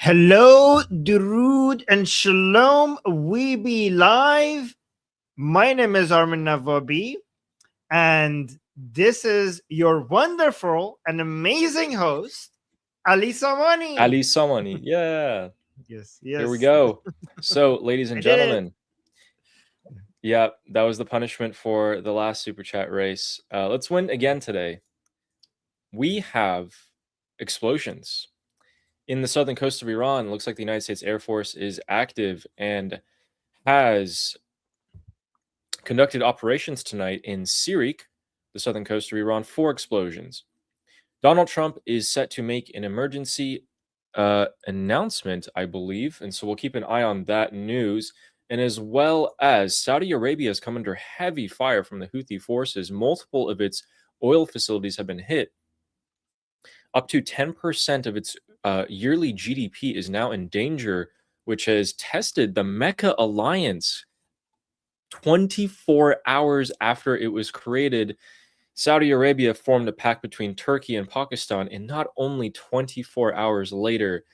Hello, Durud and Shalom. We be live. My name is Armin Navabi, and this is your wonderful and amazing host, Ali Samani. Ali Samani. Yeah. Yes, Here we yes. go. So, ladies I and did it. gentlemen, yeah, that was the punishment for the last super chat race. Let's win again today. We have explosions in the southern coast of Iran. It looks like the United States Air Force is active and has conducted operations tonight in Sirik, the southern coast of Iran, 4 explosions. Donald Trump is set to make an emergency announcement, I believe, and so we'll keep an eye on that news. And as well as Saudi Arabia has come under heavy fire from the Houthi forces. Multiple of its oil facilities have been hit. Up to 10% of its yearly GDP is now in danger, which has tested the Mecca alliance 24 hours after it was created. Saudi Arabia formed a pact between Turkey and Pakistan, and not only 24 hours later,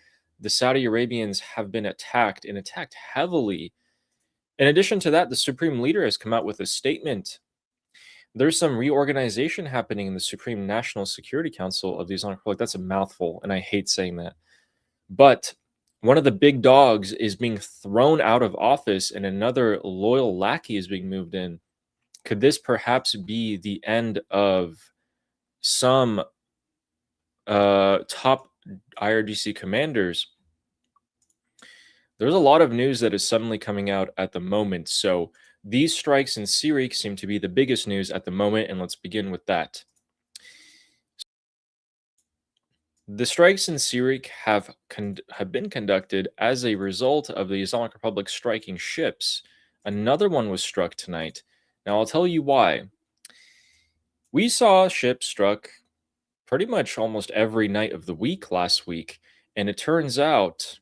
the Saudi Arabians have been attacked and attacked heavily. In addition to that, the Supreme Leader has come out with a statement. There's some reorganization happening in the Supreme National Security Council of the Islamic Republic. That's a mouthful, and I hate saying that. But one of the big dogs is being thrown out of office, and another loyal lackey is being moved in. Could this perhaps be the end of some top IRGC commanders? There's a lot of news that is suddenly coming out at the moment. So these strikes in Sirik seem to be the biggest news at the moment, and let's begin with that. The strikes in Sirik have been conducted as a result of the Islamic Republic striking ships. Another one was struck tonight. Now, I'll tell you why. We saw ships struck pretty much almost every night of the week last week, and it turns out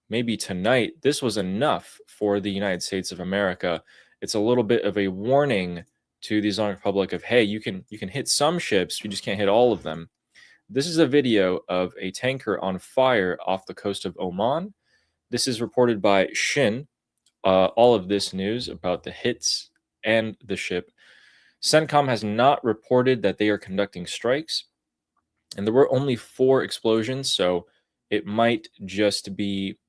maybe tonight this was enough for the United States of America. It's a little bit of a warning to the Islamic Republic of, hey, you can hit some ships, you just can't hit all of them. This is a video of a tanker on fire off the coast of Oman. This is reported by Shin. All of this news about the hits and the ship. CENTCOM has not reported that they are conducting strikes, and there were only 4 explosions, so it might just be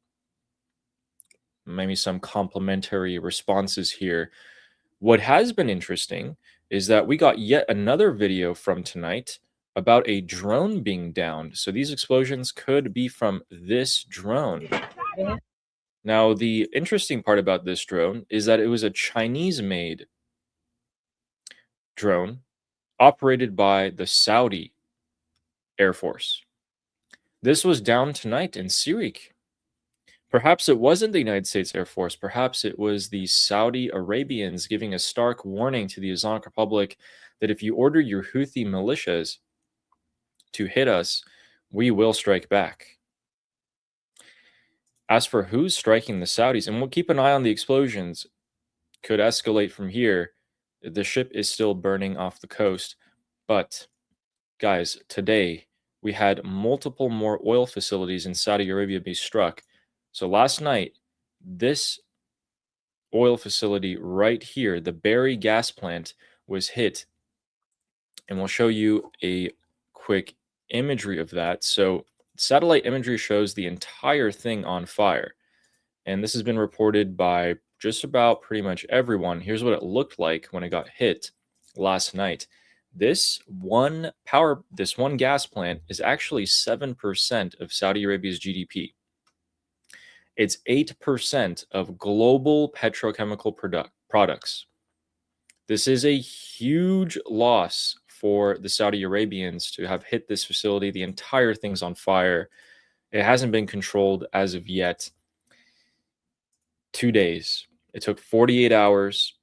maybe some complementary responses here. What has been interesting is that we got yet another video from tonight about a drone being downed. So these explosions could be from this drone. Now, the interesting part about this drone is that it was a Chinese-made drone operated by the Saudi Air Force. This was down tonight in Sirik. Perhaps it wasn't the United States Air Force. Perhaps it was the Saudi Arabians giving a stark warning to the Islamic Republic that if you order your Houthi militias to hit us, we will strike back. As for who's striking the Saudis, and we'll keep an eye on the explosions, could escalate from here. The ship is still burning off the coast. But, guys, today we had multiple more oil facilities in Saudi Arabia be struck. So last night, this oil facility right here, the Berry gas plant, was hit. And we'll show you a quick imagery of that. So satellite imagery shows the entire thing on fire. And this has been reported by just about pretty much everyone. Here's what it looked like when it got hit last night. This one gas plant is actually 7% of Saudi Arabia's GDP. It's 8% of global petrochemical products. This is a huge loss for the Saudi Arabians to have hit this facility. The entire thing's on fire. It hasn't been controlled as of yet. 2 days. It took 48 hours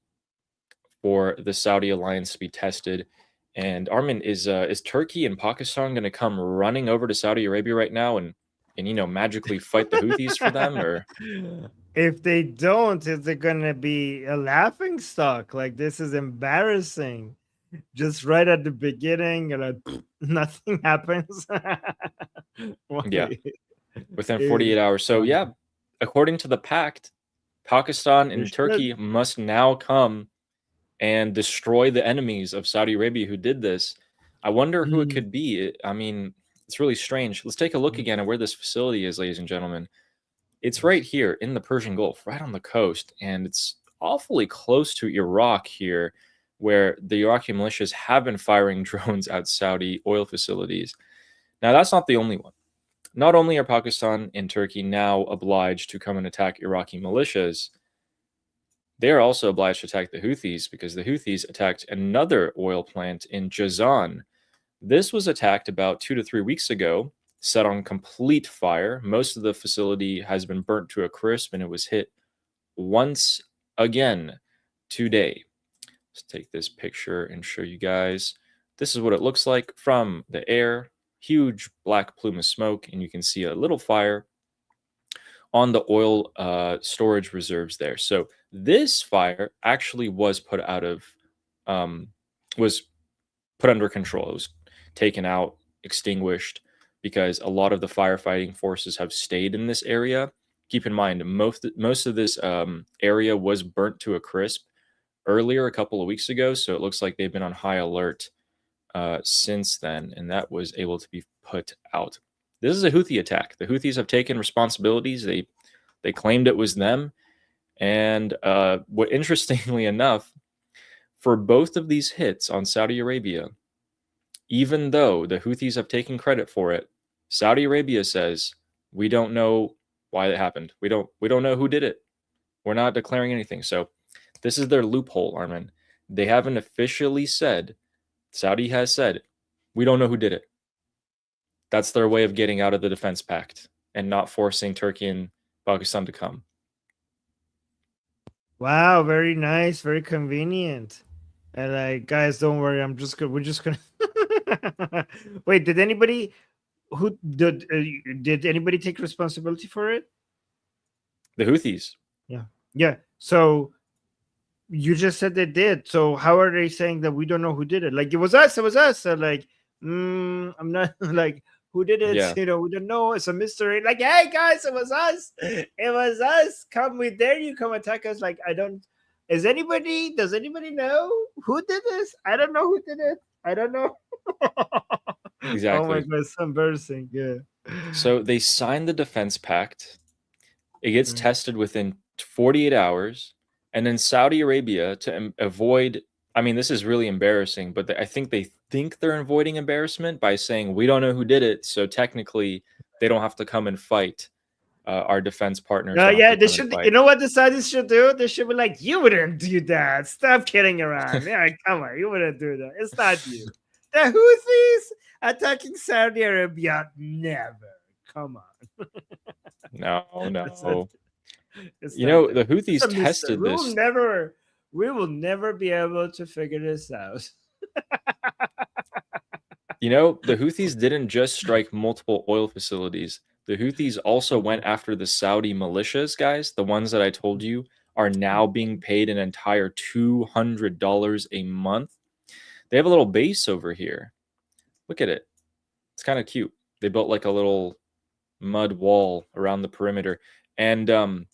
for the Saudi alliance to be tested. And Armin, is Turkey and Pakistan going to come running over to Saudi Arabia right now and magically fight the Houthis for them? Or If they don't, is it gonna be a laughing stock? Like, this is embarrassing. Just right at the beginning, nothing happens. yeah. within 48 hours. So yeah, according to the pact, Pakistan and Turkey must now come and destroy the enemies of Saudi Arabia who did this. I wonder who it could be. I mean, it's really strange. Let's take a look again at where this facility is, ladies and gentlemen. It's right here in the Persian Gulf, right on the coast, and it's awfully close to Iraq here, where the Iraqi militias have been firing drones at Saudi oil facilities. Now, that's not the only one. Not only are Pakistan and Turkey now obliged to come and attack Iraqi militias, they are also obliged to attack the Houthis because the Houthis attacked another oil plant in Jazan. This was attacked about 2 to 3 weeks ago, set on complete fire. Most of the facility has been burnt to a crisp, and it was hit once again today. Let's take this picture and show you guys. This is what it looks like from the air. Huge black plume of smoke, and you can see a little fire on the oil storage reserves there. So this fire actually was put was put under control. It was taken out, extinguished, because a lot of the firefighting forces have stayed in this area. Keep in mind, most of this area was burnt to a crisp earlier, a couple of weeks ago. So it looks like they've been on high alert since then, and that was able to be put out. This is a Houthi attack. The Houthis have taken responsibilities. They claimed it was them. And what, interestingly enough, for both of these hits on Saudi Arabia, even though the Houthis have taken credit for it, Saudi Arabia says, we don't know why it happened. We don't know who did it. We're not declaring anything. So this is their loophole, Armin. They haven't officially said, Saudi has said, we don't know who did it. That's their way of getting out of the defense pact and not forcing Turkey and Pakistan to come. Wow, very nice, very convenient. And like, guys, don't worry. We're just gonna. Wait, did anybody did anybody take responsibility for it? The Houthis. Yeah. So you just said they did. So how are they saying that we don't know who did it? Like, it was us. So like, I'm not like, who did it? Yeah. We don't know. It's a mystery. Like, hey guys, it was us. It was us. We dare you come attack us. Like, does anybody know who did this? I don't know who did it. I don't know. Exactly. Oh my God, it's embarrassing. Yeah. So they signed the defense pact. It gets tested within 48 hours. And then Saudi Arabia, to avoid, I mean, this is really embarrassing, but I think they're avoiding embarrassment by saying, we don't know who did it. So technically, they don't have to come and fight our defense partners. Yeah, they should. You know what the Saudis should do? They should be like, you wouldn't do that. Stop kidding around. Yeah, come on. You wouldn't do that. It's not you. The Houthis attacking Saudi Arabia? Never. Come on. No. You know, the Houthis tested this. We will never be able to figure this out. You know, the Houthis didn't just strike multiple oil facilities. The Houthis also went after the Saudi militias, guys. The ones that I told you are now being paid an entire $200 a month. They have a little base over here. Look at it. It's kind of cute. They built like a little mud wall around the perimeter. And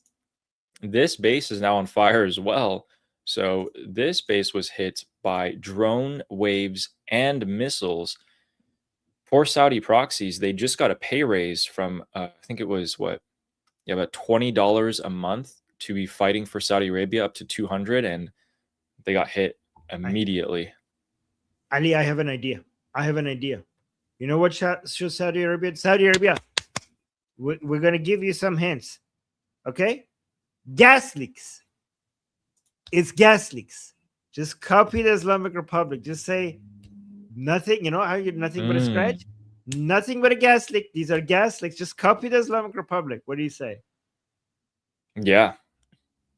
this base is now on fire as well. So this base was hit by drone waves and missiles. Poor Saudi proxies, they just got a pay raise from, I think it was about $20 a month to be fighting for Saudi Arabia, up to $200, and they got hit immediately. Ali, I have an idea. You know what should Saudi Arabia? Saudi Arabia, we're going to give you some hints. Okay? Gas leaks. It's gas leaks. Just copy the Islamic Republic. Just say nothing. You know how you nothing but a scratch? Nothing but a gas leak. These are gas leaks. Just copy the Islamic Republic. What do you say? Yeah.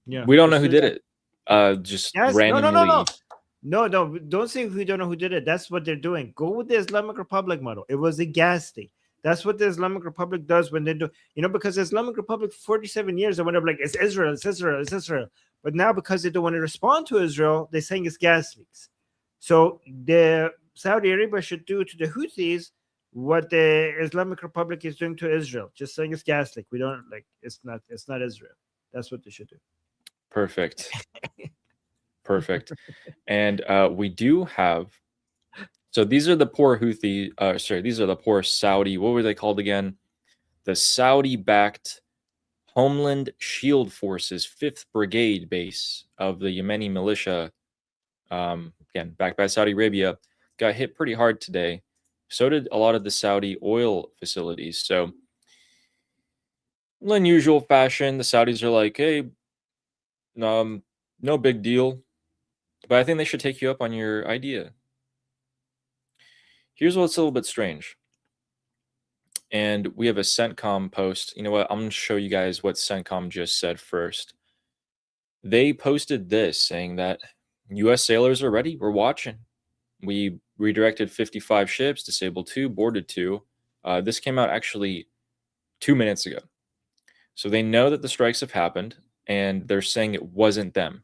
We don't know who did it. Just randomly. No, don't say we don't know who did it. That's what they're doing. Go with the Islamic Republic model. It was a gas leak. That's what the Islamic Republic does when they do, because the Islamic Republic, 47 years, they went up like, it's Israel. But now, because they don't want to respond to Israel, they're saying it's gas leaks. So the Saudi Arabia should do to the Houthis what the Islamic Republic is doing to Israel, just saying it's gas leak. We don't like it's not Israel. That's what they should do. Perfect. Perfect. And we do have, so these are the poor Houthi, these are the poor Saudi, what were they called again? The Saudi-backed Homeland Shield Forces 5th Brigade base of the Yemeni militia, again, backed by Saudi Arabia, got hit pretty hard today. So did a lot of the Saudi oil facilities. So, in unusual fashion, the Saudis are like, hey, no big deal. But I think they should take you up on your idea. Here's what's a little bit strange. And we have a CENTCOM post. You know what? I'm going to show you guys what CENTCOM just said first. They posted this saying that U.S. sailors are ready. We're watching. We redirected 55 ships, disabled 2, boarded 2. This came out actually 2 minutes ago. So they know that the strikes have happened, and they're saying it wasn't them.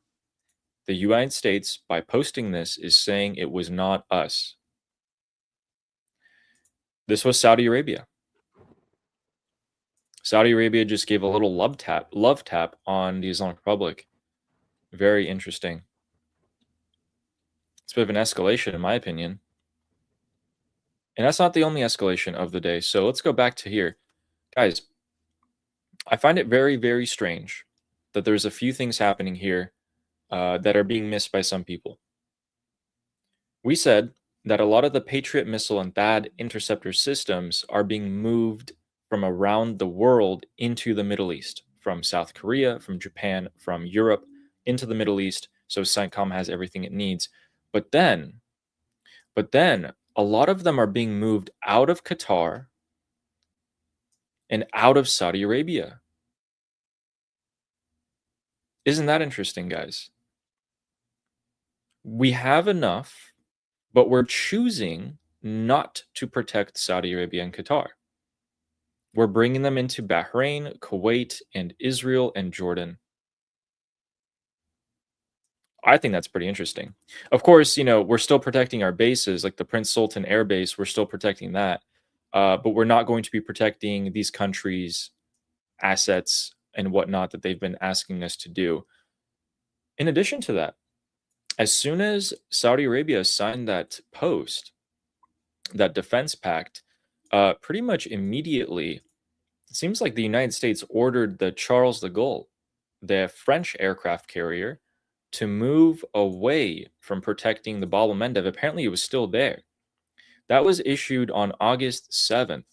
The United States, by posting this, is saying it was not us. This was Saudi Arabia. Saudi Arabia just gave a little love tap on the Islamic Republic. Very interesting. It's a bit of an escalation, in my opinion. And that's not the only escalation of the day. So let's go back to here. Guys, I find it very, very strange that there's a few things happening here that are being missed by some people. We said that a lot of the Patriot missile and THAAD interceptor systems are being moved from around the world into the Middle East, from South Korea, from Japan, from Europe, into the Middle East, so CENTCOM has everything it needs. But then, a lot of them are being moved out of Qatar and out of Saudi Arabia. Isn't that interesting, guys? We have enough, but we're choosing not to protect Saudi Arabia and Qatar. We're bringing them into Bahrain, Kuwait, and Israel and Jordan. I think that's pretty interesting. Of course, we're still protecting our bases, like the Prince Sultan Air Base. We're still protecting that, but we're not going to be protecting these countries' assets and whatnot that they've been asking us to do. In addition to that, as soon as Saudi Arabia signed that defense pact, pretty much immediately, it seems like the United States ordered the Charles de Gaulle, the French aircraft carrier, to move away from protecting the Bab-el-Mandeb. Apparently, it was still there. That was issued on August 7th.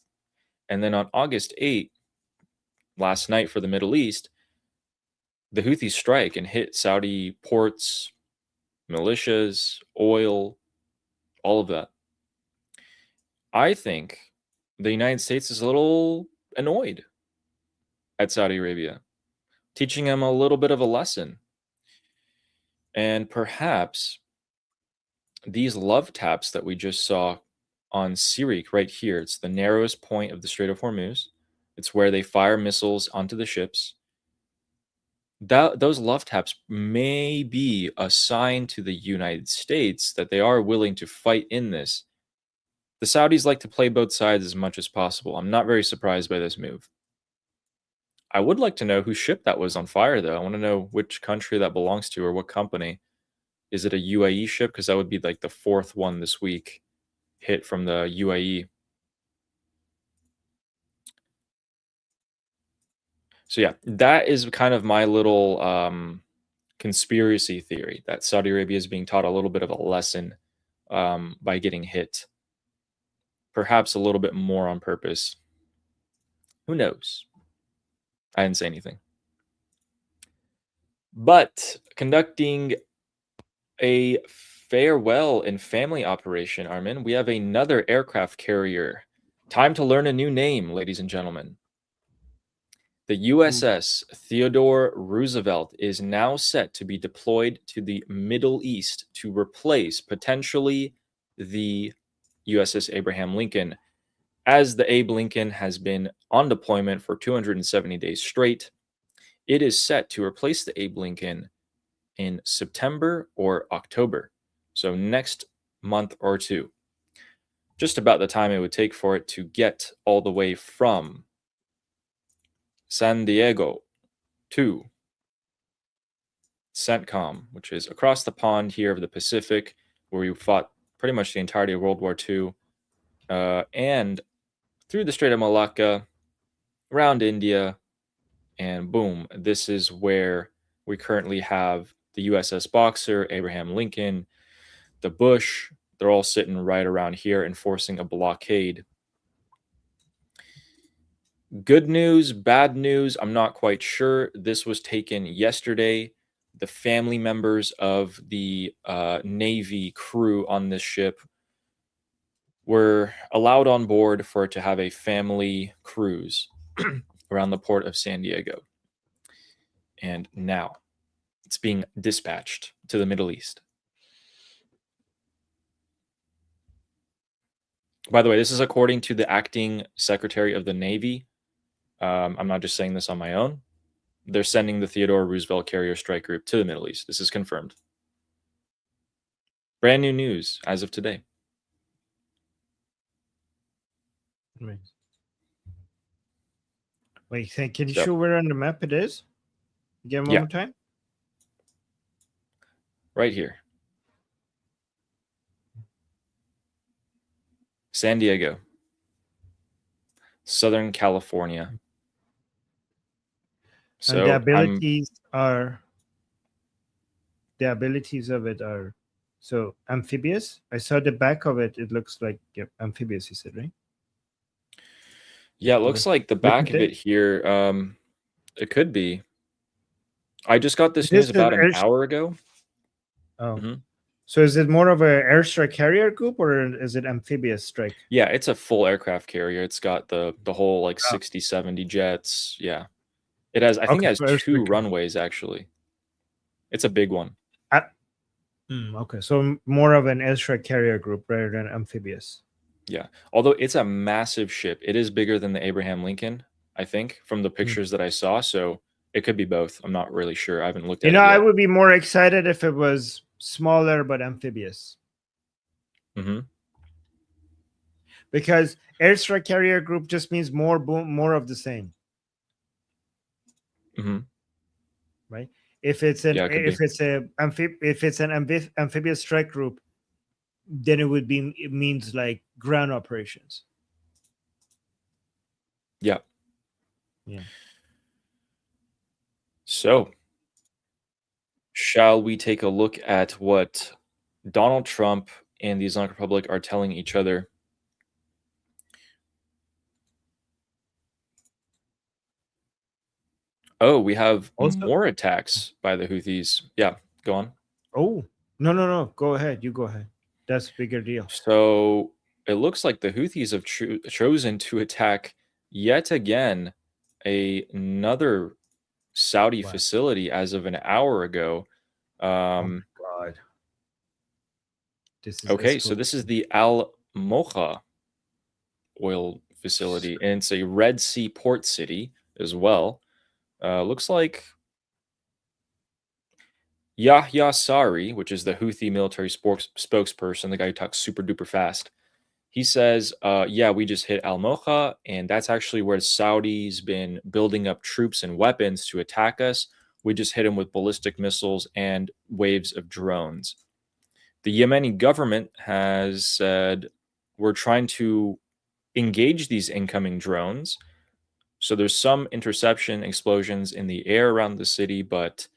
And then on August 8th, last night for the Middle East, the Houthis strike and hit Saudi ports, militias, oil, all of that. I think the United States is a little annoyed at Saudi Arabia, teaching them a little bit of a lesson. And perhaps these love taps that we just saw on Sirik right here, it's the narrowest point of the Strait of Hormuz. It's where they fire missiles onto the ships. Those love taps may be a sign to the United States that they are willing to fight in this. The Saudis like to play both sides as much as possible. I'm not very surprised by this move. I would like to know whose ship that was on fire, though. I want to know which country that belongs to or what company. Is it a UAE ship? Because that would be like the 4th one this week hit from the UAE. So yeah, that is kind of my little conspiracy theory that Saudi Arabia is being taught a little bit of a lesson by getting hit. Perhaps a little bit more on purpose. Who knows? I didn't say anything. But conducting a farewell and family operation, Armin, we have another aircraft carrier. Time to learn a new name, ladies and gentlemen. The USS Theodore Roosevelt is now set to be deployed to the Middle East to replace potentially the USS Abraham Lincoln, as the Abe Lincoln has been on deployment for 270 days straight. It is set to replace the Abe Lincoln in September or October, so next month or two. just about the time it would take for it to get all the way from San Diego to CENTCOM, which is across the pond here of the Pacific, where we fought pretty much the entirety of World War II, and through the Strait of Malacca, around India, and boom, this is where we currently have the USS Boxer, Abraham Lincoln, the Bush. They're all sitting right around here enforcing a blockade. Good news, bad news, I'm not quite sure. This was taken yesterday. The family members of the Navy crew on this ship were allowed on board for it to have a family cruise around the port of San Diego. And now it's being dispatched to the Middle East. By the way, this is according to the acting Secretary of the Navy. I'm not just saying this on my own. They're sending the Theodore Roosevelt Carrier Strike Group to the Middle East. This is confirmed. Brand new news as of today. Wait, can you show where on the map it is? Again, one more time. Right here. San Diego. Southern California. So and the abilities of it are so amphibious. I saw the back of it. It looks like amphibious, you said, right? Yeah, it looks like the back of it here. It could be. I just got this news about an hour ago. Oh. So is it more of an airstrike carrier group or is it amphibious strike? Yeah, it's a full aircraft carrier. It's got the whole like 60, 70 jets. Yeah. It has, I think it has 2 runways actually. It's a big one. Okay, so more of an airstrike carrier group rather than amphibious. Yeah, although it's a massive ship. It is bigger than the Abraham Lincoln, I think, from the pictures that I saw. So it could be both. I'm not really sure. I haven't looked at it yet. I would be more excited if it was smaller but amphibious. Because airstrike carrier group just means more of the same. Right? If it's an amphibious strike group, then it means like ground operations. Yeah. Yeah. So, shall we take a look at what Donald Trump and the Islamic Republic are telling each other? Oh, we have more attacks by the Houthis. Yeah, go on. Oh, no. Go ahead. You go ahead. That's a bigger deal. So it looks like the Houthis have chosen to attack yet again another Saudi facility as of an hour ago. Oh my God. Okay, so this is the Al Mocha oil facility, and it's a Red Sea port city as well. Looks like Yahya Sari, which is the Houthi military spokesperson, the guy who talks super duper fast, he says, yeah, we just hit Al Mocha, and that's actually where Saudi's been building up troops and weapons to attack us. We just hit them with ballistic missiles and waves of drones. The Yemeni government has said, we're trying to engage these incoming drones. So there's some interception explosions in the air around the city, but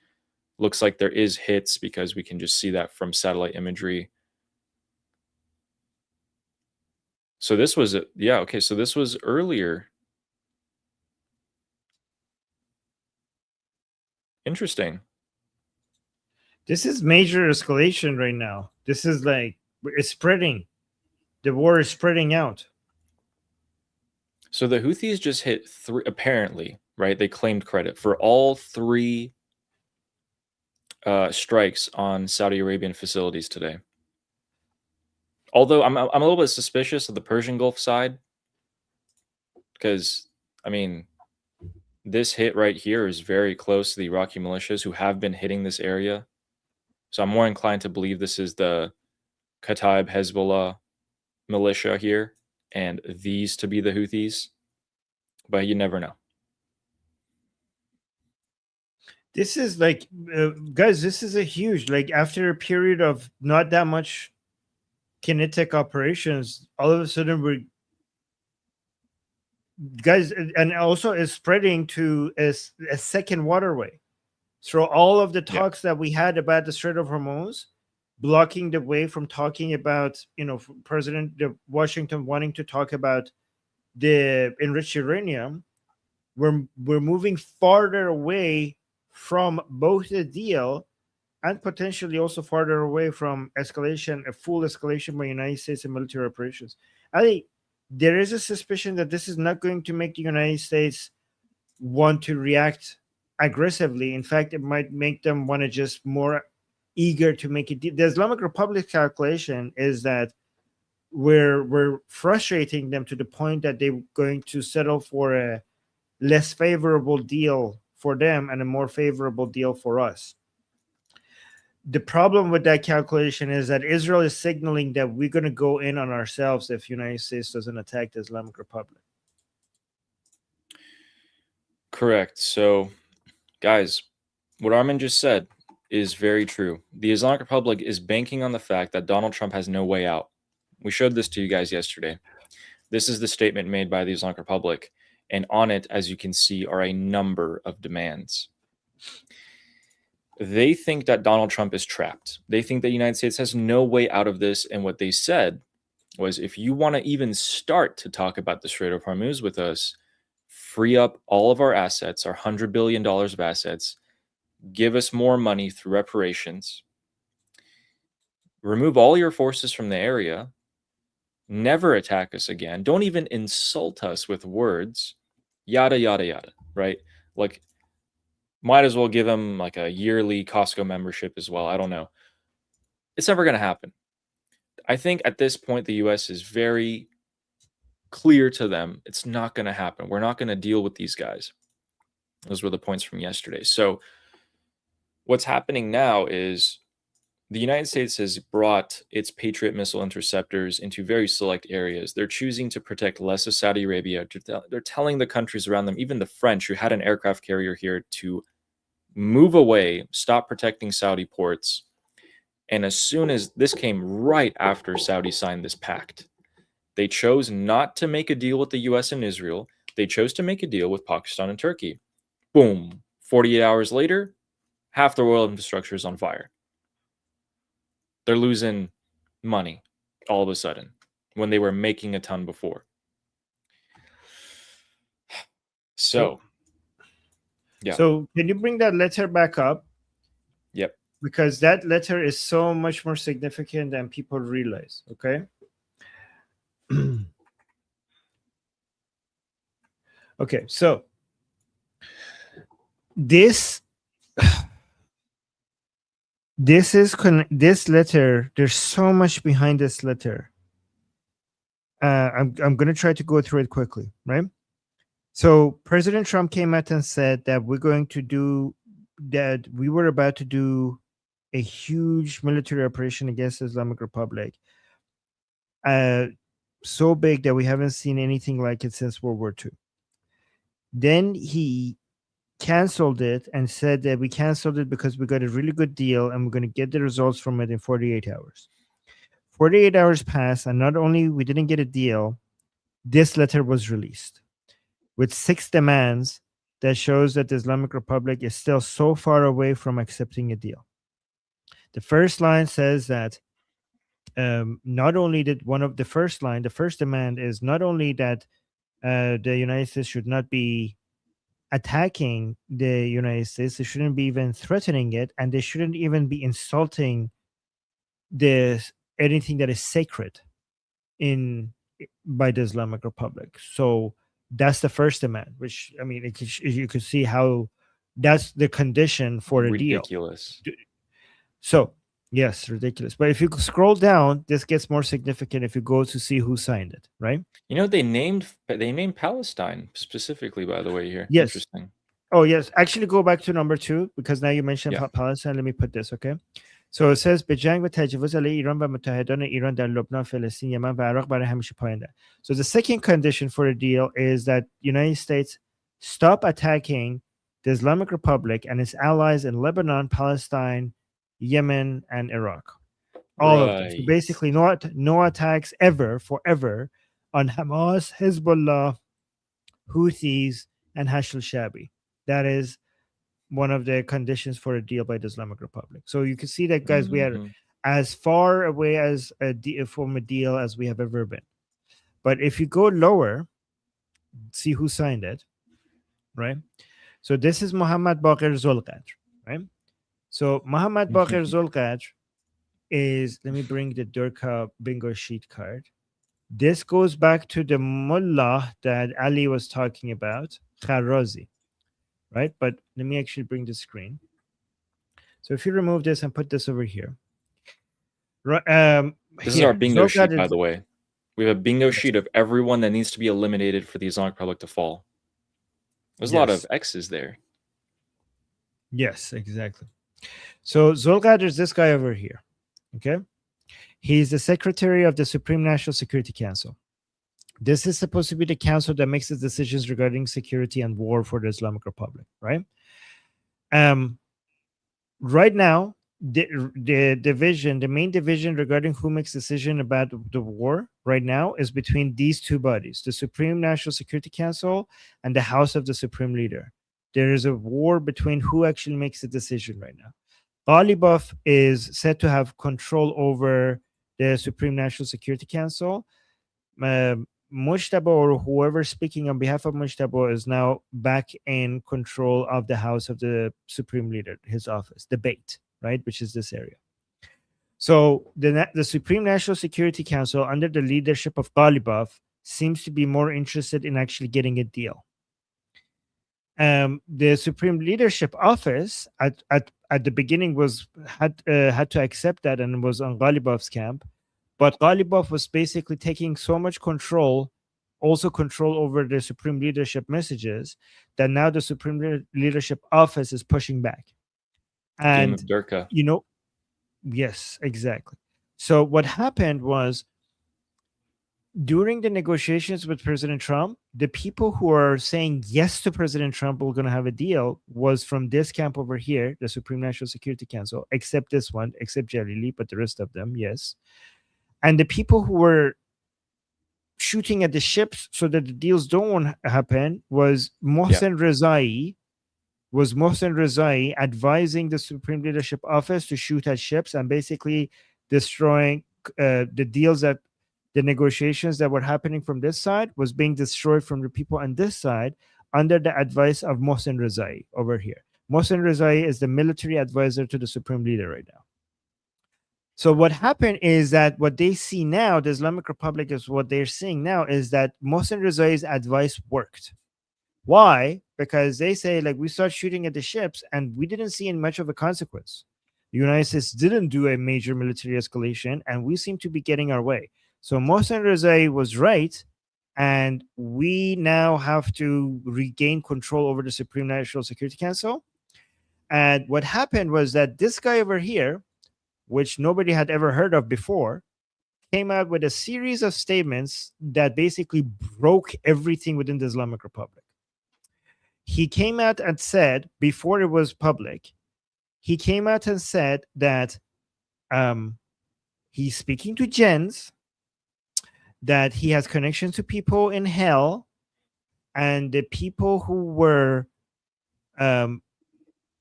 looks like there is hits because we can just see that from satellite imagery. So this was, so this was earlier. Interesting. This is major escalation right now. This is like, it's spreading. The war is spreading out. So the Houthis just hit 3, apparently, right? They claimed credit for all 3 strikes on Saudi Arabian facilities today. Although I'm a little bit suspicious of the Persian Gulf side, because, I mean, this hit right here is very close to the Iraqi militias who have been hitting this area. So I'm more inclined to believe this is the Kataib Hezbollah militia here and these to be the Houthis, but you never know. This is like, guys, this is a huge, like, after a period of not that much kinetic operations, all of a sudden we're, guys, and also is spreading to a second waterway. So all of the talks that we had about the Strait of Hormuz, blocking the way from talking about, President Washington wanting to talk about the enriched uranium, we're moving farther away from both the deal and potentially also farther away from escalation, a full escalation by United States and military operations. I think there is a suspicion that this is not going to make the United States want to react aggressively. In fact, it might make them want to just more eager to make it. The Islamic Republic calculation is that we're frustrating them to the point that they're going to settle for a less favorable deal for them and a more favorable deal for us. The problem with that calculation is that Israel is signaling that we're going to go in on ourselves if United States doesn't attack the Islamic Republic. Correct. So, guys, what Armin just said is very true. The Islamic Republic is banking on the fact that Donald Trump has no way out. We showed this to you guys yesterday. This is the statement made by the Islamic Republic, and on it, as you can see, are a number of demands. They think that Donald Trump is trapped. They think that the United States has no way out of this, and what they said was, if you want to even start to talk about the Strait of Hormuz with us, free up all of our assets, our $100 billion of assets, give us more money through reparations, remove all your forces from the area, never attack us again, don't even insult us with words, yada, yada, yada, right? Like, might as well give them like a yearly Costco membership as well. I don't know. It's never going to happen. I think at this point, the U.S. is very clear to them. It's not going to happen. We're not going to deal with these guys. Those were the points from yesterday. So what's happening now is the United States has brought its Patriot missile interceptors into very select areas. They're choosing to protect less of Saudi Arabia. They're telling the countries around them, even the French, who had an aircraft carrier here, to move away, stop protecting Saudi ports. And as soon as this came right after Saudi signed this pact, they chose not to make a deal with the US and Israel. They chose to make a deal with Pakistan and Turkey. Boom. 48 hours later, half the oil infrastructure is on fire. They're losing money all of a sudden when they were making a ton before. So, yeah. So can you bring that letter back up? Yep. Because that letter is so much more significant than people realize, okay? Okay, so this letter, there's so much behind this letter. I'm going to try to go through it quickly, right? So President Trump came out and said that we were about to do a huge military operation against the Islamic Republic. So big that we haven't seen anything like it since World War II. Then he canceled it and said that we canceled it because we got a really good deal and we're going to get the results from it in 48 hours. 48 hours passed, and not only we didn't get a deal, this letter was released with 6 demands that shows that the Islamic Republic is still so far away from accepting a deal. The first line says that not only did the first demand is not only that the United States should not be attacking the United States, they shouldn't be even threatening it, and they shouldn't even be insulting anything that is sacred by the Islamic Republic. So that's the first demand, which, I mean, you could see how that's the condition for a deal. Ridiculous. So yes, ridiculous. But if you scroll down, this gets more significant if you go to see who signed it, right? You know, they named Palestine specifically, by the way, here. Yes. Interesting. Oh, yes. Actually, go back to number 2, because now you mentioned Palestine. Let me put this, okay? So it says به جنگ و تجاوز علیه ایران و متحدان ایران در لبنان، فلسطین، یمن و عراق برای همیشه پایان دهد. So the second condition for a deal is that United States stop attacking the Islamic Republic and its allies in Lebanon, Palestine, Yemen, and Iraq. All of them. So Right. basically, no attacks ever, forever, on Hamas, Hezbollah, Houthis, and Hashd al-Shabi. That is one of the conditions for a deal by the Islamic Republic. So you can see that, guys, we are Mhm. as far away as from a deal as we have ever been. But if you go lower, see who signed it, right? So this is Muhammad Baqir Zulqadr, right? So Muhammad Baqir Zulqadr is, let me bring the Durka bingo sheet card. This goes back to the mullah that Ali was talking about, Kharrazi, right? But let me actually bring the screen. So if you remove this and put this over here, This is our bingo sheet, by is, the way. We have a bingo Yes. sheet of everyone that needs to be eliminated for the Islamic Republic to fall. There's a lot of X's there. Yes, exactly. So Zulqadr is this guy over here. Okay. He's the secretary of the Supreme National Security Council. This is supposed to be the council that makes the decisions regarding security and war for the Islamic Republic, right? Right now, the division, the main division regarding who makes decision about the war right now is between these two bodies, the Supreme National Security Council and the House of the Supreme Leader. There is a war between who actually makes the decision right now. Ghalibaf is said to have control over the Supreme National Security Council. Mujtaba, or whoever speaking on behalf of Mujtaba, is now back in control of the House of the Supreme Leader, his office, the Beit, right, which is this area. So the Supreme National Security Council, under the leadership of Ghalibaf, seems to be more interested in actually getting a deal. The Supreme Leadership Office at the beginning had to accept that and was on Ghalibaf's camp, but Ghalibaf was basically taking so much control over the Supreme Leadership messages, that now the Supreme Leadership Office is pushing back. Game And of Durka. Yes, exactly. So what happened was, during the negotiations with President Trump, the people who are saying yes to President Trump, we're going to have a deal, was from this camp over here, the Supreme National Security Council, except this one, except Jalili, but the rest of them, yes. And the people who were shooting at the ships so that the deals don't happen was Mohsen Rezai, advising the Supreme Leadership Office to shoot at ships and basically destroying the deals, that the negotiations that were happening from this side was being destroyed from the people on this side under the advice of Mohsen Rezai over here. Mohsen Rezai is the military advisor to the Supreme Leader right now. So what happened is that what they see now, the Islamic Republic, is what they're seeing now is that Mohsen Rezai's advice worked. Why? Because they say, like, we start shooting at the ships and we didn't see much of a consequence. The United States didn't do a major military escalation and we seem to be getting our way. So Mohsen Rezai was right, and we now have to regain control over the Supreme National Security Council. And what happened was that this guy over here, which nobody had ever heard of before, came out with a series of statements that basically broke everything within the Islamic Republic. He came out and said, before it was public, he came out and said that he's speaking to gens, that he has connections to people in hell, and the people who were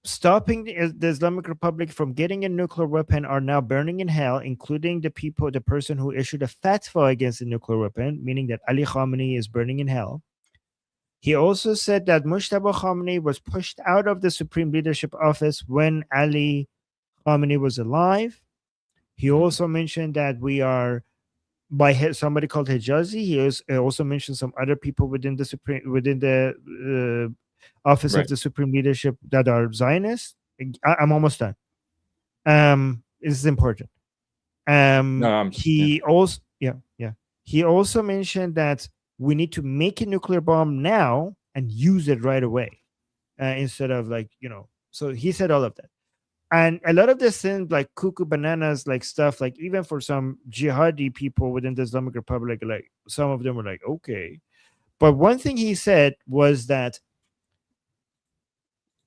stopping the Islamic Republic from getting a nuclear weapon are now burning in hell, including the person who issued a fatwa against the nuclear weapon, meaning that Ali Khamenei is burning in hell. He also said that Mujtaba Khamenei was pushed out of the Supreme Leadership Office when Ali Khamenei was alive. He also mentioned that we are by somebody called Hijazi. He also mentioned some other people within the office of the Supreme Leadership that are Zionists. I'm almost done. This is important. He also mentioned that we need to make a nuclear bomb now and use it right away, instead of so he said all of that. And a lot of this seemed like cuckoo bananas, like stuff, like even for some jihadi people within the Islamic Republic, like some of them were like, okay. But one thing he said was that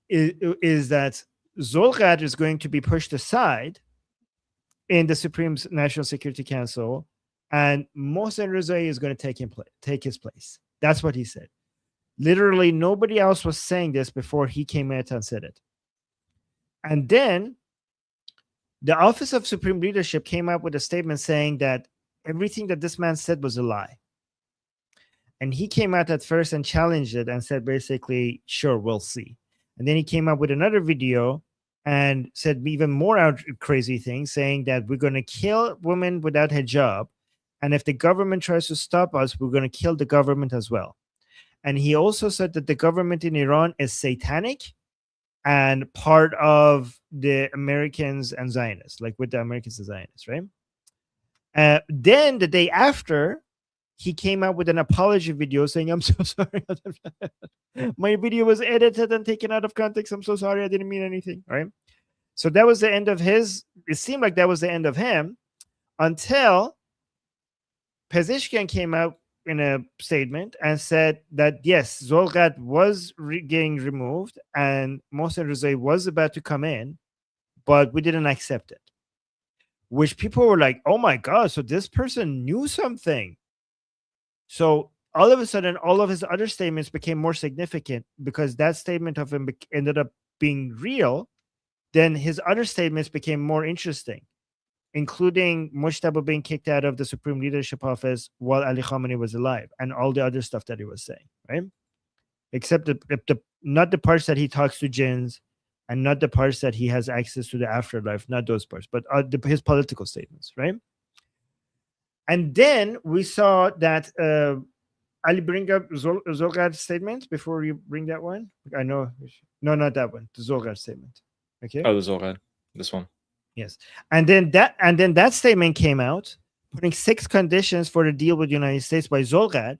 is that Zolgad is going to be pushed aside in the Supreme National Security Council, and Mohsen Rezai is going to take his place. That's what he said. Literally, nobody else was saying this before he came out and said it. And then the Office of Supreme Leadership came up with a statement saying that everything that this man said was a lie. And he came out at first and challenged it and said basically, sure, we'll see. And then he came up with another video and said even more crazy things, saying that we're going to kill women without hijab. And if the government tries to stop us, we're going to kill the government as well. And he also said that the government in Iran is satanic and part of the Americans and Zionists, like with the Americans and Zionists, right? Then the day after, he came out with an apology video saying, I'm so sorry. My video was edited and taken out of context. I'm so sorry. I didn't mean anything, right? So that was the end of his, it seemed like that was the end of him until Pezeshkian came out in a statement and said that, yes, Zolgad was getting removed and Mohsen Rezai was about to come in, but we didn't accept it. Which people were like, oh my God, so this person knew something. So all of a sudden, all of his other statements became more significant because that statement of him ended up being real. Then his other statements became more interesting, including Mujtaba being kicked out of the Supreme Leadership Office while Ali Khamenei was alive and all the other stuff that he was saying, right? Except not the parts that he talks to jinns and not the parts that he has access to the afterlife, not those parts, but his political statements, right? And then we saw that I'll bring up Zolgad's statement before you bring that one. I know. No, not that one. The Zolgad statement. Okay. Oh, the Zolgad. This one. Yes. And then that statement came out, putting 6 conditions for the deal with the United States by Zolgad,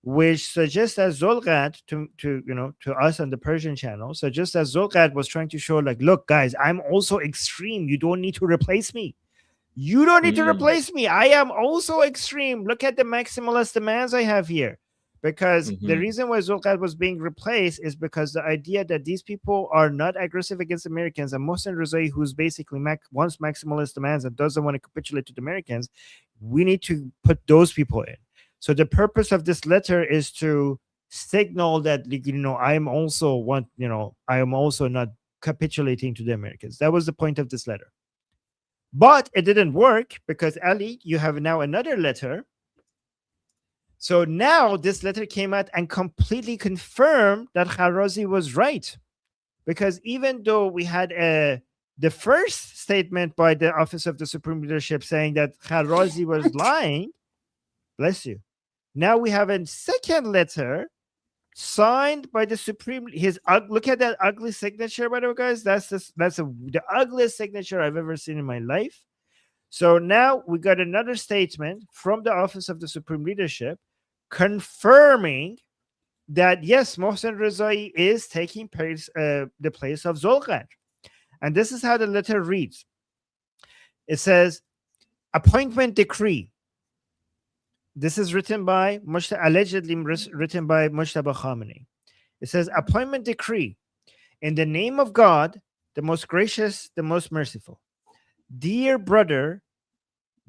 which suggests that Zolgad to us on the Persian channel, suggests that Zolgad was trying to show, like, look, guys, I'm also extreme. You don't need to replace me. You don't need to replace me. I am also extreme. Look at the maximalist demands I have here. Because the reason why Zolgad was being replaced is because the idea that these people are not aggressive against Americans, and Mohsen Rezai, who's basically wants maximalist demands and doesn't want to capitulate to the Americans, we need to put those people in. So the purpose of this letter is to signal that, I am also not capitulating to the Americans. That was the point of this letter. But it didn't work because, Ali, you have now another letter. So now this letter came out and completely confirmed that Kharrazi was right. Because even though we had the first statement by the Office of the Supreme Leadership saying that Kharrazi was lying, bless you. Now we have a second letter signed by the Supreme. Look at that ugly signature, by the way, guys. That's the ugliest signature I've ever seen in my life. So now we got another statement from the Office of the Supreme Leadership confirming that, yes, Mohsen Rezai is taking the place of Zolgad. And this is how the letter reads. It says, appointment decree. This is allegedly written by Mujtaba Khamenei. It says, appointment decree. In the name of God, the most gracious, the most merciful. Dear brother,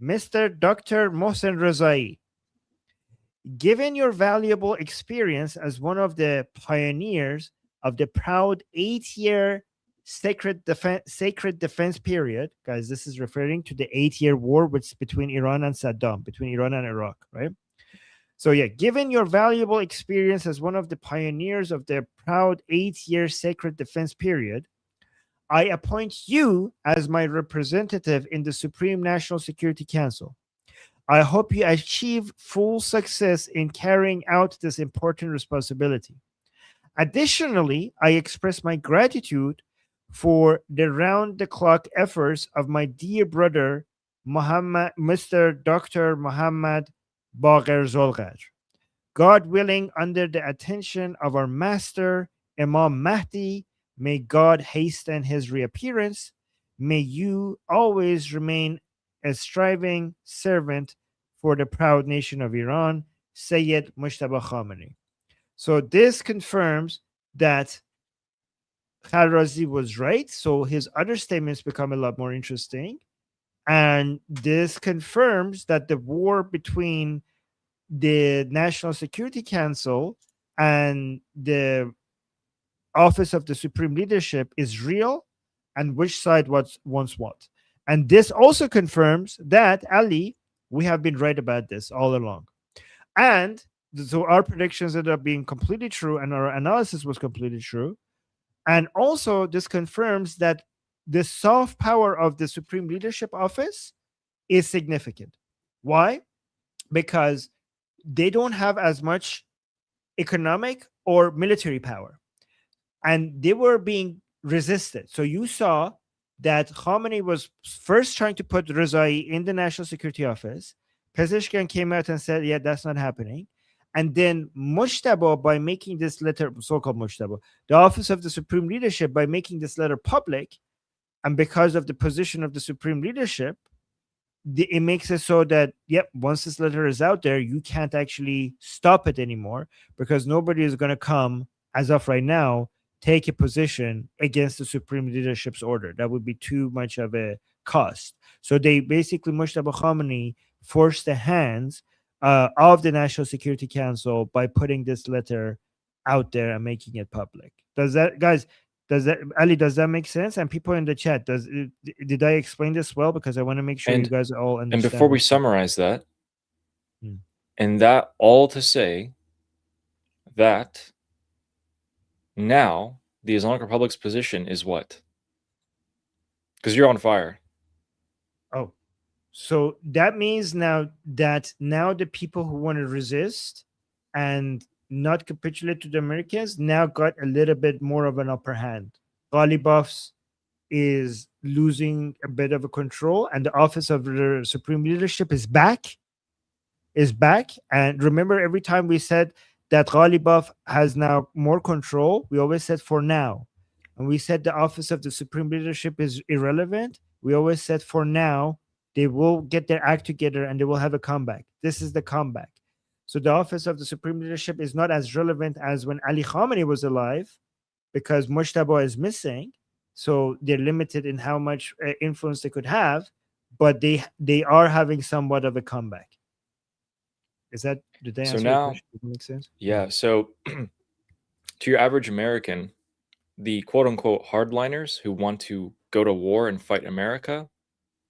Mr. Dr. Mohsen Rezai, given your valuable experience as one of the pioneers of the proud 8-year sacred defense period, guys, this is referring to the 8-year war between Iran and Saddam, between Iran and Iraq, right? So yeah, given your valuable experience as one of the pioneers of the proud 8-year sacred defense period, I appoint you as my representative in the Supreme National Security Council. I hope you achieve full success in carrying out this important responsibility. Additionally, I express my gratitude for the round-the-clock efforts of my dear brother, Mr. Dr. Muhammad Baqir Zolgad. God willing, under the attention of our master, Imam Mahdi, May God hasten his reappearance. May you always remain a striving servant for the proud nation of Iran, Sayyid Mushtaba Khamenei. So this confirms that Khalrazi was right. So his other statements become a lot more interesting. And this confirms that the war between the National Security Council and the Office of the Supreme Leadership is real and which side wants what. And this also confirms that, Ali, we have been right about this all along. And so our predictions ended up being completely true and our analysis was completely true. And also, this confirms that the soft power of the Supreme Leadership Office is significant. Why? Because they don't have as much economic or military power. And they were being resisted. So you saw that Khamenei was first trying to put Rezai in the National Security Office. Pezeshkian came out and said, yeah, that's not happening. And then Mushtaba, by making this letter, so-called Mushtaba, the Office of the Supreme Leadership, by making this letter public, and because of the position of the Supreme Leadership, it makes it so that, yep, once this letter is out there, you can't actually stop it anymore because nobody is going to come, as of right now, take a position against the Supreme Leadership's order. That would be too much of a cost. So they basically, Mushtaba Khamenei forced the hands of the National Security Council by putting this letter out there and making it public. Does that, guys, does that, Ali, does that make sense? And people in the chat, did I explain this well? Because I want to make sure you guys all understand. And before we summarize that, and that all to say that now the Islamic Republic's position is what? Because you're on fire. Oh, so that means now the people who want to resist and not capitulate to the Americans now got a little bit more of an upper hand. Ghalibaf's is losing a bit of a control, and the Office of the Supreme Leadership is back. And remember, every time we said that Ghalibaf has now more control, we always said for now. And we said the Office of the Supreme Leadership is irrelevant. We always said for now, they will get their act together and they will have a comeback. This is the comeback. So the Office of the Supreme Leadership is not as relevant as when Ali Khamenei was alive because Mushtaba is missing. So they're limited in how much influence they could have, but they are having somewhat of a comeback. Did they answer your question? Does that make sense? Yeah. So to your average American, the quote unquote hardliners who want to go to war and fight America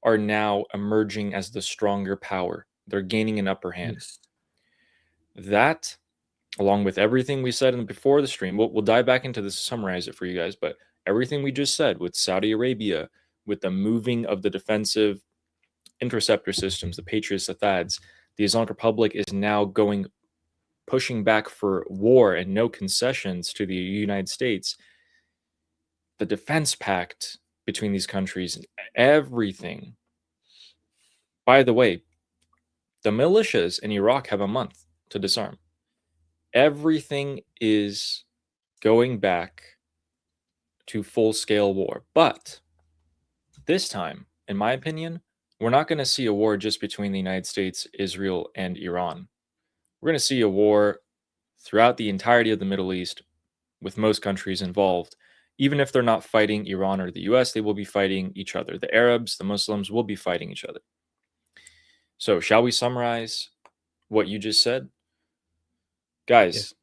are now emerging as the stronger power. They're gaining an upper hand. Yes. That, along with everything we said before the stream, we'll dive back into this to summarize it for you guys, but everything we just said with Saudi Arabia, with the moving of the defensive interceptor systems, the Patriots, the THAADs, the Islamic Republic is now pushing back for war and no concessions to the United States. The defense pact between these countries, everything. By the way, the militias in Iraq have a month to disarm. Everything is going back to full-scale war. But this time, in my opinion, we're not going to see a war just between the United States, Israel, and Iran. We're going to see a war throughout the entirety of the Middle East with most countries involved. Even if they're not fighting Iran or the US, they will be fighting each other. The Arabs, the Muslims will be fighting each other. So shall we summarize what you just said? Guys. Yes.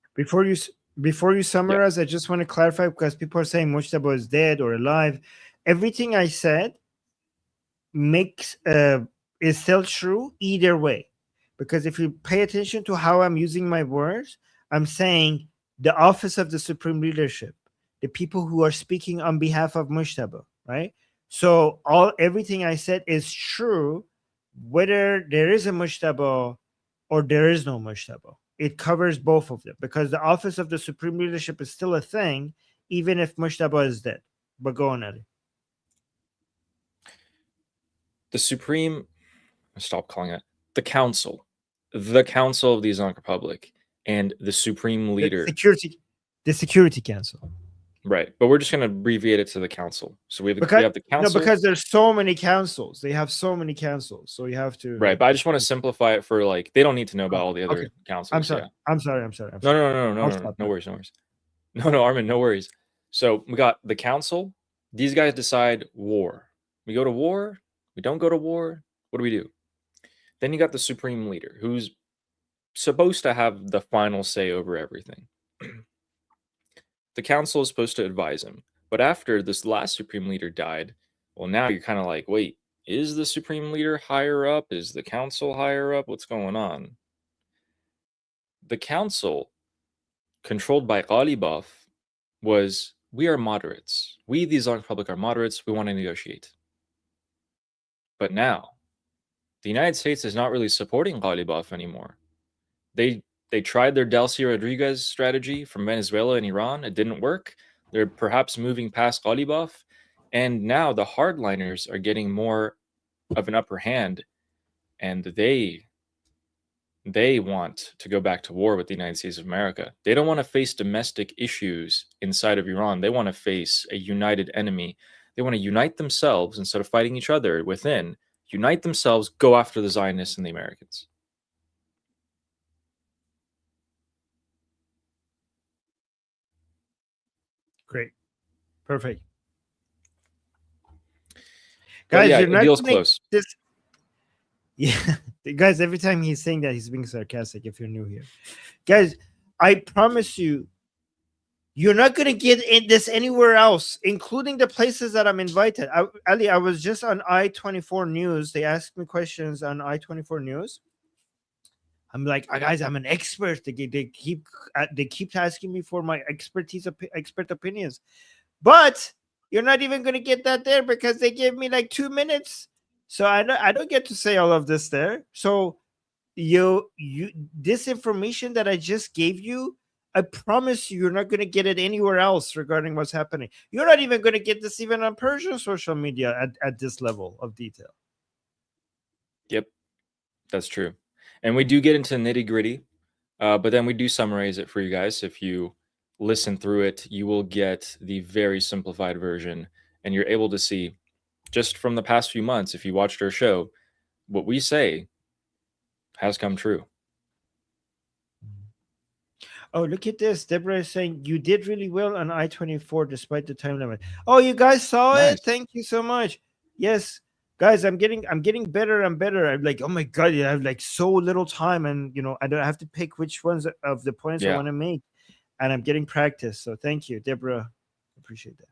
Before you summarize, I just want to clarify because people are saying Mushtaba is dead or alive. Everything I said is still true either way. Because if you pay attention to how I'm using my words, I'm saying the Office of the Supreme Leadership, the people who are speaking on behalf of Mushtaba, right? So everything I said is true, whether there is a Mushtaba or there is no Mushtaba. It covers both of them because the Office of the Supreme Leadership is still a thing, even if Mushtaba is dead. But go on, Ali. The Supreme, stop calling it, the Council of the Islamic Republic, and the Supreme Leader. The Security Council. Right, but we're just going to abbreviate it to the council. So we Because have the council. because there's so many councils. They have so many councils, so you have to. Right, like, but I just want to simplify it for like they don't need to know about oh, all the okay. other councils. I'm sorry. Yeah. I'm sorry. I'm sorry. I'm No, sorry. no, no, no, no, I'll no, no, stop no now. worries, no worries. No, no, Armin, no worries. So we got the council. These guys decide war. We go to war. We don't go to war. What do we do? Then you got the supreme leader, who's supposed to have the final say over everything. The council is supposed to advise him. But after this last supreme leader died, well, now you're kind of like, wait, is the supreme leader higher up? Is the council higher up? What's going on? The council, controlled by Ghalibaf, was we are moderates. We, the Islamic Republic, are moderates. We want to negotiate. But now, the United States is not really supporting Ghalibaf anymore. They tried their Delcy Rodriguez strategy from Venezuela and Iran. It didn't work. They're perhaps moving past Ghalibaf. And now the hardliners are getting more of an upper hand, and they want to go back to war with the United States of America. They don't want to face domestic issues inside of Iran. They want to face a united enemy. They want to unite themselves instead of fighting each other within. Unite themselves, go after the Zionists and the Americans. Great. Perfect. But Guys, yeah, you're the not deal's gonna close. this. Yeah, guys. Every time he's saying that, he's being sarcastic. If you're new here, guys, I promise you, you're not gonna get in this anywhere else, including the places that I'm invited. Ali, I was just on I-24 News. They asked me questions on I-24 News. I'm like, guys, I'm an expert. They keep asking me for my expert opinions, but you're not even gonna get that there because they gave me like 2 minutes. So I don't get to say all of this there. So you this information that I just gave you, I promise you're not going to get it anywhere else regarding what's happening. You're not even going to get this even on Persian social media at this level of detail. Yep, that's true. And we do get into nitty gritty, but then we do summarize it for you guys. If you listen through it, you will get the very simplified version, and you're able to see just from the past few months, if you watched our show, what we say has come true. Oh, look at this. Deborah is saying you did really well on I-24 despite the time limit. Oh, you guys saw Nice. it? Thank you so much. Yes. Guys, I'm getting better and better. I'm like, oh my god, I have like so little time, and I don't have to pick which ones of the points I want to make, and I'm getting practice. So thank you, Deborah. Appreciate that.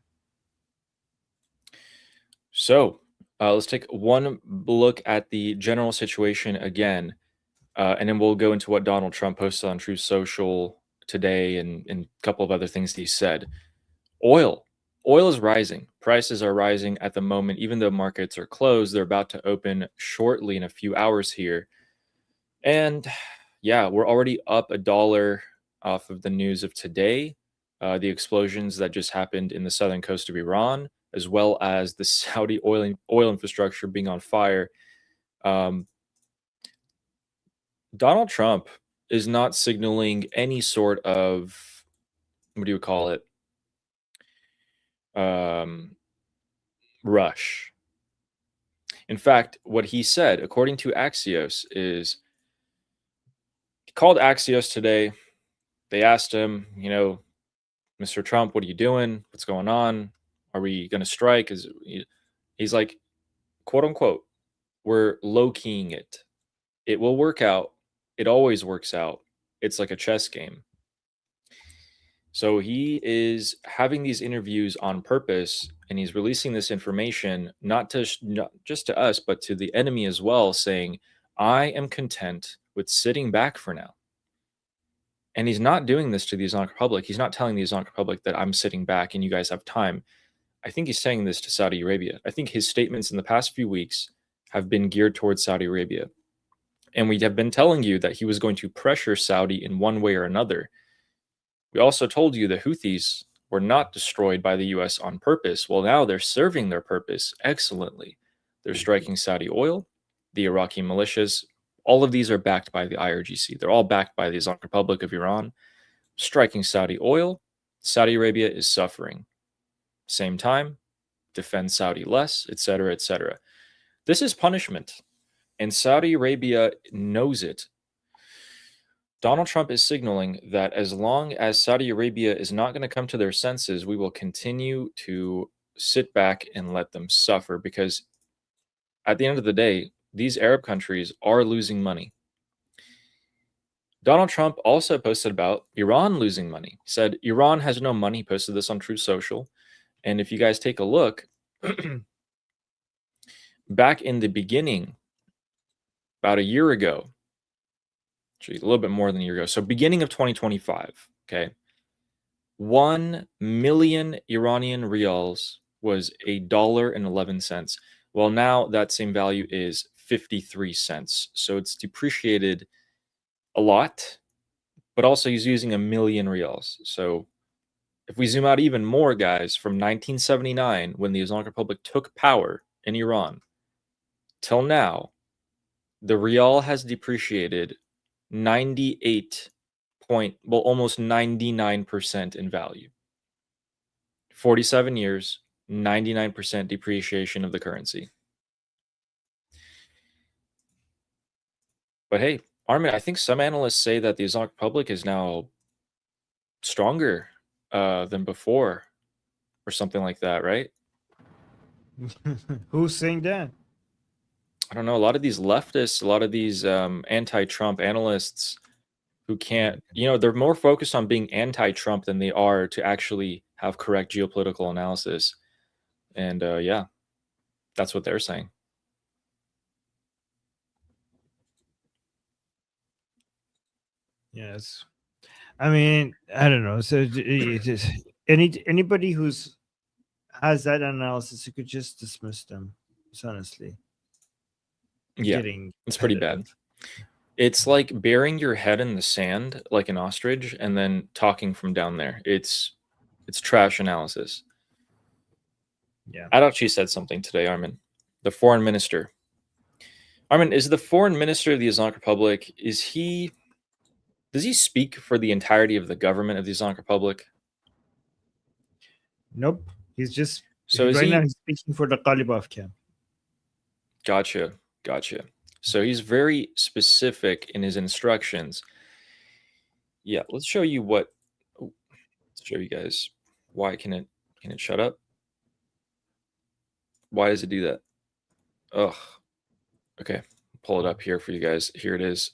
So let's take one look at the general situation again, and then we'll go into what Donald Trump posted on Truth Social today and a couple of other things he said. Oil is rising. Prices are rising at the moment, even though markets are closed. They're about to open shortly in a few hours here. And yeah, we're already up $1 off of the news of today. The explosions that just happened in the southern coast of Iran, as well as the Saudi oil infrastructure being on fire. Donald Trump is not signaling any sort of, what do you call it? Rush. In fact, what he said, according to Axios, is he called Axios today. They asked him, Mr. Trump, what are you doing? What's going on? Are we going to strike? He's like, quote unquote, we're low keying it. It will work out. It always works out. It's like a chess game. So he is having these interviews on purpose, and he's releasing this information not just to us, but to the enemy as well, saying, I am content with sitting back for now. And he's not doing this to the Islamic Republic. He's not telling the Islamic Republic that I'm sitting back and you guys have time. I think he's saying this to Saudi Arabia. I think his statements in the past few weeks have been geared towards Saudi Arabia. And we have been telling you that he was going to pressure Saudi in one way or another. We also told you the Houthis were not destroyed by the US on purpose. Well, now they're serving their purpose excellently. They're striking Saudi oil, the Iraqi militias. All of these are backed by the IRGC. They're all backed by the Islamic Republic of Iran, striking Saudi oil, Saudi Arabia is suffering. Same time, defend Saudi less, etc., etc. This is punishment, and Saudi Arabia knows it. Donald Trump is signaling that as long as Saudi Arabia is not going to come to their senses, we will continue to sit back and let them suffer, because at the end of the day, these Arab countries are losing money. Donald Trump also posted about Iran losing money. He said Iran has no money. He posted this on Truth Social. And if you guys take a look, back in the beginning, about a year ago, actually a little bit more than a year ago, so beginning of 2025, okay, 1 million Iranian rials was $1.11. Well, now that same value is 53 cents. So it's depreciated a lot, but also he's using 1 million rials. So if we zoom out even more, guys, from 1979, when the Islamic Republic took power in Iran, till now, the rial has depreciated 98 almost 99% in value. 47 years, 99% depreciation of the currency. But hey, Armin, I think some analysts say that the Islamic Republic is now stronger than before, or something like that, right? Who's saying that? I don't know. A lot of these leftists, a lot of these anti-Trump analysts who can't, they're more focused on being anti-Trump than they are to actually have correct geopolitical analysis. And yeah, that's what they're saying. Yes. I mean, I don't know. So it is anybody who's has that analysis, you could just dismiss them. It's honestly Yeah, getting it's pretty bad. repetitive. It's like burying your head in the sand like an ostrich and then talking from down there. It's trash analysis. Yeah. Adachi said something today, Armin. The foreign minister. Armin, is the foreign minister of the Islamic Republic, does he speak for the entirety of the government of the Islamic Republic? Nope. He's just So right now he's speaking for the Ghalibaf camp. Gotcha. So he's very specific in his instructions. Yeah, let's show you let's show you guys. Why can it shut up? Why does it do that? Ugh. Okay, pull it up here for you guys. Here it is.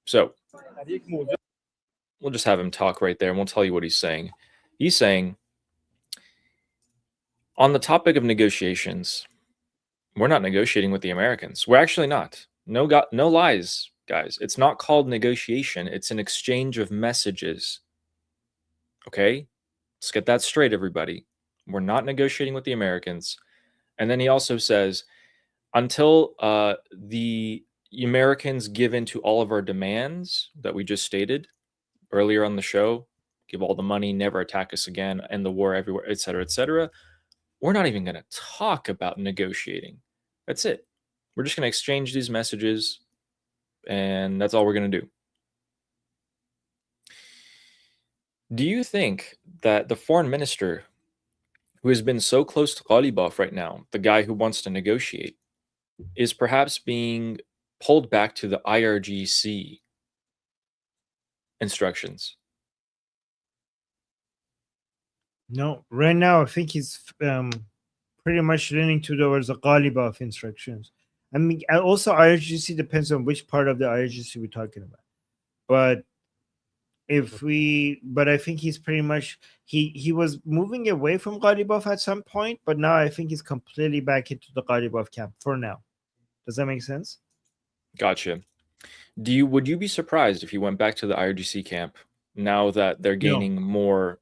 So we'll just have him talk right there and we'll tell you what he's saying. He's saying, on the topic of negotiations, we're not negotiating with the Americans. We're actually not. No lies, guys. It's not called negotiation. It's an exchange of messages. Okay? Let's get that straight, everybody. We're not negotiating with the Americans. And then he also says, until the Americans give in to all of our demands that we just stated earlier on the show, give all the money, never attack us again, end the war everywhere, etc., we're not even going to talk about negotiating. That's it. We're just going to exchange these messages, and that's all we're going to do. Do you think that the foreign minister, who has been so close to Ghalibaf right now, the guy who wants to negotiate, is perhaps being pulled back to the IRGC instructions? No, right now I think he's pretty much leaning towards the Ghalibaf instructions. I mean, also IRGC depends on which part of the IRGC we're talking about. But I think he's pretty much he was moving away from Ghalibaf at some point, but now I think he's completely back into the Ghalibaf camp for now. Does that make sense? Gotcha. Would you be surprised if you went back to the IRGC camp now that they're gaining more?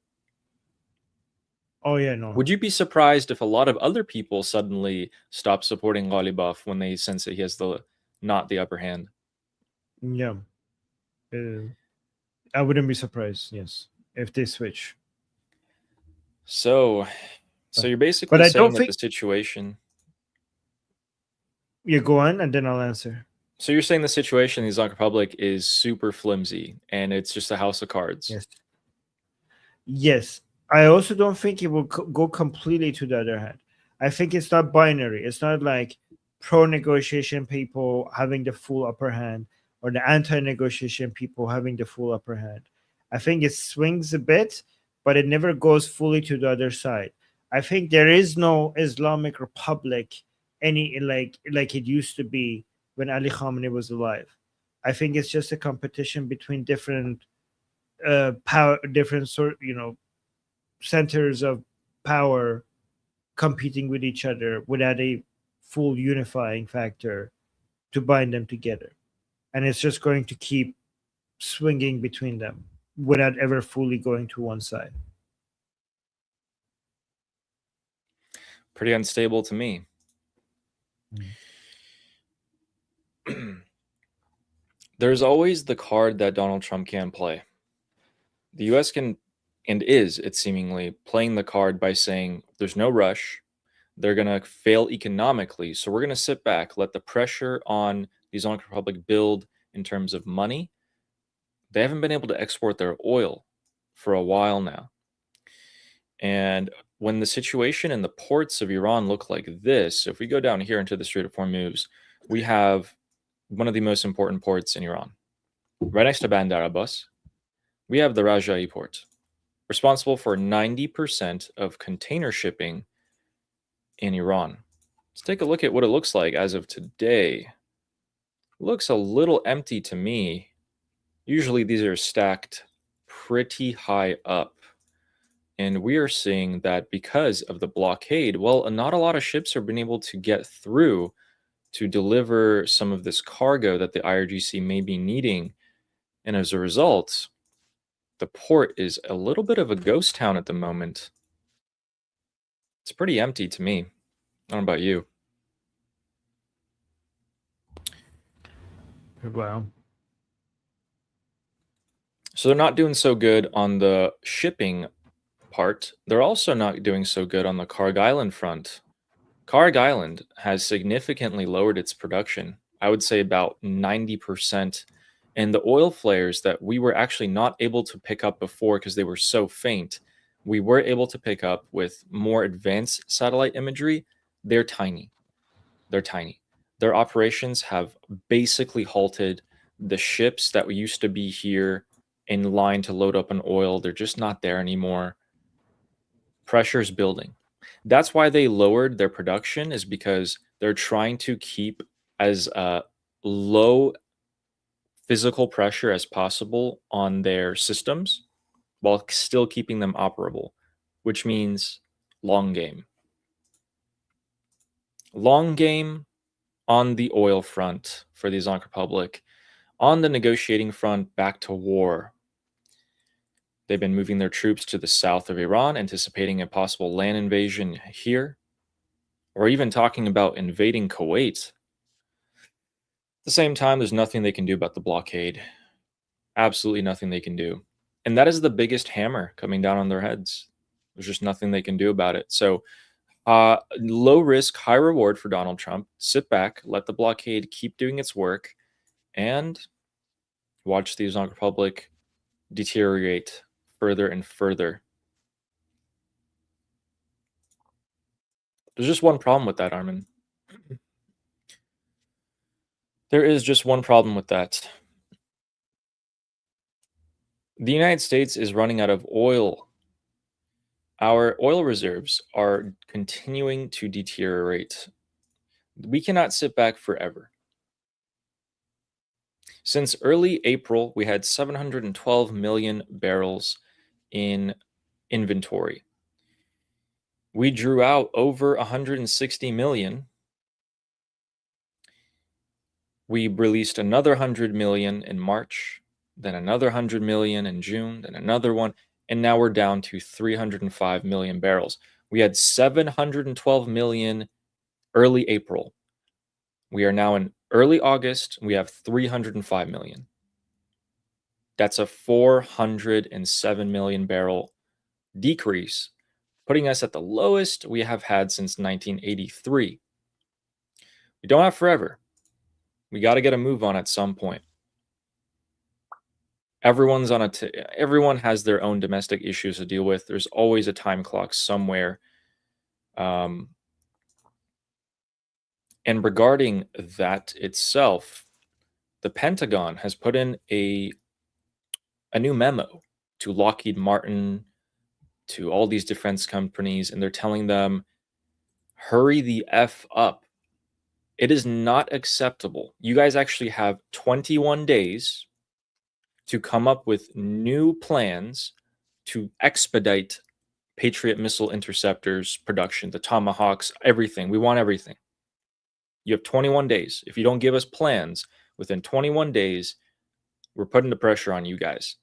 Oh yeah, no. Would you be surprised if a lot of other people suddenly stop supporting Ghalibaf when they sense that he has not the upper hand? Yeah. I wouldn't be surprised, yes, if they switch. So you're basically saying that the situation... Yeah, go on, and then I'll answer. So you're saying the situation in the Islamic Republic is super flimsy, and it's just a house of cards? Yes. Yes, I also don't think it will go completely to the other hand. I think it's not binary. It's not like pro negotiation people having the full upper hand or the anti negotiation people having the full upper hand. I think it swings a bit, but it never goes fully to the other side. I think there is no Islamic Republic any like it used to be when Ali Khamenei was alive. I think it's just a competition between different power, different sort, centers of power competing with each other without a full unifying factor to bind them together. And it's just going to keep swinging between them without ever fully going to one side. Pretty unstable to me. There's always the card that Donald Trump can play. The US can and is, it seemingly, playing the card by saying there's no rush. They're going to fail economically. So we're going to sit back, let the pressure on the Islamic Republic build in terms of money. They haven't been able to export their oil for a while now. And when the situation in the ports of Iran look like this, if we go down here into the Strait of Hormuz, we have one of the most important ports in Iran. Right next to Bandar Abbas, we have the Rajai port, responsible for 90% of container shipping in Iran. Let's take a look at what it looks like as of today. It looks a little empty to me. Usually these are stacked pretty high up. And we are seeing that because of the blockade, well, not a lot of ships have been able to get through to deliver some of this cargo that the IRGC may be needing. And as a result, the port is a little bit of a ghost town at the moment. It's pretty empty to me. I don't know about you. Wow. So they're not doing so good on the shipping part. They're also not doing so good on the Karg Island front. Karg Island has significantly lowered its production. I would say about 90%. And the oil flares that we were actually not able to pick up before because they were so faint, we were able to pick up with more advanced satellite imagery. They're tiny. They're tiny. Their operations have basically halted. The ships that used to be here in line to load up on oil, they're just not there anymore. Pressure's building. That's why they lowered their production, is because they're trying to keep as low physical pressure as possible on their systems while still keeping them operable, which means long game. Long game on the oil front for the Islamic Republic. On the negotiating front, back to war. They've been moving their troops to the south of Iran, anticipating a possible land invasion here, or even talking about invading Kuwait. At the same time, there's nothing they can do about the blockade. Absolutely nothing they can do. And that is the biggest hammer coming down on their heads. There's just nothing they can do about it. So, low risk, high reward for Donald Trump. Sit back, let the blockade keep doing its work, and watch the Islamic Republic deteriorate further and further. There's just one problem with that, Armin. There is just one problem with that. The United States is running out of oil. Our oil reserves are continuing to deteriorate. We cannot sit back forever. Since early April, we had 712 million barrels in inventory. We drew out over 160 million. We released another 100 million in March, then another 100 million in June, then another one, and now we're down to 305 million barrels. We had 712 million early April. We are now in early August. We have 305 million. That's a 407 million barrel decrease, putting us at the lowest we have had since 1983. We don't have forever. We got to get a move on at some point. everyone's on everyone has their own domestic issues to deal with. There's always a time clock somewhere. And regarding that itself, the Pentagon has put in a new memo to Lockheed Martin, to all these defense companies, and they're telling them, hurry the F up. It is not acceptable. You guys actually have 21 days to come up with new plans to expedite Patriot missile interceptors production, the Tomahawks, everything. We want everything. You have 21 days. If you don't give us plans within 21 days, we're putting the pressure on you guys.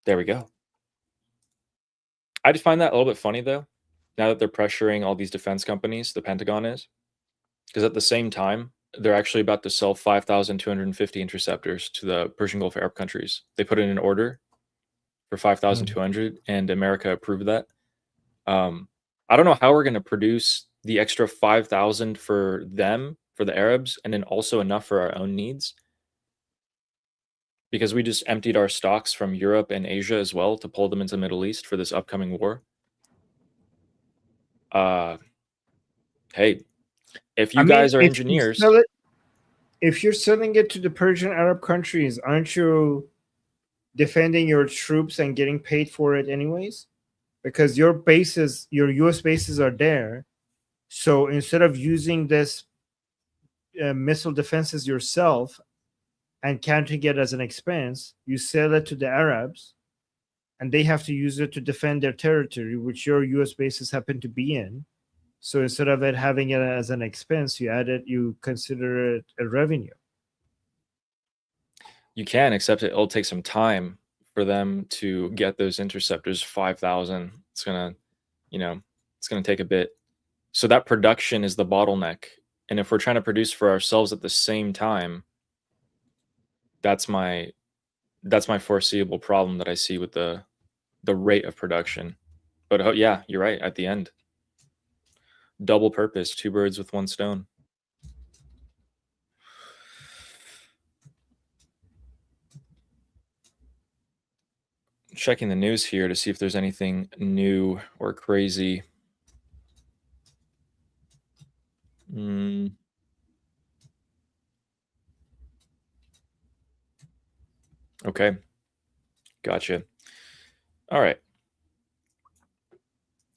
There we go. I just find that a little bit funny, though, now that they're pressuring all these defense companies, the Pentagon is, because at the same time, they're actually about to sell 5,250 interceptors to the Persian Gulf Arab countries. They put in an order for 5,200, and America approved that. I don't know how we're going to produce the extra 5,000 for them, for the Arabs, and then also enough for our own needs, because we just emptied our stocks from Europe and Asia as well to pull them into the Middle East for this upcoming war. Hey, if you guys are engineers, if you're selling it to the Persian Arab countries, aren't you defending your troops and getting paid for it anyways? Because your bases, your US bases are there. So instead of using this missile defenses yourself and counting it as an expense, you sell it to the Arabs and they have to use it to defend their territory, which your US bases happen to be in. So instead of it having it as an expense, you consider it a revenue. You can, except it'll take some time for them to get those interceptors. 5,000. It's gonna take a bit. So that production is the bottleneck. And if we're trying to produce for ourselves at the same time, that's my foreseeable problem that I see with the rate of production. But yeah, you're right. At the end, double purpose, 2 birds with 1 stone. Checking the news here to see if there's anything new or crazy. Okay. Gotcha. All right.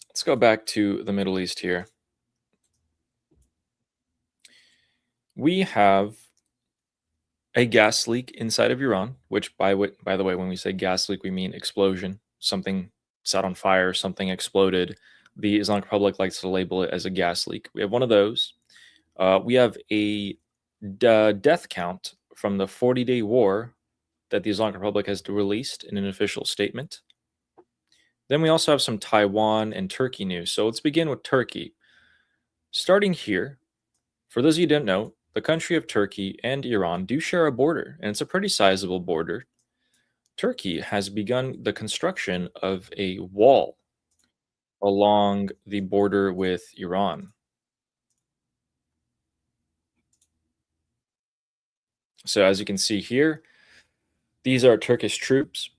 Let's go back to the Middle East here. We have a gas leak inside of Iran, which by the way, when we say gas leak, we mean explosion. Something set on fire, something exploded. The Islamic Republic likes to label it as a gas leak. We have one of those. We have a death count from the 40-day war that the Islamic Republic has released in an official statement. Then we also have some Taiwan and Turkey news. So let's begin with Turkey. Starting here, for those of you who don't know, the country of Turkey and Iran do share a border, and it's a pretty sizable border. Turkey has begun the construction of a wall along the border with Iran. So as you can see here, these are Turkish troops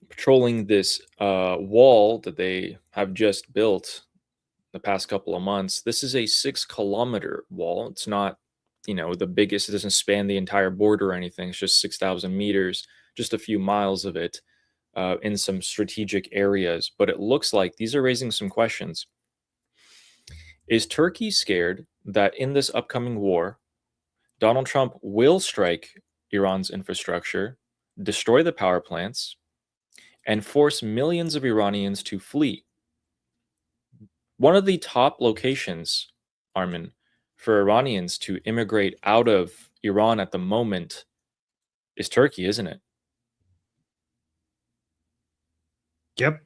patrolling this wall that they have just built the past couple of months. This is a 6-kilometer wall. It's not, the biggest. It doesn't span the entire border or anything. It's just 6,000 meters, just a few miles of it in some strategic areas. But it looks like these are raising some questions. Is Turkey scared that in this upcoming war, Donald Trump will strike Iran's infrastructure, destroy the power plants, and force millions of Iranians to flee? One of the top locations, Armin, for Iranians to immigrate out of Iran at the moment is Turkey, isn't it? Yep.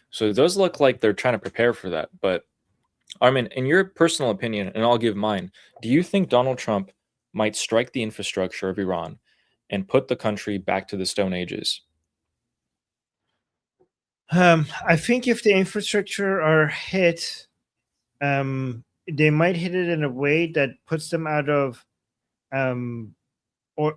So it does look like they're trying to prepare for that. But Armin, in your personal opinion, and I'll give mine, do you think Donald Trump might strike the infrastructure of Iran and put the country back to the Stone Ages? I think if the infrastructure are hit, they might hit it in a way that puts them out of um, or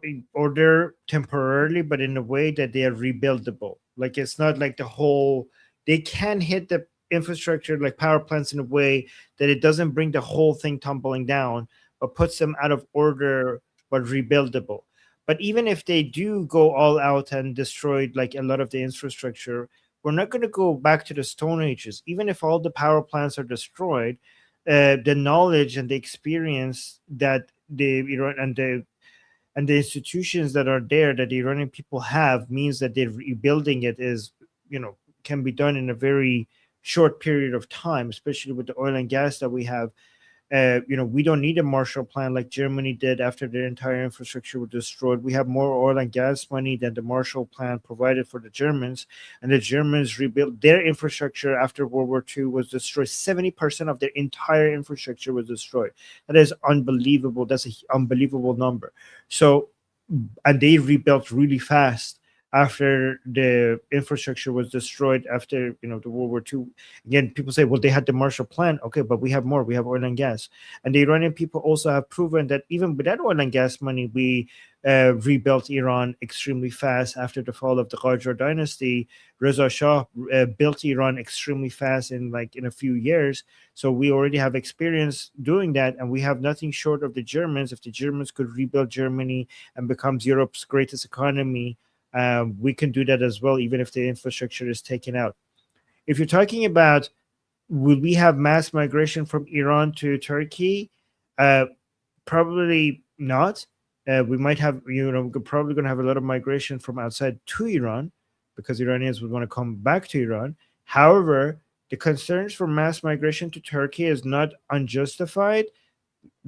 they're temporarily, but in a way that they are rebuildable. Like it's not like the whole, they can hit the infrastructure like power plants in a way that it doesn't bring the whole thing tumbling down, but puts them out of order, but rebuildable. But even if they do go all out and destroy like a lot of the infrastructure, we're not going to go back to the Stone Ages. Even if all the power plants are destroyed, the knowledge and the experience that the Iran and the institutions that are there that the Iranian people have means that they're rebuilding it is, can be done in a very short period of time, especially with the oil and gas that we have. We don't need a Marshall Plan like Germany did after their entire infrastructure was destroyed. We have more oil and gas money than the Marshall Plan provided for the Germans, and the Germans rebuilt their infrastructure after World War II was destroyed. 70% of their entire infrastructure was destroyed. That is unbelievable. That's an unbelievable number. So, and they rebuilt really fast after the infrastructure was destroyed after the World War II. Again, people say, well, they had the Marshall Plan. Okay, but we have more. We have oil and gas, and the Iranian people also have proven that even without oil and gas money, we rebuilt Iran extremely fast after the fall of the Qajar dynasty. Reza Shah built Iran extremely fast in a few years. So we already have experience doing that, and we have nothing short of the Germans. If the Germans could rebuild Germany and becomes Europe's greatest economy, we can do that as well, even if the infrastructure is taken out. If you're talking about will we have mass migration from Iran to Turkey, probably not. We might have, we're probably going to have a lot of migration from outside to Iran because Iranians would want to come back to Iran. However, the concerns for mass migration to Turkey is not unjustified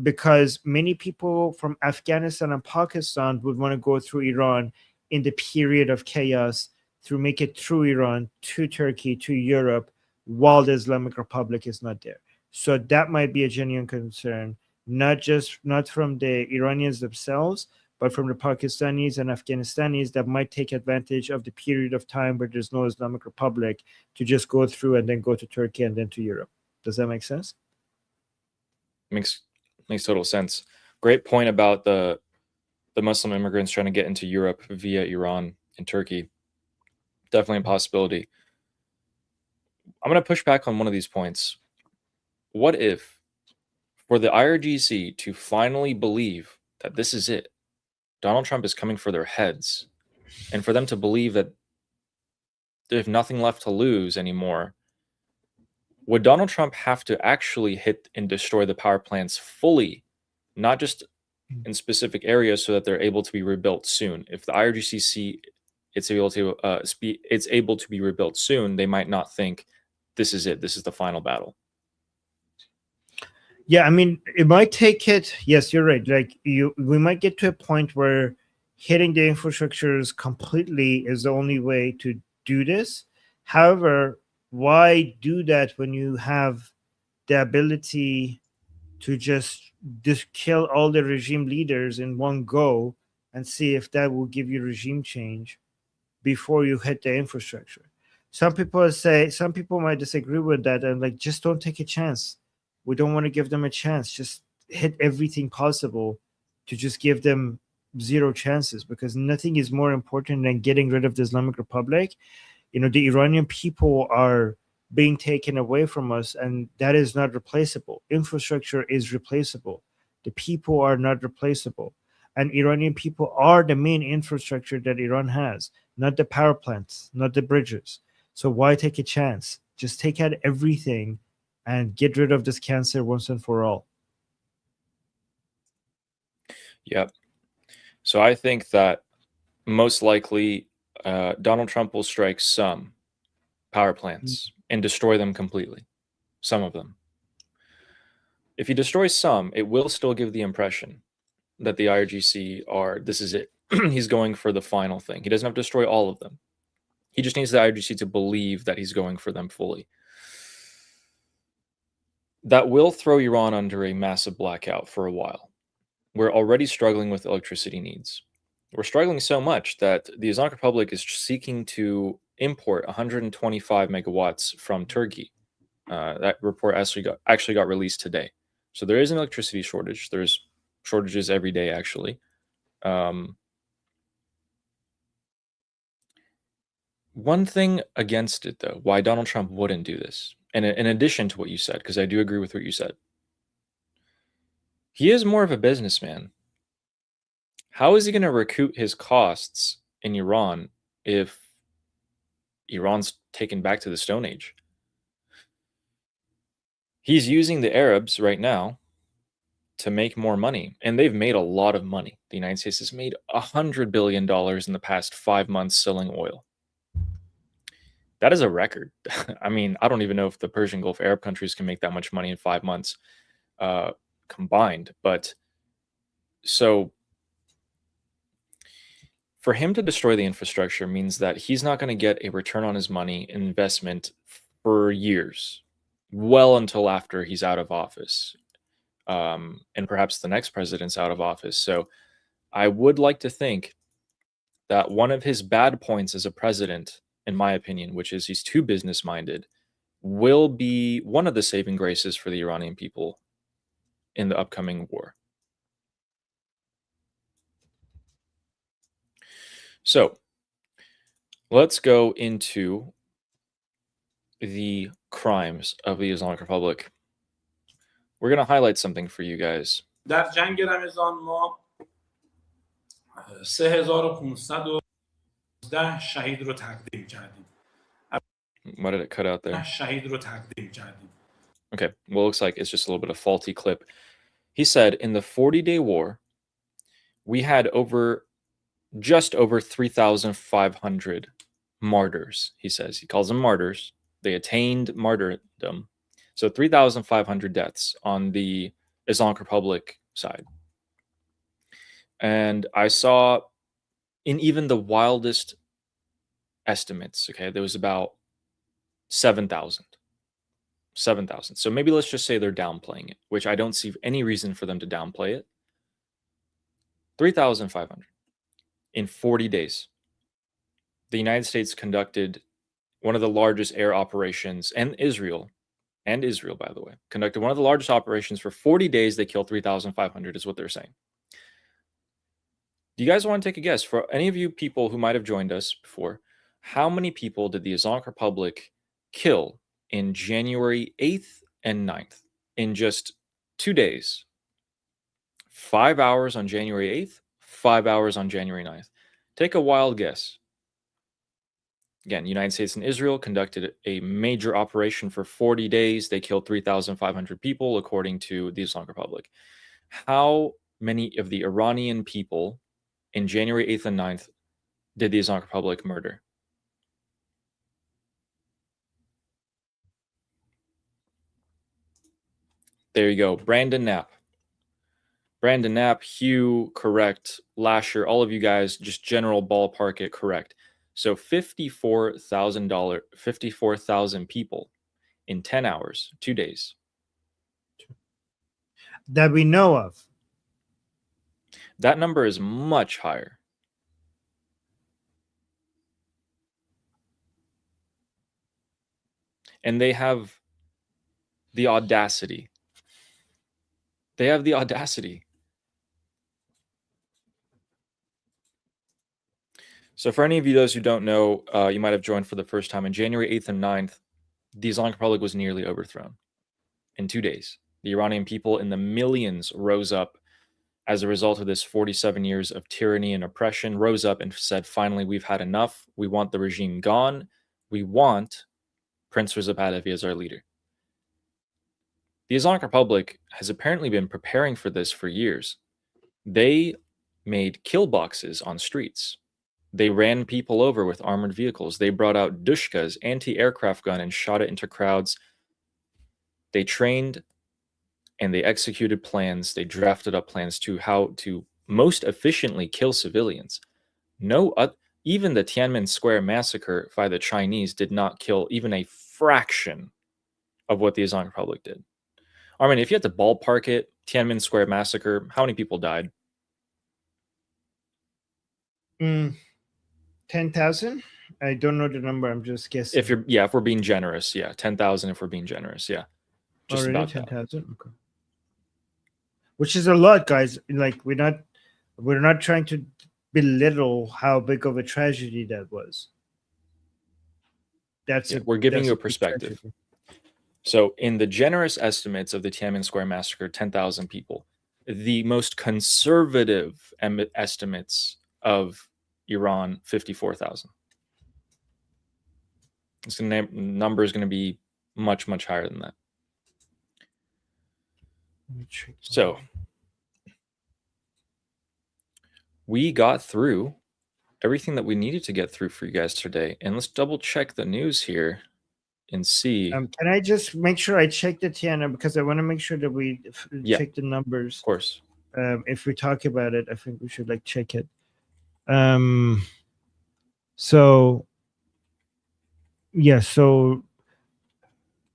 because many people from Afghanistan and Pakistan would want to go through Iran in the period of chaos to make it through Iran to Turkey to Europe while the Islamic Republic is not there. So that might be a genuine concern, not from the Iranians themselves, but from the Pakistanis and Afghanistanis that might take advantage of the period of time where there's no Islamic Republic to just go through and then go to Turkey and then to Europe. Does that make sense? Makes total sense. Great point about the Muslim immigrants trying to get into Europe via Iran and Turkey. Definitely a possibility. I'm going to push back on one of these points. What if, for the IRGC to finally believe that this is it, Donald Trump is coming for their heads, and for them to believe that they have nothing left to lose anymore, would Donald Trump have to actually hit and destroy the power plants fully, not just in specific areas, so that they're able to be rebuilt soon? If the IRGC see it's able to be rebuilt soon, they might not think this is it. This is the final battle. Yeah, I mean, it might take it. Yes, you're right. We might get to a point where hitting the infrastructures completely is the only way to do this. However, why do that when you have the ability to just kill all the regime leaders in one go and see if that will give you regime change before you hit the infrastructure? Some people might disagree with that and just don't take a chance. We don't want to give them a chance. Just hit everything possible to just give them zero chances, because nothing is more important than getting rid of the Islamic Republic. The Iranian people are being taken away from us, and that is not replaceable. Infrastructure is replaceable. The people are not replaceable. And Iranian people are the main infrastructure that Iran has, not the power plants, not the bridges. So why take a chance? Just take out everything and get rid of this cancer once and for all. Yep. So I think that most likely Donald Trump will strike some power plants and destroy them completely, some of them. If he destroys some, it will still give the impression that the IRGC this is it. He's going for the final thing. He doesn't have to destroy all of them. He just needs the IRGC to believe that he's going for them fully. That will throw Iran under a massive blackout for a while. We're already struggling with electricity needs. We're struggling so much that the Islamic Republic is seeking to import 125 megawatts from Turkey. That report actually got released today. So there is an electricity shortage. There's shortages every day, actually. One thing against it, though, why Donald Trump wouldn't do this, and in addition to what you said, because I do agree with what you said, he is more of a businessman. How is he going to recoup his costs in Iran if Iran's taken back to the Stone Age? He's using the Arabs right now to make more money, and they've made a lot of money. The United States has made $100 billion in the past 5 months selling oil. That is a record. I mean, I don't even know if the Persian Gulf Arab countries can make that much money in 5 months combined. But so for him to destroy the infrastructure means that he's not going to get a return on his money investment for years, well until after he's out of office, and perhaps the next president's out of office. So I would like to think that one of his bad points as a president, in my opinion, which is he's too business-minded, will be one of the saving graces for the Iranian people in the upcoming war. So let's go into the crimes of the Islamic Republic. We're going to highlight something for you guys. در جنگ رمضان ما 3512 شهید رو تقدیم کردیم. Why did it cut out there? شهید رو تقدیم کردیم. Okay, well, it looks like it's just a little bit of faulty clip. He said in the 40-day war, we had just over 3,500 martyrs, he says. He calls them martyrs. They attained martyrdom. So 3,500 deaths on the Islamic Republic side. And I saw in even the wildest estimates, okay, there was about 7,000. 7,000. So maybe let's just say they're downplaying it, which I don't see any reason for them to downplay it. 3,500 in 40 days. The United States conducted one of the largest air operations, and Israel, by the way, conducted one of the largest operations for 40 days. They killed 3,500 is what they're saying. Do you guys want to take a guess? For any of you people who might have joined us before, how many people did the Islamic Republic kill in January 8th and 9th in just 2 days? 5 hours on January 8th, 5 hours on January 9th. Take a wild guess. Again, United States and Israel conducted a major operation for 40 days. They killed 3,500 people, according to the Islamic Republic. How many of the Iranian people in January 8th and 9th did the Islamic Republic murder? There you go. Brandon Knapp, Hugh, correct. Lasher, all of you guys, just general ballpark it, correct. So 54,000 people in 10 hours, 2 days. That we know of. That number is much higher. And they have the audacity. So for any of you, those who don't know, you might have joined for the first time. On January 8th and 9th, the Islamic Republic was nearly overthrown in 2 days. The Iranian people in the millions rose up as a result of this 47 years of tyranny and oppression, rose up and said, finally, we've had enough. We want the regime gone. We want Prince Reza Pahlavi as our leader. The Islamic Republic has apparently been preparing for this for years. They made kill boxes on streets. They ran people over with armored vehicles. They brought out dushkas, anti-aircraft gun, and shot it into crowds. They trained and they executed plans. They drafted up plans to how to most efficiently kill civilians. Even the Tiananmen Square massacre by the Chinese did not kill even a fraction of what the Islamic Republic did. Armin, if you had to ballpark it, Tiananmen Square massacre, how many people died? 10,000? I don't know the number. I'm just guessing. If we're being generous, 10,000 if we're being generous, just already about 10,000. Okay. which is a lot, guys. Like we're not trying to belittle how big of a tragedy that was. We're giving you a big perspective. tragedy. So, in the generous estimates of the Tiananmen Square massacre, 10,000 people, the most conservative estimates of Iran, 54,000. Number is going to be much, much higher than that. So, we got through everything that we needed to get through for you guys today. And let's double check the news here and see. Can I just make sure I check the Tiana, because I want to make sure that we check the numbers. Of course. If we talk about it, I think we should like check it. So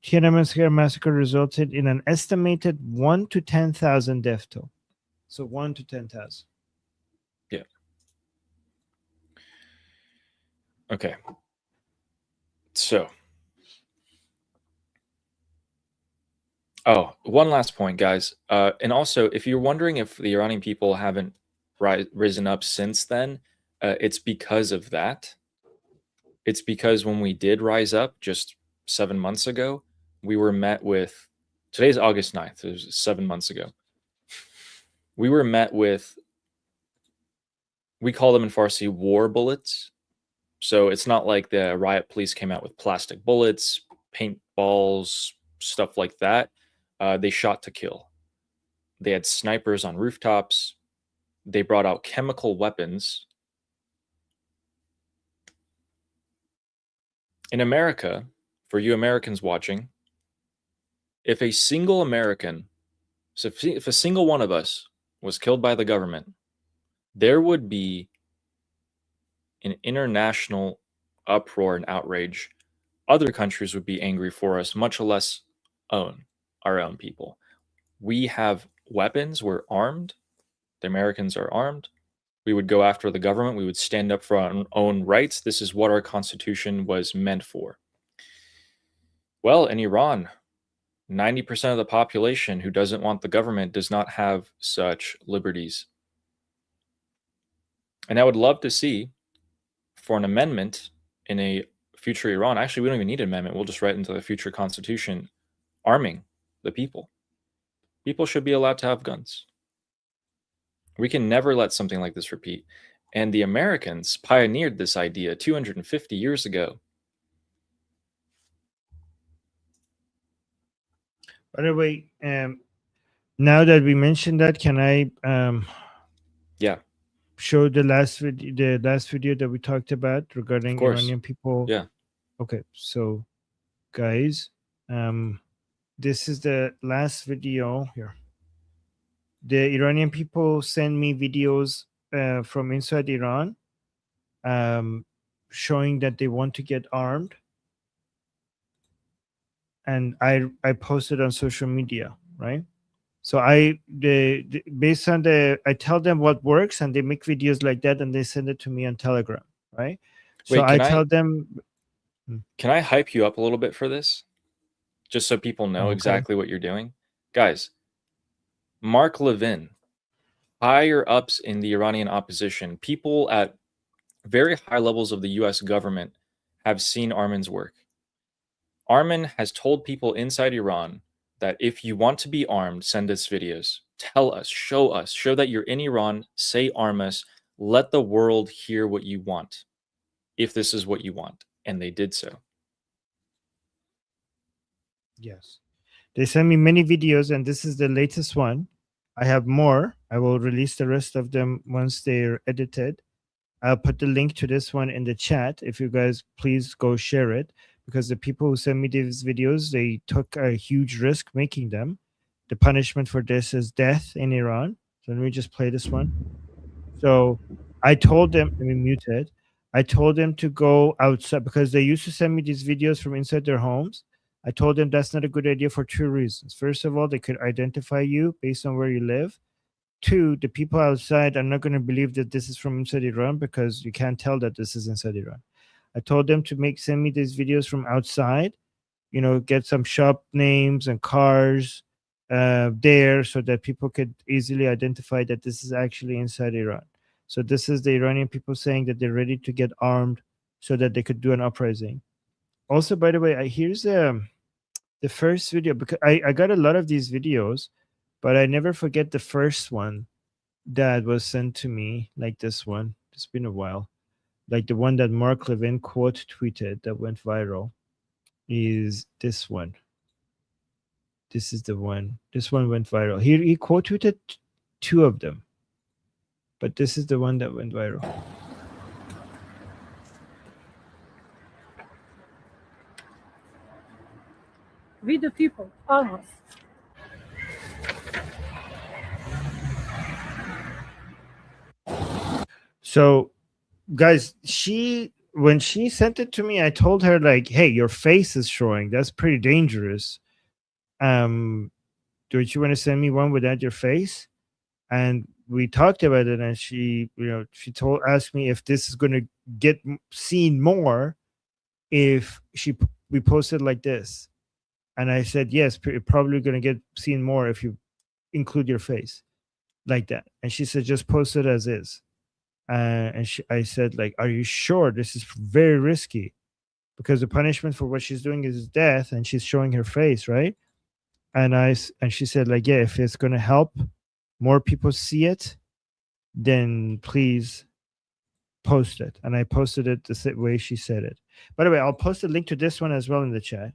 Tiananmen Square massacre resulted in an estimated 1 to 10,000 death toll. So 1 to 10,000. Yeah. Okay. So. Oh, one last point, guys. And also, if you're wondering if the Iranian people haven't risen up since then, it's because of that. It's because when we did rise up just 7 months ago, we were met with, today's August 9th, it was 7 months ago. We were met with, we call them in Farsi war bullets. So it's not like the riot police came out with plastic bullets, paintballs, stuff like that. They shot to kill. They had snipers on rooftops. They brought out chemical weapons. In America, for you Americans watching, if a single American, so if a single one of us was killed by the government, there would be an international uproar and outrage. Other countries would be angry for us, much less our own people. We have weapons. We're armed. The Americans are armed. We would go after the government. We would stand up for our own rights. This is what our Constitution was meant for. Well, in Iran, 90% of the population who doesn't want the government does not have such liberties. And I would love to see for an amendment in a future Iran. Actually, we don't even need an amendment. We'll just write into the future constitution, arming the people. People should be allowed to have guns. We can never let something like this repeat. And the Americans pioneered this idea 250 years ago. By the way, now that we mentioned that, can I show the last video that we talked about regarding Iranian people? Yeah. Okay, so guys, this is the last video here. The Iranian people send me videos from inside Iran, showing that they want to get armed, and I posted on social media, right? So based on I tell them what works, and they make videos like that, and they send it to me on Telegram, right? So I tell them. Can I hype you up a little bit for this? Just so people know exactly what you're doing. Guys, Mark Levin, higher ups in the Iranian opposition, people at very high levels of the US government have seen Armin's work. Armin has told people inside Iran that if you want to be armed, send us videos. Tell us, show that you're in Iran, say arm us, let the world hear what you want, if this is what you want. And they did so. Yes. They sent me many videos, and this is the latest one. I have more. I will release the rest of them once they're edited. I'll put the link to this one in the chat. If you guys please go share it, because the people who send me these videos, they took a huge risk making them. The punishment for this is death in Iran. So let me just play this one. So I told them, let me mute it. I told them to go outside, because they used to send me these videos from inside their homes. I told them that's not a good idea for two reasons. First of all, they could identify you based on where you live. Two, the people outside are not going to believe that this is from inside Iran, because you can't tell that this is inside Iran. I told them to send me these videos from outside, get some shop names and cars, there so that people could easily identify that this is actually inside Iran. So this is the Iranian people saying that they're ready to get armed so that they could do an uprising. Also, by the way, here's the first video, because I got a lot of these videos, but I never forget the first one that was sent to me, like this one. It's been a while. Like the one that Mark Levin quote tweeted that went viral is this one. This is the one. This one went viral. He quote tweeted two of them, but this is the one that went viral. We the people, almost. So, guys, when she sent it to me, I told her like, "Hey, your face is showing. That's pretty dangerous. Don't you want to send me one without your face?" And we talked about it, and she asked me if this is going to get seen more if we post it like this. And I said, yes, probably going to get seen more if you include your face like that. And she said, just post it as is. I said, like, are you sure? This is very risky, because the punishment for what she's doing is death, and she's showing her face, right? And she said, like, yeah, if it's going to help more people see it, then please post it. And I posted it the way she said it. By the way, I'll post a link to this one as well in the chat,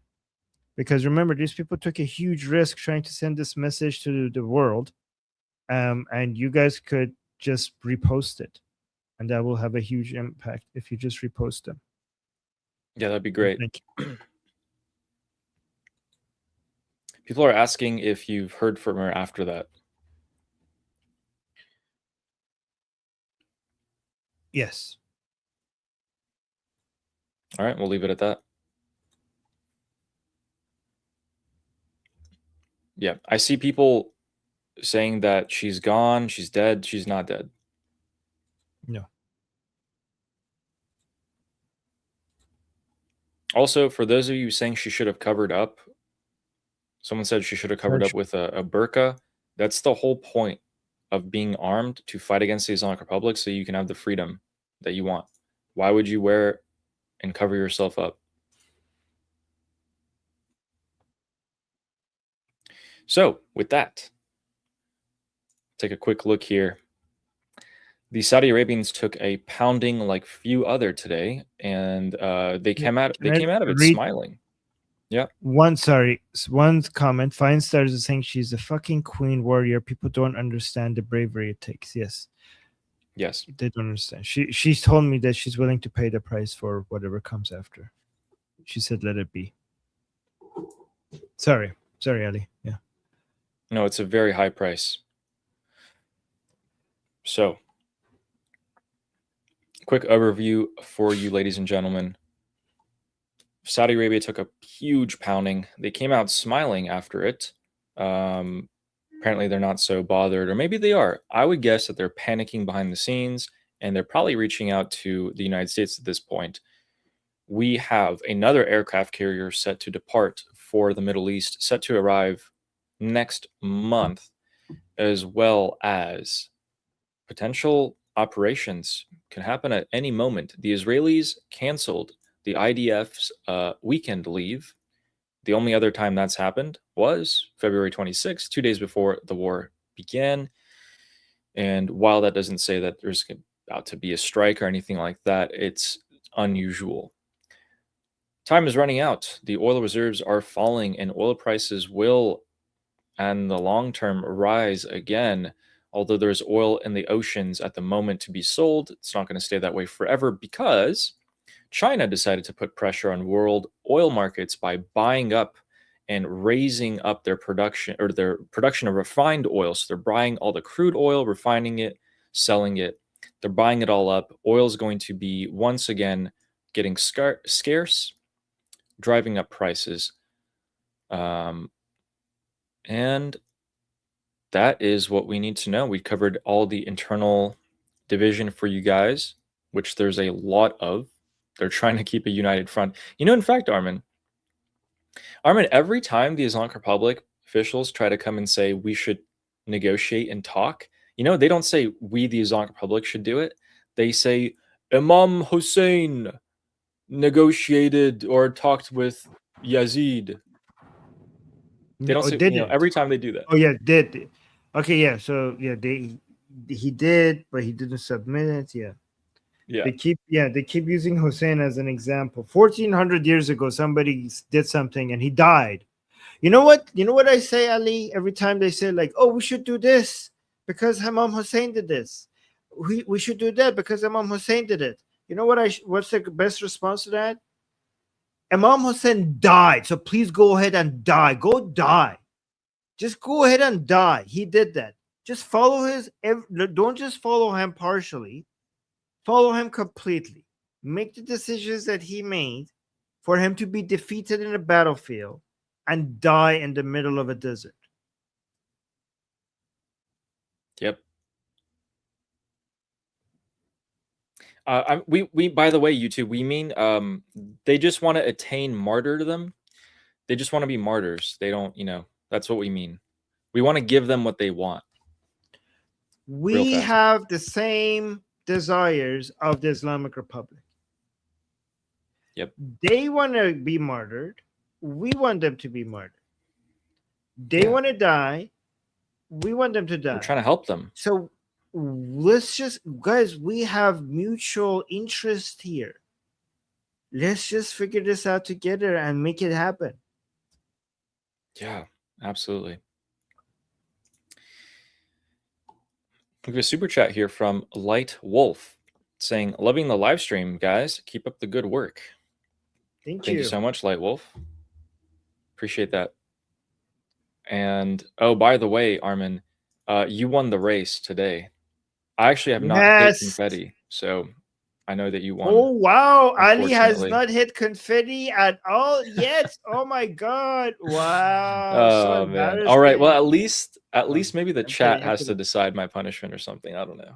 because remember, these people took a huge risk trying to send this message to the world, and you guys could just repost it, and that will have a huge impact if you just repost them. Yeah, that'd be great. Thank you. People are asking if you've heard from her after that. Yes. All right, we'll leave it at that. Yeah, I see people saying that she's gone, she's dead, she's not dead. No. Also, for those of you saying she should have covered up, someone said she should have covered up with a burqa. That's the whole point of being armed, to fight against the Islamic Republic, so you can have the freedom that you want. Why would you wear and cover yourself up? So, with that, take a quick look here. The Saudi Arabians took a pounding like few other today, and they came out of it smiling. Yeah. One comment. Fine Stars is saying she's a fucking queen warrior. People don't understand the bravery it takes. Yes. Yes. They don't understand. She's told me that she's willing to pay the price for whatever comes after. She said, let it be. Sorry, Ali. Yeah. No, it's a very high price. So, quick overview for you, ladies and gentlemen. Saudi Arabia took a huge pounding. They came out smiling after it. Apparently, they're not so bothered, or maybe they are. I would guess that they're panicking behind the scenes, and they're probably reaching out to the United States at this point. We have another aircraft carrier set to depart for the Middle East, set to arrive next month, as well as potential operations can happen at any moment. The Israelis canceled the IDF's weekend leave. The only other time that's happened was February 26th, 2 days before the war began. And while that doesn't say that there's about to be a strike or anything like that, it's unusual. Time is running out. The oil reserves are falling, and oil prices will, in the long term, rise again. Although there's oil in the oceans at the moment to be sold, it's not going to stay that way forever, because China decided to put pressure on world oil markets by buying up and raising up their production of refined oil. So they're buying all the crude oil, refining it, selling it. They're buying it all up. Oil is going to be once again getting scarce, driving up prices. And that is what we need to know. We covered all the internal division for you guys, which there's a lot of. They're trying to keep a united front. In fact, Armin, every time the Islamic Republic officials try to come and say we should negotiate and talk, they don't say we, the Islamic Republic, should do it. They say Imam Hussein negotiated or talked with Yazid. They don't say, every time they do that. Oh yeah, did. Okay, yeah. So yeah, he did, but he didn't submit it. Yeah. Yeah. They keep using Hussein as an example. 1400 years ago, somebody did something and he died. You know what? I say, Ali, every time they say like, oh, we should do this because Imam Hussein did this. We should do that because Imam Hussein did it. You know what's the best response to that? Imam Hussein died, so please go ahead and die. Go die. Just go ahead and die. He did that. Just follow don't just follow him partially. Follow him completely. Make the decisions that he made for him to be defeated in a battlefield and die in the middle of a desert. Yep. We by the way, YouTube, we mean they just want to attain martyrdom. They just want to be martyrs. They don't, that's what we mean. We want to give them what they want. We have the same desires of the Islamic Republic. Yep. They want to be martyred. We want them to be martyred. They want to die. We want them to die. We're trying to help them. So let's just, guys, we have mutual interest here. Let's just figure this out together and make it happen. Yeah, absolutely. We have a super chat here from Light Wolf saying, loving the live stream, guys. Keep up the good work. Thank you so much, Light Wolf. Appreciate that. And, oh, by the way, Armin, you won the race today. I actually have not hit confetti, so I know that you won. Oh, wow. Ali has not hit confetti at all yet. Oh, my God. Wow. Oh, man. All right. Well, at least maybe the chat has to decide my punishment or something. I don't know.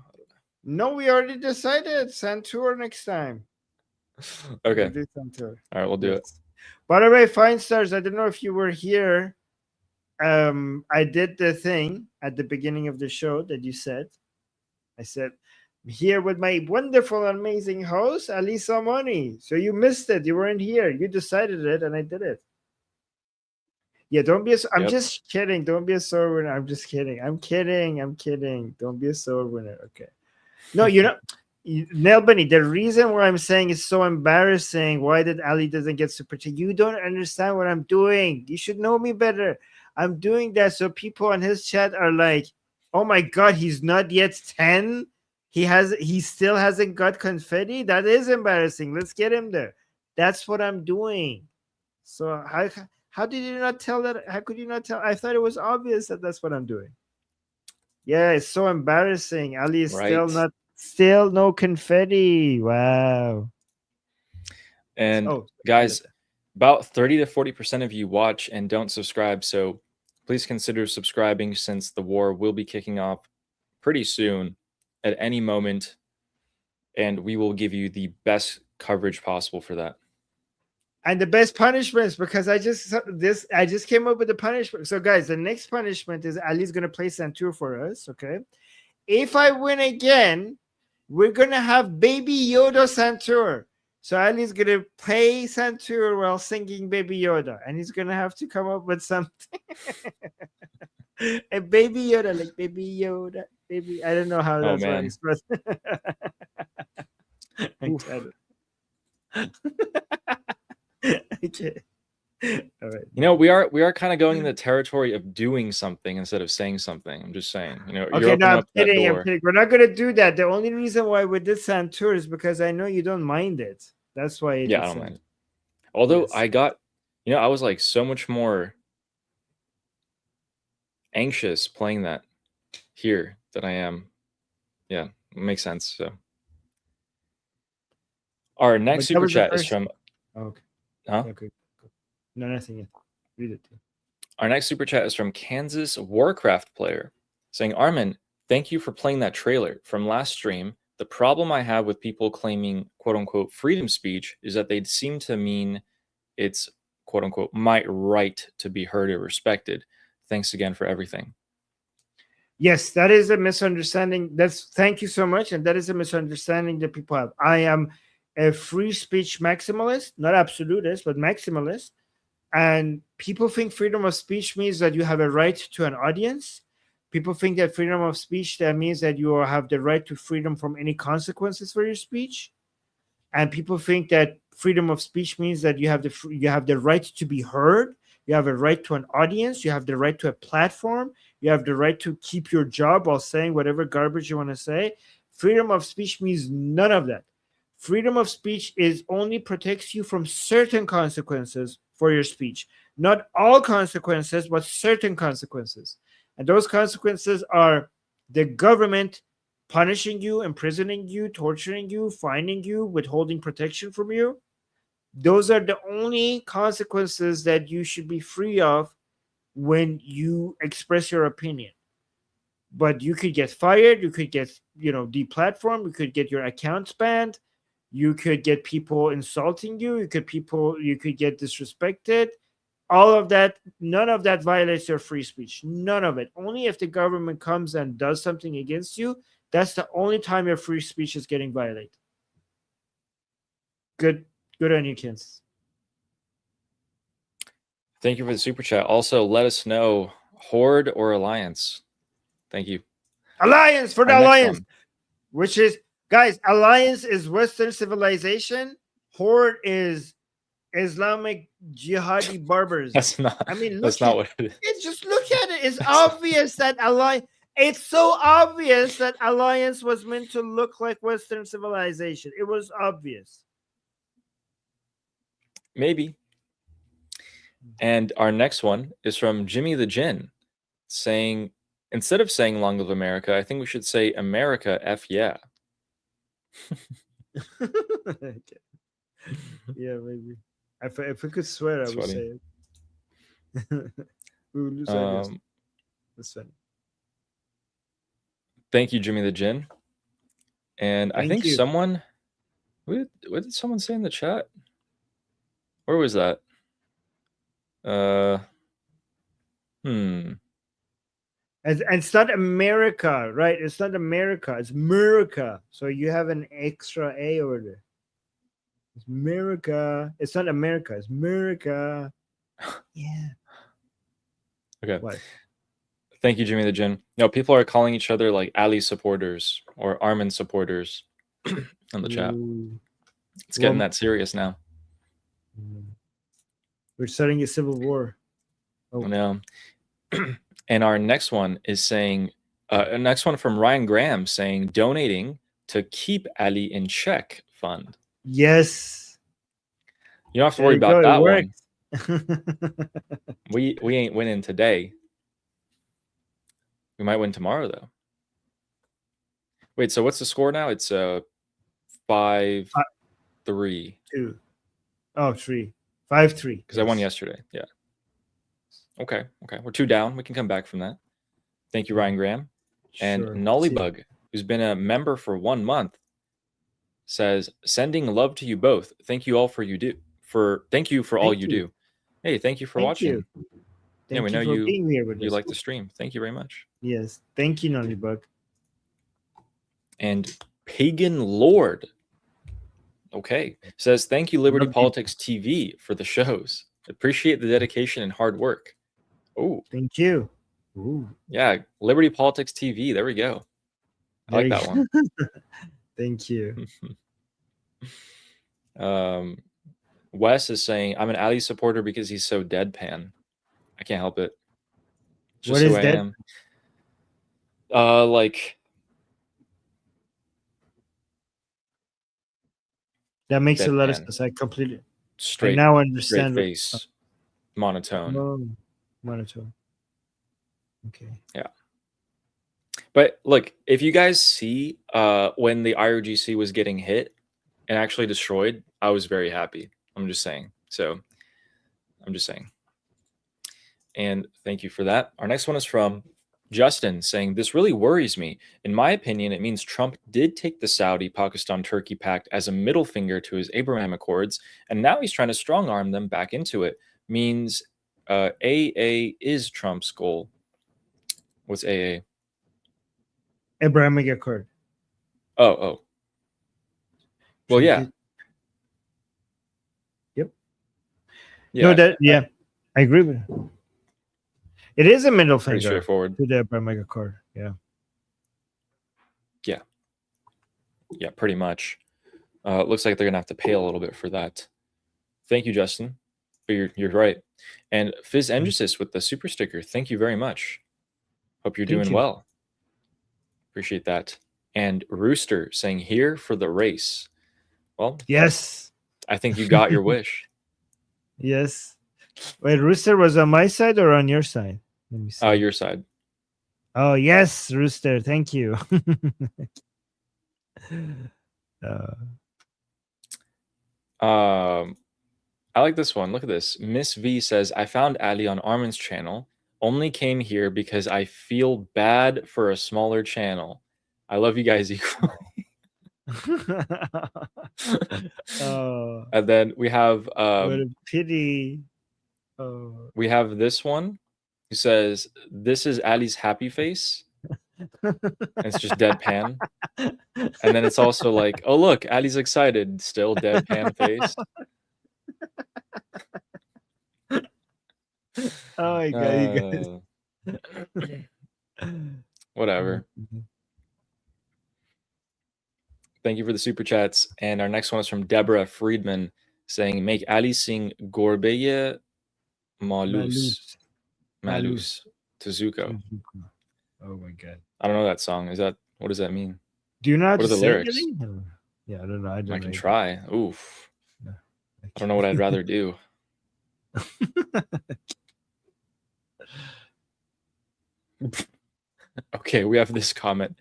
No, we already decided. Santur next time. Okay. We'll do all right, we'll do it. By the way, Fine Stars, I don't know if you were here. I did the thing at the beginning of the show that you said. I said, here with my wonderful, amazing host, Ali Samani. So you missed it. You weren't here. You decided it, and I did it. Yeah, don't be I'm just kidding. Don't be a sore winner. I'm just kidding. I'm kidding. Don't be a sore winner. Okay. No, Nail Bunny, the reason why I'm saying it's so embarrassing, why did Ali doesn't get super chat? You don't understand what I'm doing. You should know me better. I'm doing that so people on his chat are like, oh my God, he's not yet 10. He still hasn't got confetti. That is embarrassing. Let's get him there. That's what I'm doing. So how did you not tell that? How could you not tell? I thought it was obvious that that's what I'm doing. Yeah, it's so embarrassing. Ali is still no confetti. Wow. And guys, about 30 to 40% of you watch and don't subscribe. So please consider subscribing, since the war will be kicking off pretty soon at any moment. And we will give you the best coverage possible for that. And the best punishments, because I just came up with the punishment. So guys, the next punishment is Ali's going to play Santur for us. Okay. If I win again, we're going to have Baby Yoda Santur. So Ali's going to play Santur while singing Baby Yoda. And he's going to have to come up with something. A Baby Yoda, like Baby Yoda. Baby, I don't know how that's what he's supposed to. Okay. All right. We are kind of going in the territory of doing something instead of saying something. I'm just saying, Okay, no, I'm kidding. We're not going to do that. The only reason why we did Santur is because I know you don't mind it. That's why. I don't mind it. Although I got, I was like so much more anxious playing that here than I am. Yeah, it makes sense. So our next super chat is from. Okay. Huh? Okay. No, nothing yet. Read it. Our next super chat is from Kansas Warcraft player saying, Armin, thank you for playing that trailer from last stream. The problem I have with people claiming quote unquote freedom speech is that they seem to mean it's quote unquote my right to be heard or respected. Thanks again for everything. Yes, that is a misunderstanding. Thank you so much. And that is a misunderstanding that people have. I am a free speech maximalist, not absolutist, but maximalist. And people think freedom of speech means that you have a right to an audience. People think that freedom of speech, that means that you have the right to freedom from any consequences for your speech. And people think that freedom of speech means that you have the right to be heard. You have a right to an audience. You have the right to a platform. You have the right to keep your job while saying whatever garbage you want to say. Freedom of speech means none of that. Freedom of speech only protects you from certain consequences for your speech. Not all consequences, but certain consequences. And those consequences are the government punishing you, imprisoning you, torturing you, fining you, withholding protection from you. Those are the only consequences that you should be free of when you express your opinion. But you could get fired, you could get, deplatformed, you could get your accounts banned, you could get people insulting you, you could get disrespected. All of that, none of that violates your free speech. None of it. Only if the government comes and does something against you, that's the only time your free speech is getting violated. Good on you, kids. Thank you for the super chat. Also, let us know, Horde or Alliance. Thank you. Alliance for the Our next Alliance, one. which is, guys, Alliance is Western civilization. Horde is Islamic jihadi barbers. That's not. I mean, That's not what it is. Just look at it. It's obvious that It's so obvious that Alliance was meant to look like Western civilization. It was obvious. Maybe. And our next one is from Jimmy the Gin, saying, instead of saying "Long Live America," I think we should say "America F yeah." Okay. Yeah, maybe. If we could swear, I would say it. We would lose ideas. That's funny. Thank you, Jimmy the Gin. And I Thank think you. someone, what did someone say in the chat? Where was that? And it's not America, right? It's not America. It's America. So you have an extra A over there. It's America. It's not America. It's America. Yeah. Okay. What? Thank you, Jimmy the Gin. No, people are calling each other like Ali supporters or Armin supporters on the chat. Ooh. It's getting that serious now. We're starting a civil war. Oh no. And our next one is saying, next one from Ryan Graham saying, donating to Keep Ali in Check fund. Yes. You don't have to worry about that one. We ain't winning today. We might win tomorrow though. Wait, so what's the score now? It's 5-3. 2. Oh, 3. 5-3. Because I won yesterday. Yeah. Okay. We're 2 down. We can come back from that. Thank you, Ryan Graham. And Sure. Nollybug, who's been a member for 1 month, says, sending love to you both. Thank you all for you do. Thank you for all you do. Hey, thank you for watching. Thank we you know for being here with you us. like the stream. Thank you very much. Yes. Thank you, Nollybug. And Pagan Lord, okay, says, thank you, Liberty Love Politics TV, for the shows. Appreciate the dedication and hard work. Oh, Thank you. Ooh. Yeah, Liberty Politics TV. There we go. I like that one. Thank you. Wes is saying, I'm an Ali supporter because he's so deadpan. I can't help it. Just What who is I that? am. Like That makes a lot of deadpan. sense. I completely Straight, now straight understand. face, monotone. Oh, monotone. Okay. Yeah. But look, if you guys see when the IRGC was getting hit and actually destroyed, I was very happy. I'm just saying. So I'm just saying. And thank you for that. Our next one is from Justin saying, this really worries me. In my opinion, it means Trump did take the Saudi, Pakistan, Turkey pact as a middle finger to his Abraham Accords, and now he's trying to strong arm them back into it. Means AA is Trump's goal. What's AA? Abrahamic Accord. Oh. Well, yeah. Yep. Yeah. No, I agree with you. It is a middle Pretty finger straightforward. to the Abrahamic Accord. Yeah. Yeah, pretty much. Looks like they're gonna have to pay a little bit for that. Thank you, Justin. But you're right. And Fizz Engesis with the super sticker. Thank you very much. Hope you're doing well. Appreciate that. And Rooster saying here for the race. Well, yes. I think you got your wish. Yes. Wait, Rooster was on my side or on your side? Let me see. Your side. Oh yes, Rooster. Thank you. I like this one. Look at this. Miss V says, I found Ali on Armin's channel. Only came here because I feel bad for a smaller channel. I love you guys equally. And then we have what a pity. Oh. We have this one who says, this is Ali's happy face. And it's just deadpan. And then it's also like, oh look, Ali's excited, still deadpan face. Oh my god, you guys. Whatever. Thank you for the super chats. And our next one is from Deborah Friedman saying, make Ali sing Gorbeye Malus to Zuko. Oh my god. I don't know that song. What does that mean? Do you know how what to are the sing lyrics? it? Yeah, I don't know. I can try. Oof. No, I don't know what I'd rather do. Okay, we have this comment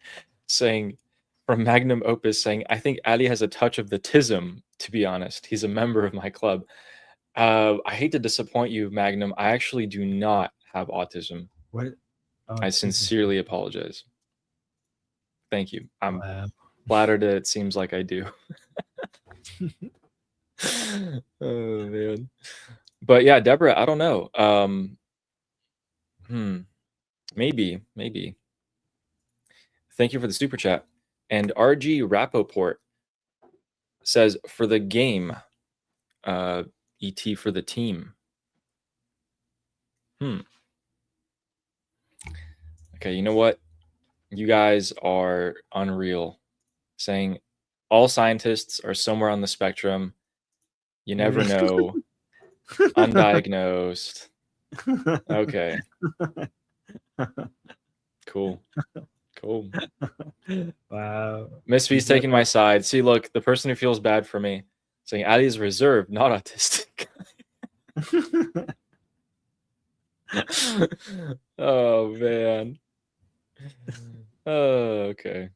saying from Magnum Opus saying, I think Ali has a touch of the tism, to be honest. He's a member of my club. I hate to disappoint you, Magnum. I actually do not have autism. What? Oh, I sincerely apologize. Thank you. I'm flattered that it seems like I do. Oh man. But yeah, Deborah, I don't know. Maybe. Thank you for the super chat. And RG Rapoport says, for the game, ET for the team. Okay, you know what? You guys are unreal. Saying all scientists are somewhere on the spectrum. You never know. Undiagnosed. Okay. Cool. Wow. Miss V's taking my side. See, look, the person who feels bad for me saying Ali is reserved, not autistic. Oh man. Okay.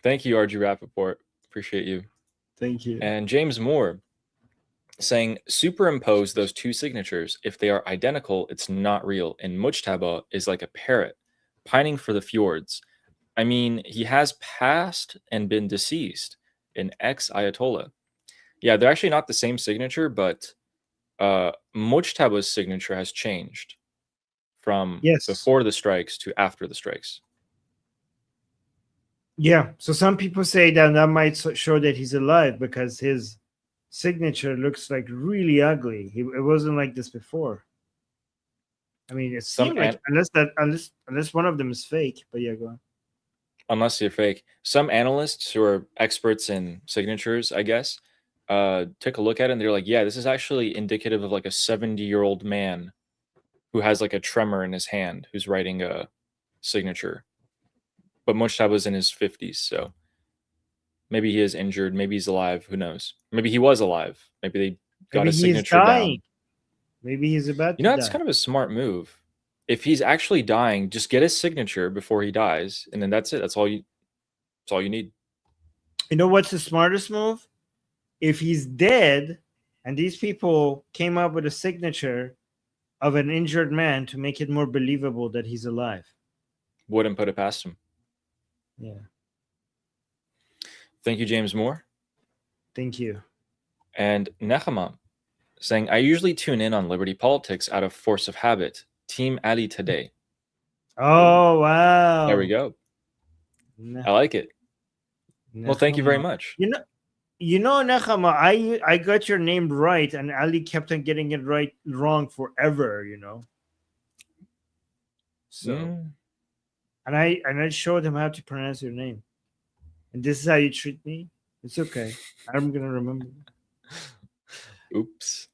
Thank you, RG Rappaport. Appreciate you. Thank you. And James Moore saying, superimpose those two signatures. If they are identical, it's not real. And Mujtaba is like a parrot, pining for the fjords. I mean, he has passed and been deceased, an ex-Ayatollah. Yeah, they're actually not the same signature, but Mujtaba's signature has changed from before the strikes to after the strikes. Yeah, so some people say that might show that he's alive because his signature looks like really ugly. It wasn't like this before. I mean, it seemed like unless one of them is fake. But yeah, go on. Unless they're fake. Some analysts who are experts in signatures, I guess, took a look at it and they're like, yeah, this is actually indicative of like a 70-year-old man who has like a tremor in his hand who's writing a signature. But Mujtaba was in his 50s, so maybe he is injured. Maybe he's alive. Who knows? Maybe he was alive. Maybe they got a signature down. Maybe he's about to die. that's kind of a smart move. If he's actually dying, just get his signature before he dies, and then that's it. That's all you need. You know what's the smartest move? If he's dead, and these people came up with a signature of an injured man to make it more believable that he's alive. Wouldn't put it past him. Yeah. Thank you, James Moore. Thank you. And Nechama saying, I usually tune in on Liberty Politics out of force of habit. Team Ali today. Oh wow! There we go. I like it. Well, thank you very much. You know, Nechama, I got your name right, and Ali kept on getting it wrong forever. You know. So, and I showed him how to pronounce your name, and this is how you treat me. It's okay. I'm gonna remember. Oops.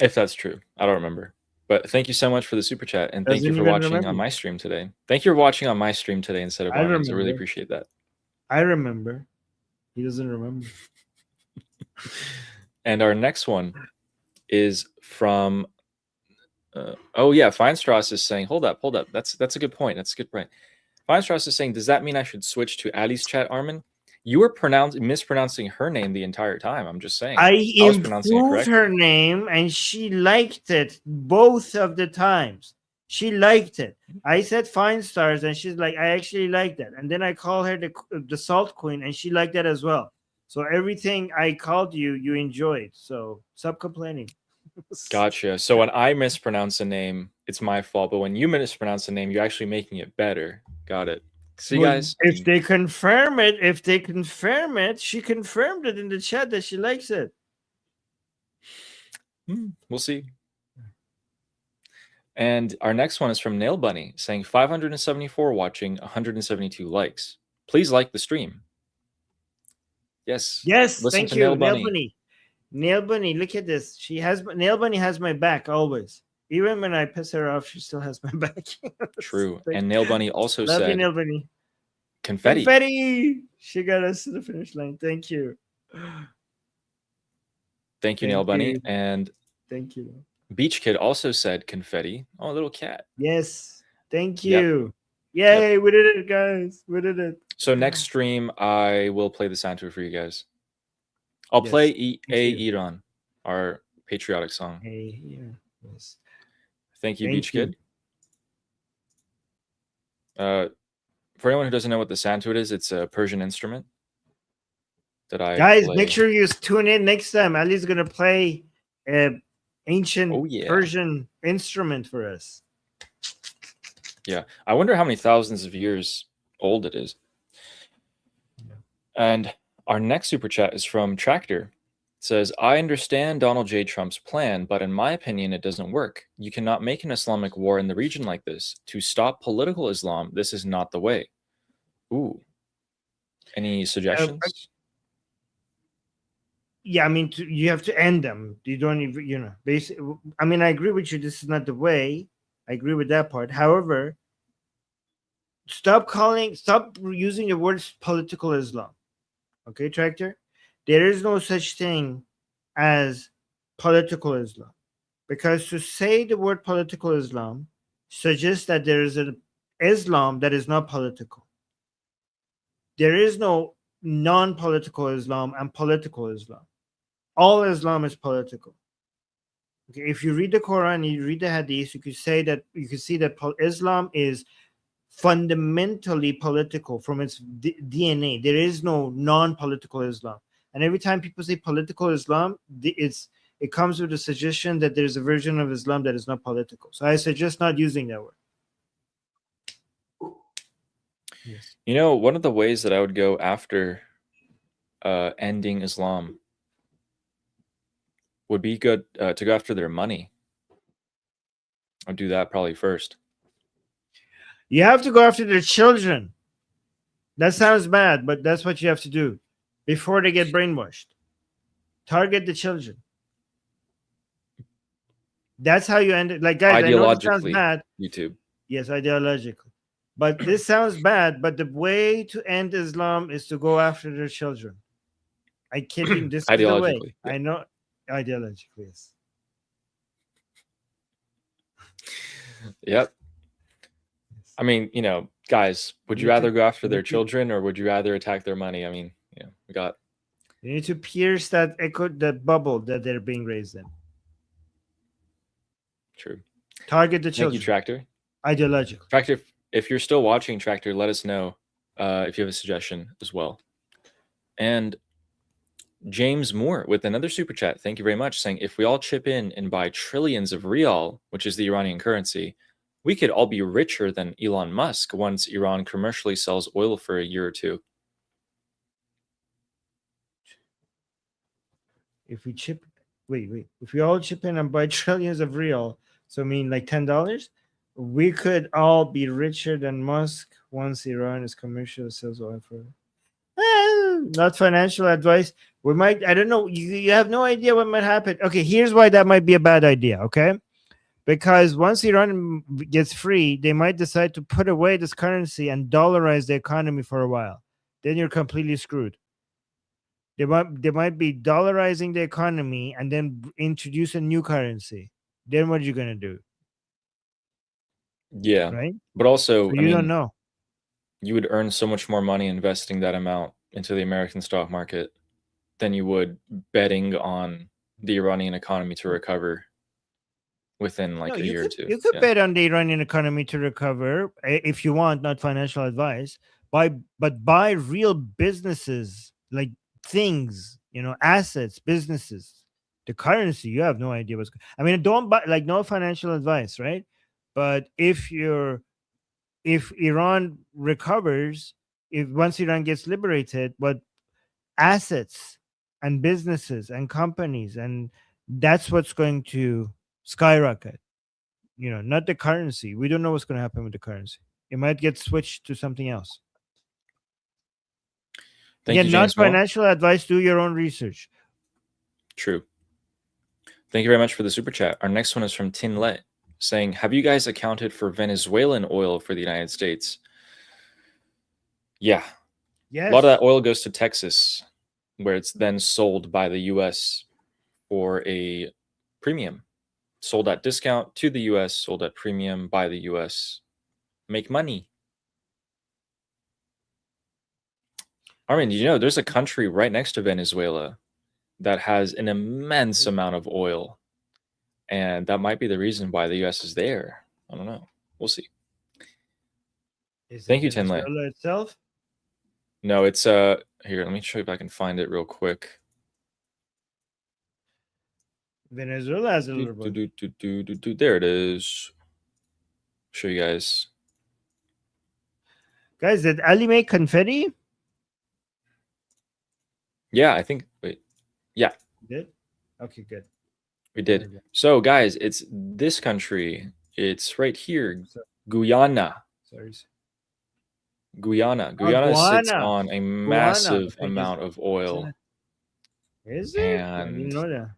If that's true, I don't remember. But thank you so much for the super chat, and thank you for watching on my stream today. Thank you for watching on my stream today instead of Armin's. I really appreciate that. I remember. He doesn't remember. And our next one is from. Oh yeah, Feinstrass is saying, hold up. That's a good point. That's a good point. Feinstrass is saying, does that mean I should switch to Ali's chat, Armin? You were mispronouncing her name the entire time. I'm just saying. I improved her name, and she liked it both of the times. She liked it. I said fine stars, and she's like, I actually like that. And then I call her the Salt Queen, and she liked that as well. So everything I called you, you enjoyed. So stop complaining. Gotcha. So when I mispronounce a name, it's my fault. But when you mispronounce a name, you're actually making it better. Got it. See, guys, if they confirm it, she confirmed it in the chat that she likes it. We'll see. And our next one is from Nail Bunny saying 574 watching, 172 likes. Please like the stream. Yes. Thank you, Nail Bunny. Nail Bunny, look at this. Nail Bunny has my back always. Even when I piss her off, she still has my back. True. And Nail Bunny also Love said, you, Nail Bunny. Confetti. Confetti. She got us to the finish line. Thank you. Thank you, Nail Bunny. And thank you. Beach Kid also said confetti. Oh, a little cat. Yes. Thank you. Yep. Yay, we did it, guys. We did it. So next stream, I will play the soundtrack for you guys. I'll play Iran, our patriotic song. Yes. Thank you, Beach Kid. For anyone who doesn't know what the santoot is, it's a Persian instrument that I guys play. Make sure you tune in next time. Ali's gonna play an ancient Persian instrument for us. Yeah, I wonder how many thousands of years old it is. And our next super chat is from Tractor. It says, I understand Donald J. Trump's plan, but in my opinion, it doesn't work. You cannot make an Islamic war in the region like this. To stop political Islam, this is not the way. Ooh. Any suggestions? Yeah, I mean, you have to end them. You don't even, basically. I mean, I agree with you. This is not the way. I agree with that part. However, stop using the words political Islam. Okay, Tractor? There is no such thing as political Islam. Because to say the word political Islam suggests that there is an Islam that is not political. There is no non-political Islam and political Islam. All Islam is political. Okay, if you read the Quran, you read the Hadith, you could see that Islam is fundamentally political from its DNA. There is no non-political Islam. And every time people say political Islam, it comes with a suggestion that there's a version of Islam that is not political. So I suggest not using that word. Yes. You know, one of the ways that I would go after ending Islam would be good to go after their money. I'll do that probably first. You have to go after their children. That sounds bad, but that's what you have to do before they get brainwashed. Target the children. That's how you end it. Like, guys, I know it sounds bad. YouTube. Yes, ideologically. But this sounds bad, but the way to end Islam is to go after their children. I kid you, this is the way. Yeah. I know, ideologically, yes. Yep. I mean, guys, would you rather go after their children or would you rather attack their money? I mean, we got. You need to pierce that bubble that they're being raised in. True. Target the children. Thank you, Tractor. Ideological. Tractor, if you're still watching, Tractor, let us know if you have a suggestion as well. And James Moore with another super chat. Thank you very much. Saying if we all chip in and buy trillions of rial, which is the Iranian currency, we could all be richer than Elon Musk once Iran commercially sells oil for a year or two. If we chip, wait. If we all chip in and buy trillions of real, so I mean like $10, we could all be richer than Musk once Iran is commercial sales oil for. Not financial advice. We might. I don't know. You have no idea what might happen. Okay, here's why that might be a bad idea. Okay, because once Iran gets free, they might decide to put away this currency and dollarize the economy for a while. Then you're completely screwed. They might be dollarizing the economy and then introduce a new currency. Then what are you gonna do? Yeah, right? but also, So I you don't mean, know. you would earn so much more money investing that amount into the American stock market than you would betting on the Iranian economy to recover within like No, a you year or could two. you could Yeah. bet on the Iranian economy to recover if you want, not financial advice. But buy real businesses, like things, assets, businesses. The currency, you have no idea what's. I mean, don't buy, like, no financial advice, right? But if Iran recovers, if once Iran gets liberated, what assets and businesses and companies, and that's what's going to skyrocket. Not the currency. We don't know what's going to happen with the currency. It might get switched to something else. Thank Again, you, not James Moore. financial advice. Do your own research. True. Thank you very much for the super chat. Our next one is from Tinlet saying, have you guys accounted for Venezuelan oil for the United States? Yeah. Yes. A lot of that oil goes to Texas, where it's then sold by the U.S. for a premium. Sold at discount to the U.S., sold at premium by the U.S. Make money. Armin, did you know there's a country right next to Venezuela that has an immense amount of oil? And that might be the reason why the U.S. is there. I don't know. We'll see. Thank you, Tinley. Venezuela itself? No, it's here. Let me show you if I can find it real quick. Venezuela has a little bit. There it is. Show you guys. Guys, did Ali make confetti? Yeah, I think. Wait. Yeah. Did? Okay, good. We did. So, guys, it's this country. It's right here, Guyana. Sorry. Guyana sits on a massive amount of oil. Is it? And I didn't know that.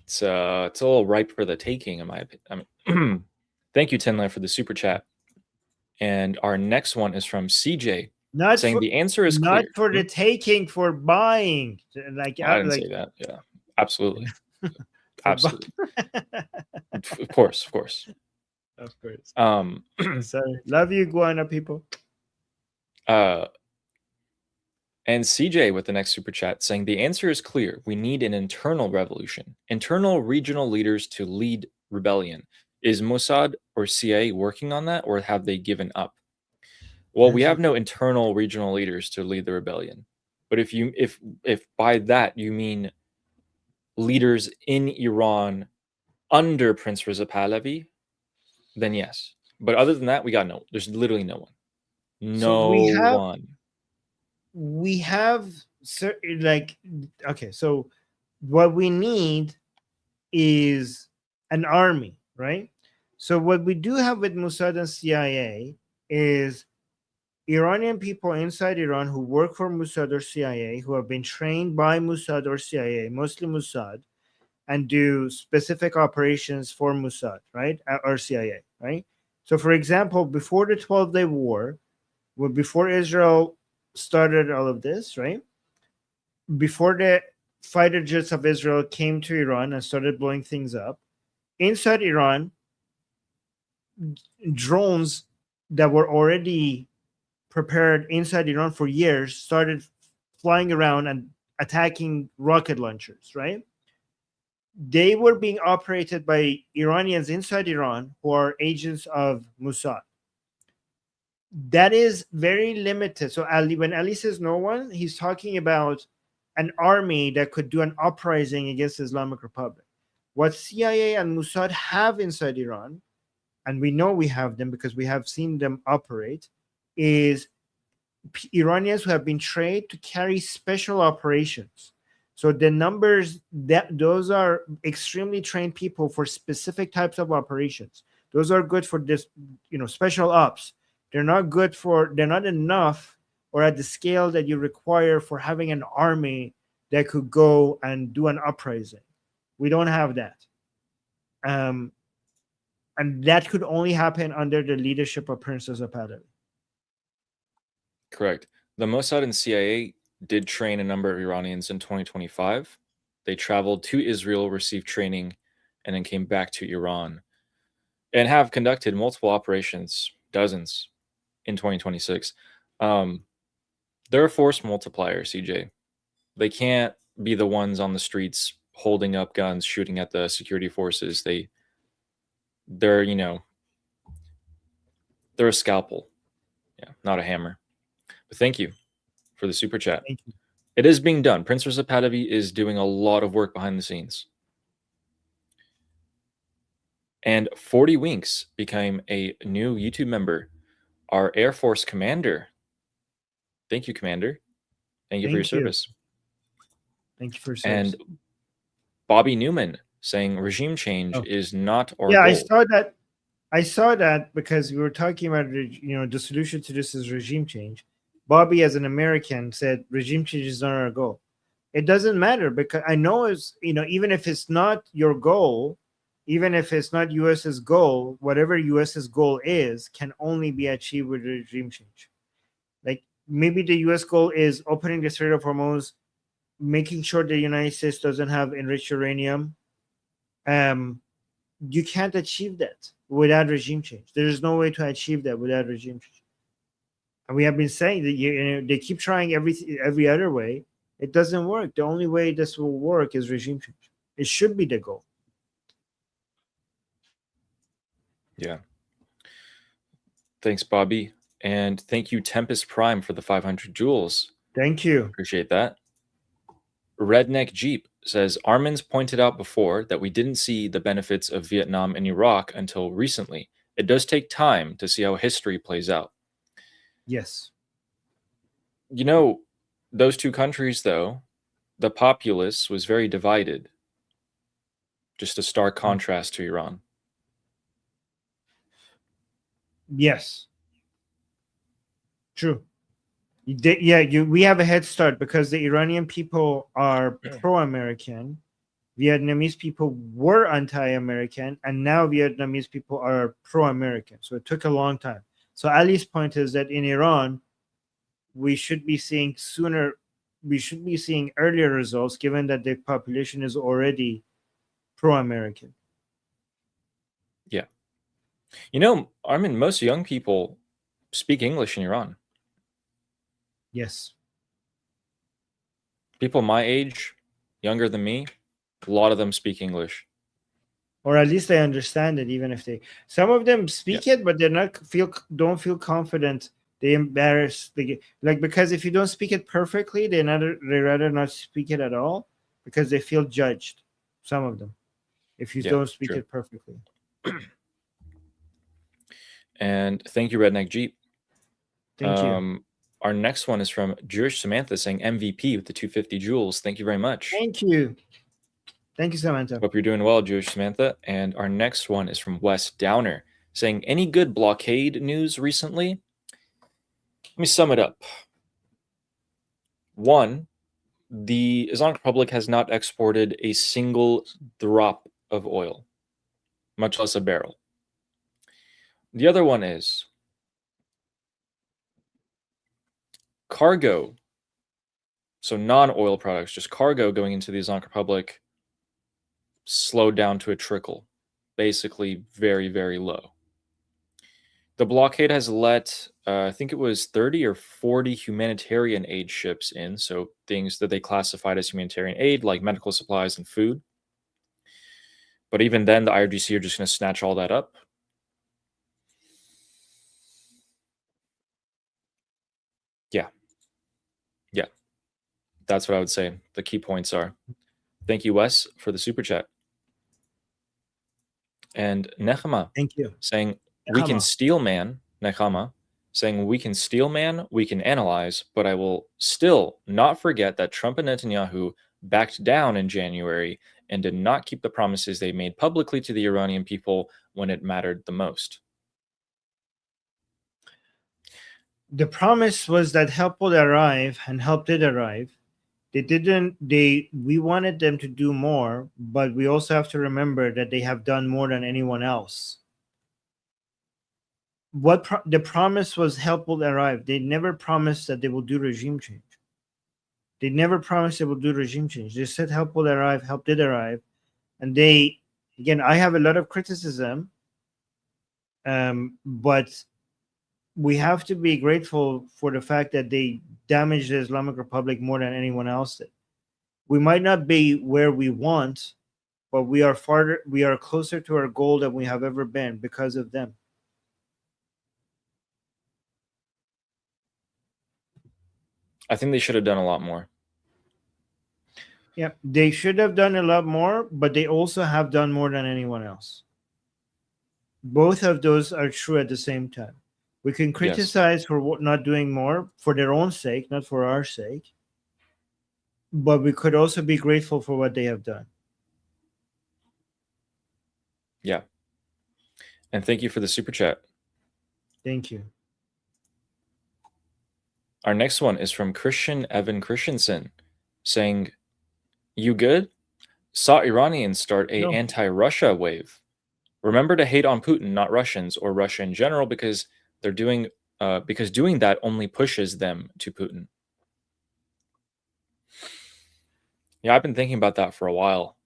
It's a little ripe for the taking, in my opinion. I mean, thank you, Tinley, for the super chat. And our next one is from CJ, saying the answer is not clear. for the taking, for buying. Like I didn't say that. Yeah, absolutely, absolutely. Of course. Of course. Sorry, love you, Guyana people. And CJ with the next super chat saying the answer is clear. We need an internal revolution, internal regional leaders to lead rebellion. Is Mossad or CIA working on that, or have they given up? Well, we have no internal regional leaders to lead the rebellion. But if by that you mean leaders in Iran under Prince Reza Pahlavi, then yes. But other than that, there's literally no one. No one. We have so what we need is an army, right? So what we do have with Mossad and CIA is Iranian people inside Iran who work for Mossad or CIA, who have been trained by Mossad or CIA, mostly Mossad, and do specific operations for Mossad, right? Or CIA, right? So for example, before the 12-day war, before Israel started all of this, right? Before the fighter jets of Israel came to Iran and started blowing things up, inside Iran, drones that were already prepared inside Iran for years started flying around and attacking rocket launchers, right? They were being operated by Iranians inside Iran who are agents of Mossad. That is very limited. So when Ali says no one, he's talking about an army that could do an uprising against the Islamic Republic. What CIA and Mossad have inside Iran, and we know we have them because we have seen them operate, is Iranians who have been trained to carry special operations. So the numbers, that those are extremely trained people for specific types of operations. Those are good for this, special ops. They're not enough or at the scale that you require for having an army that could go and do an uprising. We don't have that. And that could only happen under the leadership of Princess of Pahlavi. Correct. The Mossad and CIA did train a number of Iranians in 2025. They traveled to Israel, received training, and then came back to Iran and have conducted multiple operations, dozens, in 2026. They're a force multiplier, CJ. They can't be the ones on the streets holding up guns, shooting at the security forces. They're a scalpel. Yeah, not a hammer. But thank you for the super chat. Thank you. It is being done. Prince Reza Pahlavi is doing a lot of work behind the scenes. And 40 Winks became a new YouTube member, our Air Force commander. Thank you, Commander. Thank you for your service. Thank you for your service. And Bobby Newman saying regime change is not our goal. I saw that because we were talking about, the solution to this is regime change. Bobby, as an American, said regime change is not our goal. It doesn't matter, because I know even if it's not your goal, even if it's not US's goal, whatever US's goal is can only be achieved with regime change. Like maybe the US goal is opening the Strait of Hormuz, making sure the United States doesn't have enriched uranium. You can't achieve that without regime change. There is no way to achieve that without regime change. And we have been saying that they keep trying every other way. It doesn't work. The only way this will work is regime change. It should be the goal. Yeah. Thanks, Bobby. And thank you, Tempest Prime, for the 500 joules. Thank you. Appreciate that. Redneck Jeep says, Armin's pointed out before that we didn't see the benefits of Vietnam and Iraq until recently. It does take time to see how history plays out. Yes. Those two countries, though, the populace was very divided. Just a stark contrast to Iran. Yes. True. We have a head start because the Iranian people are pro-American. Vietnamese people were anti-American, and now Vietnamese people are pro-American. So it took a long time. So Ali's point is that in Iran, we should be seeing earlier results, given that the population is already pro-American. Yeah. Armin, most young people speak English in Iran. Yes. People my age, younger than me, a lot of them speak English. Or at least they understand it, even if some of them speak it, but don't feel confident. They embarrass, because if you don't speak it perfectly, they rather not speak it at all because they feel judged. Some of them, if you don't speak it perfectly. And thank you, Redneck Jeep. Thank you. Our next one is from Jewish Samantha saying MVP with the 250 joules. Thank you very much. Thank you. Thank you, Samantha. Hope you're doing well, Jewish Samantha. And our next one is from Wes Downer saying, any good blockade news recently? Let me sum it up. One, the Islamic Republic has not exported a single drop of oil, much less a barrel. The other one is cargo, so non-oil products, just cargo going into the Islamic Republic, slowed down to a trickle, basically very, very low. The blockade has let, I think it was 30 or 40 humanitarian aid ships in, so things that they classified as humanitarian aid, like medical supplies and food. But even then, the IRGC are just going to snatch all that up. That's what I would say the key points are. Thank you, Wes, for the super chat. And Nechama Thank you. saying, we can Nechama. steal man, Nechama, saying, we can steal man, we can analyze, but I will still not forget that Trump and Netanyahu backed down in January and did not keep the promises they made publicly to the Iranian people when it mattered the most. The promise was that help would arrive, and help did arrive. We wanted them to do more, but we also have to remember that they have done more than anyone else. The promise was help will arrive. They never promised that they will do regime change. They never promised they will do regime change. They said help will arrive, help did arrive. And again, I have a lot of criticism, but we have to be grateful for the fact that they damaged the Islamic Republic more than anyone else did. We might not be where we want, but we are closer to our goal than we have ever been because of them. I think they should have done a lot more. Yeah, they should have done a lot more, but they also have done more than anyone else. Both of those are true at the same time. We can criticize for not doing more for their own sake, not for our sake. But we could also be grateful for what they have done. Yeah. And thank you for the super chat. Thank you. Our next one is from Christian Evan Christensen saying, you good? Saw Iranians start a anti-Russia wave. Remember to hate on Putin, not Russians or Russia in general, because doing that only pushes them to Putin. Yeah, I've been thinking about that for a while.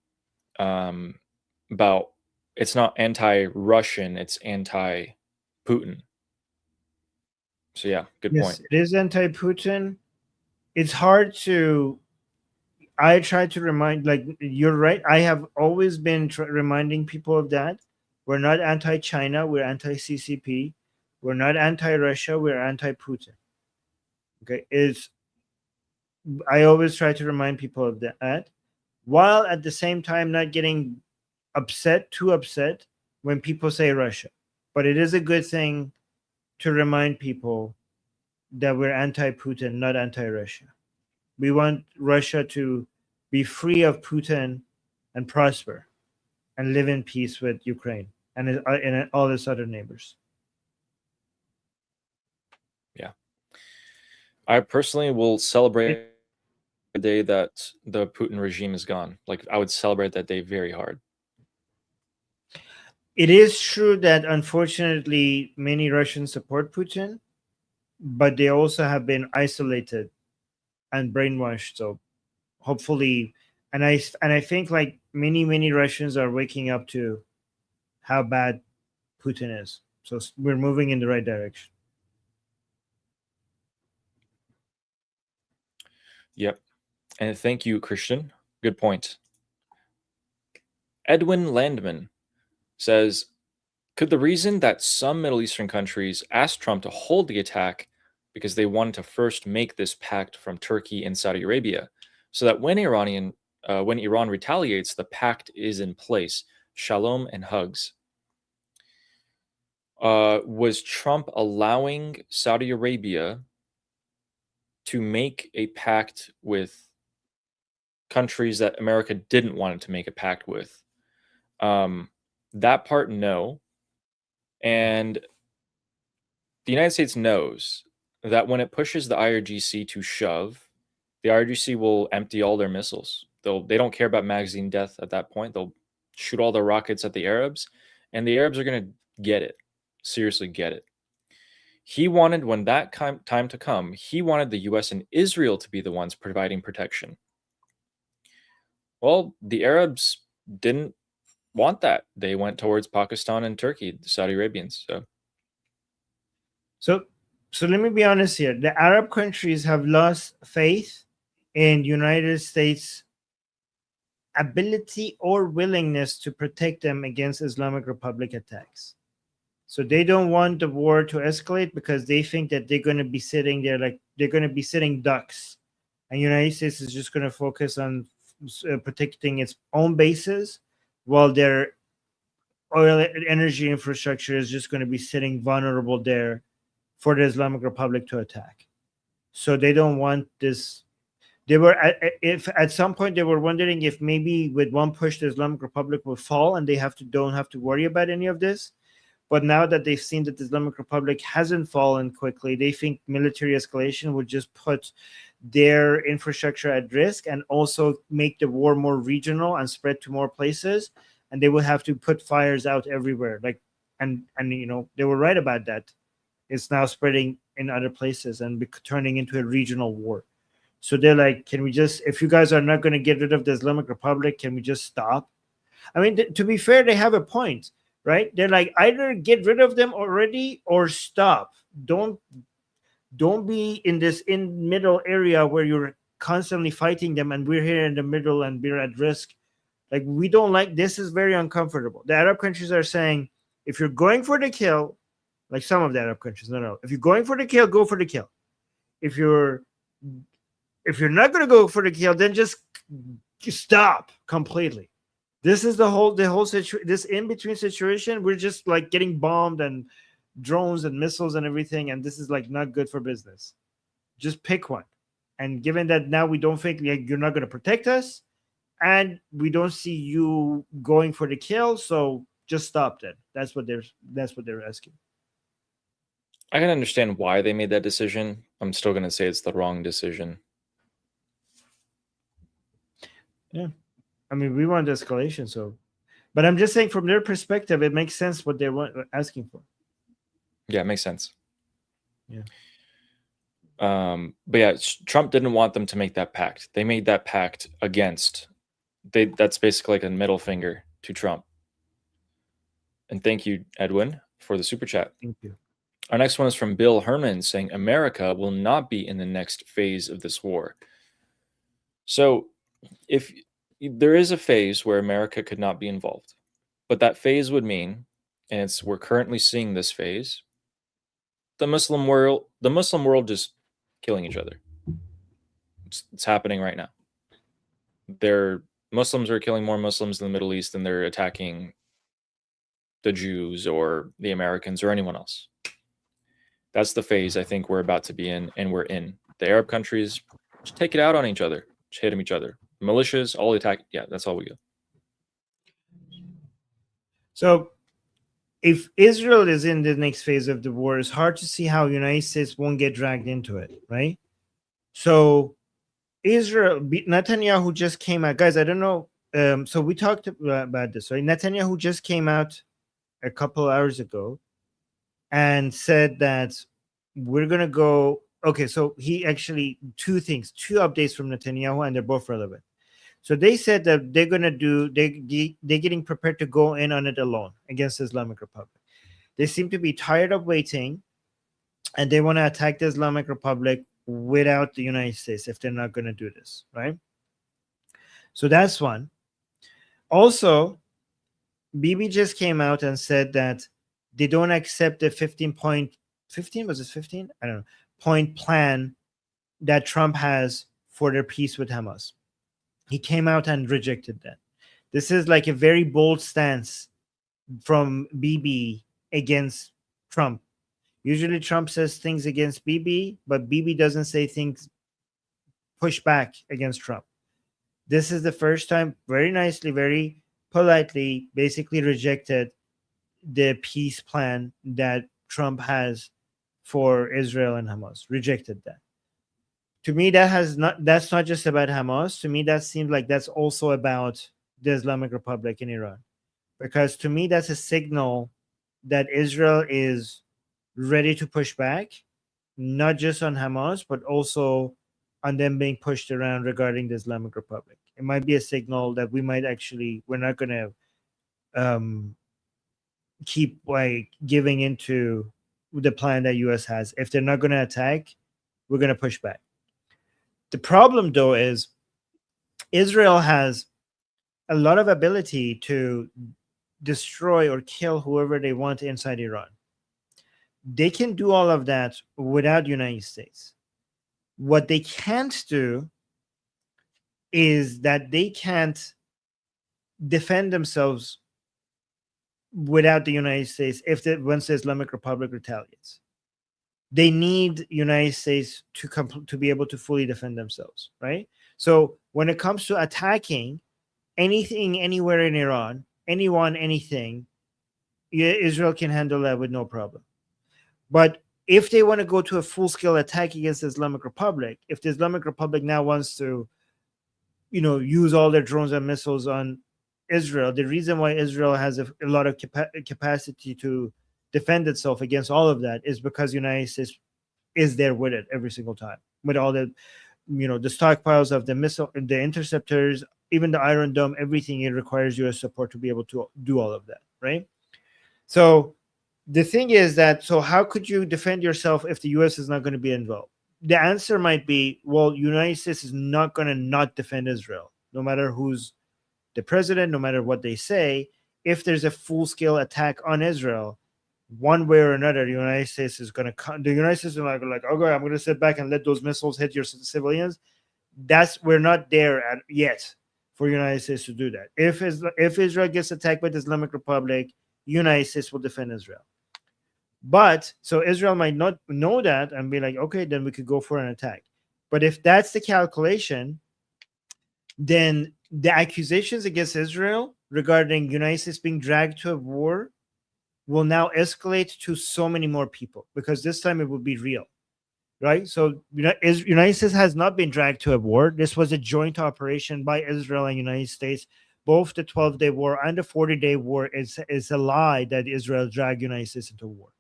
About it's not anti-Russian, it's anti-Putin. So yeah, good point. It is anti-Putin. It's hard to. I try to remind, like you're right. I have always been reminding people of that. We're not anti-China. We're anti-CCP. We're not anti-Russia. We're anti-Putin. Okay, I always try to remind people of that, while at the same time not getting too upset when people say Russia. But it is a good thing to remind people that we're anti-Putin, not anti-Russia. We want Russia to be free of Putin and prosper and live in peace with Ukraine and all its other neighbors. Yeah. I personally will celebrate the day that the Putin regime is gone. Like, I would celebrate that day very hard. It is true that unfortunately many Russians support Putin, but they also have been isolated and brainwashed. So hopefully, and I think like many Russians are waking up to how bad Putin is. So we're moving in the right direction. Yep. And thank you, Christian. Good point. Edwin Landman says, could the reason that some Middle Eastern countries asked Trump to hold the attack because they wanted to first make this pact from Turkey and Saudi Arabia, so that when Iran retaliates, the pact is in place? Shalom and hugs. Was Trump allowing Saudi Arabia to make a pact with countries that America didn't want it to make a pact with? That part, no. And the United States knows that when it pushes the IRGC to shove, the IRGC will empty all their missiles. They don't care about magazine death at that point. They'll shoot all their rockets at the Arabs, and the Arabs are going to get it. Seriously get it. He wanted, when that time to come, he wanted the US and Israel to be the ones providing protection. Well, the Arabs didn't want that. They went towards Pakistan and Turkey, the Saudi Arabians. So let me be honest here. The Arab countries have lost faith in United States' ability or willingness to protect them against Islamic Republic attacks. So they don't want the war to escalate because they think that they're going to be sitting there like they're going to be sitting ducks and United States is just going to focus on protecting its own bases, while their oil and energy infrastructure is just going to be sitting vulnerable there for the Islamic Republic to attack. So they don't want this. They were if at some point they were wondering if maybe with one push the Islamic Republic will fall and they don't have to worry about any of this. But now that they've seen that the Islamic Republic hasn't fallen quickly, they think military escalation would just put their infrastructure at risk and also make the war more regional and spread to more places. And they will have to put fires out everywhere. And they were right about that. It's now spreading in other places and turning into a regional war. So they're like, can we just, if you guys are not going to get rid of the Islamic Republic, can we just stop? I mean, to be fair, they have a point, right? They're like, either get rid of them already or stop. Don't be in this middle area where you're constantly fighting them and we're here in the middle and we're at risk. Like, we don't like this. Is very uncomfortable. The Arab countries are saying, if you're going for the kill, like some of the Arab countries, no, if you're going for the kill, go for the kill. If you're not going to go for the kill, then just stop completely. This is the whole situation. This in between situation, we're just like getting bombed and drones and missiles and everything, and this is like not good for business. Just pick one. And given that now we don't think you're not going to protect us, and we don't see you going for the kill, so just stop that. That's what they're asking. I can understand why they made that decision. I'm still going to say it's the wrong decision. Yeah. I mean, we want escalation, but I'm just saying from their perspective, it makes sense what they're asking for. Yeah, it makes sense. Yeah. But yeah, Trump didn't want them to make that pact. They made that pact against. That's basically like a middle finger to Trump. And thank you, Edwin, for the super chat. Thank you. Our next one is from Bill Herman saying America will not be in the next phase of this war. So if there is a phase where America could not be involved, but that phase would mean, and we're currently seeing this phase, the Muslim world just killing each other. It's happening right now. Muslims are killing more Muslims in the Middle East than they're attacking the Jews or the Americans or anyone else. That's the phase I think we're about to be in, and we're in. The Arab countries just take it out on each other, just hit each other. Militias, all attack. Yeah, that's all we go. So if Israel is in the next phase of the war, it's hard to see how United States won't get dragged into it, right? So Netanyahu just came out. Guys, I don't know. So we talked about this, right? Netanyahu just came out a couple hours ago and said that we're going to go. Okay, so he actually, two updates from Netanyahu, and they're both relevant. So they said that they're going to they're getting prepared to go in on it alone against the Islamic Republic. They seem to be tired of waiting, and they want to attack the Islamic Republic without the United States if they're not going to do this, right? So that's one. Also, Bibi just came out and said that they don't accept the 15 point plan that Trump has for their peace with Hamas. He came out and rejected that. This is like a very bold stance from Bibi against Trump. Usually Trump says things against Bibi, but Bibi doesn't say things push back against Trump. This is the first time, very nicely, very politely, basically rejected the peace plan that Trump has for Israel and Hamas. Rejected that. To me, that's not just about Hamas. To me, that seems like that's also about the Islamic Republic in Iran. Because to me, that's a signal that Israel is ready to push back, not just on Hamas, but also on them being pushed around regarding the Islamic Republic. It might be a signal that we're not going to keep like giving into the plan that U.S. has. If they're not going to attack, we're going to push back. The problem, though, is Israel has a lot of ability to destroy or kill whoever they want inside Iran. They can do all of that without United States. What they can't do is that they can't defend themselves without the United States once the Islamic Republic retaliates. They need United States to be able to fully defend themselves, right? So when it comes to attacking anything anywhere in Iran, anyone, anything, Israel can handle that with no problem. But if they want to go to a full-scale attack against the Islamic Republic, if the Islamic Republic now wants to, use all their drones and missiles on Israel, the reason why Israel has a lot of capacity to defend itself against all of that is because the United States is there with it every single time, with all the, the stockpiles of the missile, the interceptors, even the Iron Dome, everything. It requires U.S. support to be able to do all of that, right? So the thing is that, so how could you defend yourself if the U.S. is not going to be involved? The answer might be, well, United States is not going to not defend Israel, no matter who's the president, no matter what they say. If there's a full-scale attack on Israel, one way or another, the United States is going to come. The United States is like, okay, I'm going to sit back and let those missiles hit your civilians. We're not there yet for the United States to do that. If Israel gets attacked by the Islamic Republic, United States will defend Israel. But so Israel might not know that and be like, okay, then we could go for an attack. But if that's the calculation, then the accusations against Israel regarding United States being dragged to a war will now escalate to so many more people, because this time it will be real, right? So United States has not been dragged to a war. This was a joint operation by Israel and United States. Both the 12-day war and the 40-day war is a lie that Israel dragged United States into war.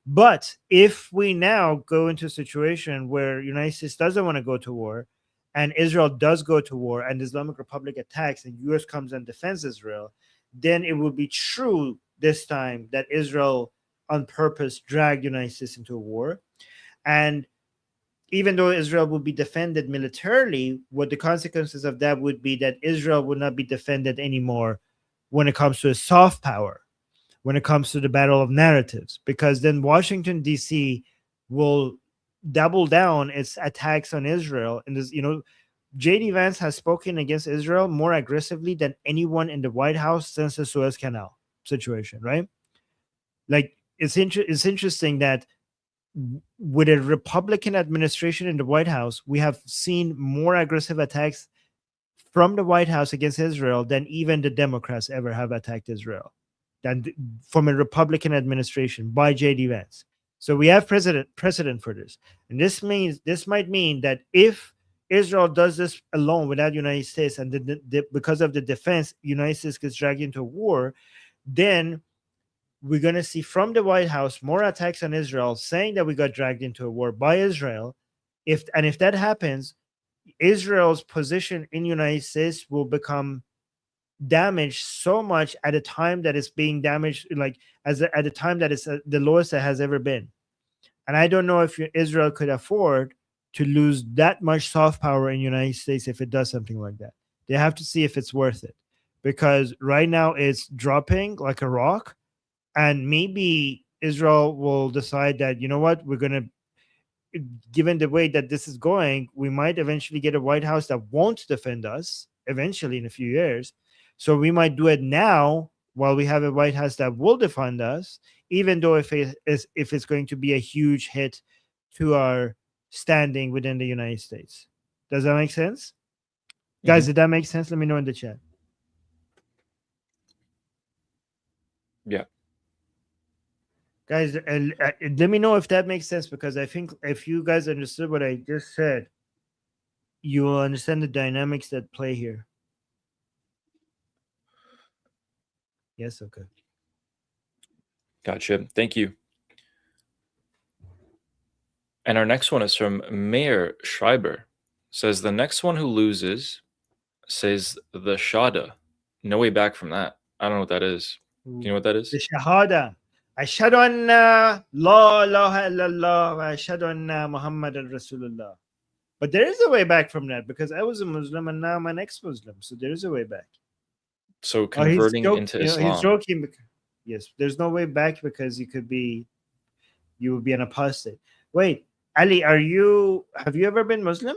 But if we now go into a situation where United States doesn't want to go to war, and Israel does go to war, and the Islamic Republic attacks, and U.S. comes and defends Israel, then it will be true this time that Israel on purpose dragged United States into a war. And even though Israel will be defended militarily, what the consequences of that would be that Israel would not be defended anymore when it comes to a soft power, when it comes to the battle of narratives, because then Washington, D.C. will double down its attacks on Israel. And this, J.D. Vance has spoken against Israel more aggressively than anyone in the White House since the Suez Canal situation, right? Like, it's interesting that with a Republican administration in the White House, we have seen more aggressive attacks from the White House against Israel than even the Democrats ever have attacked Israel, than from a Republican administration by J.D. Vance. So we have precedent for this. And this might mean that if Israel does this alone without United States, and because of the defense, United States gets dragged into a war, then we're going to see from the White House more attacks on Israel, saying that we got dragged into a war by Israel. If that happens, Israel's position in the United States will become damaged so much at a time that it's being damaged, like at a time that it's the lowest it has ever been. And I don't know if Israel could afford to lose that much soft power in the United States if it does something like that. They have to see if it's worth it, because right now it's dropping like a rock. And maybe Israel will decide that, you know what, we're going to, given the way that this is going, we might eventually get a White House that won't defend us eventually in a few years. So we might do it now while we have a White House that will defend us, even though if it's going to be a huge hit to our standing within the United States. Does that make sense? Mm-hmm. Guys, did that make sense? Let me know in the chat. Yeah. Guys, let me know if that makes sense, because I think if you guys understood what I just said, you will understand the dynamics that play here. Yes, okay. Gotcha. Thank you. And our next one is from Mayor Schreiber. Says the next one who loses says the Shahada. No way back from that. I don't know what that is. Do you know what that is? The Shahada. Ashhadu anna la ilaha illallah wa ashhadu anna Muhammadan Rasulullah. But there is a way back from that, because I was a Muslim and now I'm an ex-Muslim. So there is a way back. So converting into Islam. He's joking. Yes, there's no way back, because you would be an apostate. Wait, Ali, have you ever been Muslim?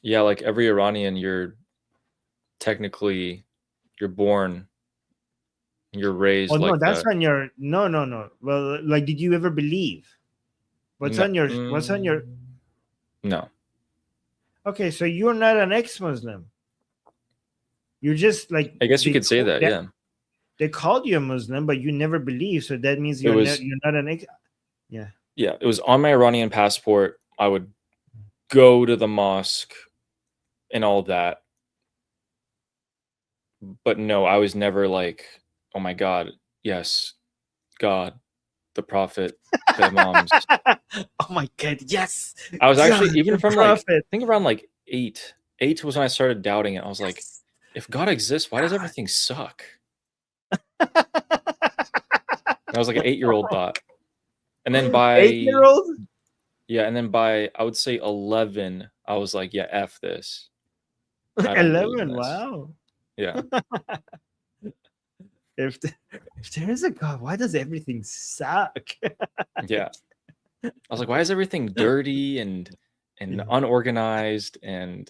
Yeah, like every Iranian, you're born, you're raised Oh no, like that's that. on your no. Well, like, did you ever believe? What's No, on your what's on your no. Okay, so you're not an ex-Muslim. You're just like I guess you could say that, yeah. They called you a Muslim, but you never believed, so that means It was, you're not an ex. Yeah. yeah, it was on my Iranian passport. I would go to the mosque and all that. But no, I was never like, oh my God, yes, God, the Prophet, the Imams. Oh my God, yes. I was actually, God, even the from like, I Prophet. think around like 8. 8 was when I started doubting it. I was like, Yes. if God exists, why does God. everything suck? That was like an 8-year-old thought. And then by 8-year-old? yeah, and then by I would say 11, I was like, yeah, F this. I don't believe in 11, this. wow. Yeah. If there is a God, why does everything suck? Yeah. I was like, why is everything dirty and unorganized and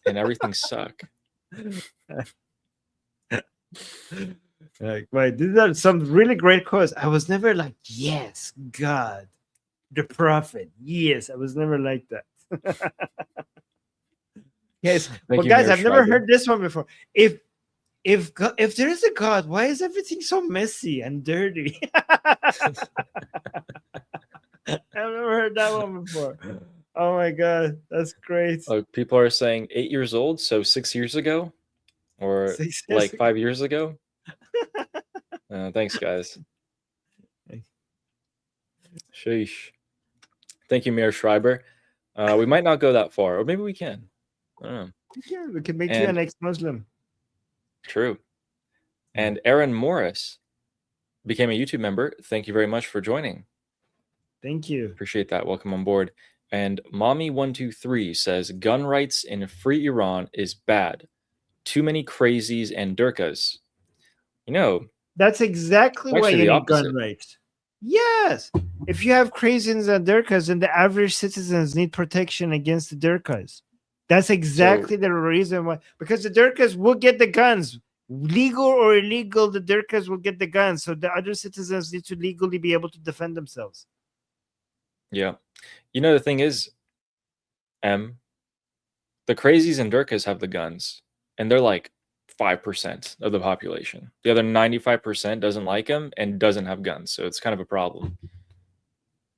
everything suck? Like, wait, these are some really great quotes. I was never like, yes, God, the Prophet. Yes, I was never like that. Yes, Thank but you, guys, Mayor I've never Schreiber. heard this one before. If there is a God, why is everything so messy and dirty? I've never heard that one before. Oh my God, that's great. Oh, people are saying 8 years old, so 6 years ago, or 6 years like ago. 5 years ago. Thanks, guys. Sheesh. Thank you, Mayor Schreiber. We might not go that far, or maybe we can. I don't know. Yeah, we can make you an ex-Muslim. True. And Aaron Morris became a YouTube member. Thank you very much for joining. Thank you. Appreciate that. Welcome on board. And Mommy123 says gun rights in free Iran is bad. Too many crazies and durkas. You know, that's exactly why you need gun opposite. rights. Yes. If you have crazies and durkas, then the average citizens need protection against the durkas. That's exactly the reason why. Because the durkas will get the guns. Legal or illegal, the durkas will get the guns. So the other citizens need to legally be able to defend themselves. Yeah. You know, the thing is, the crazies and durkas have the guns, and they're like 5% of the population. The other 95% doesn't like them and doesn't have guns. So it's kind of a problem.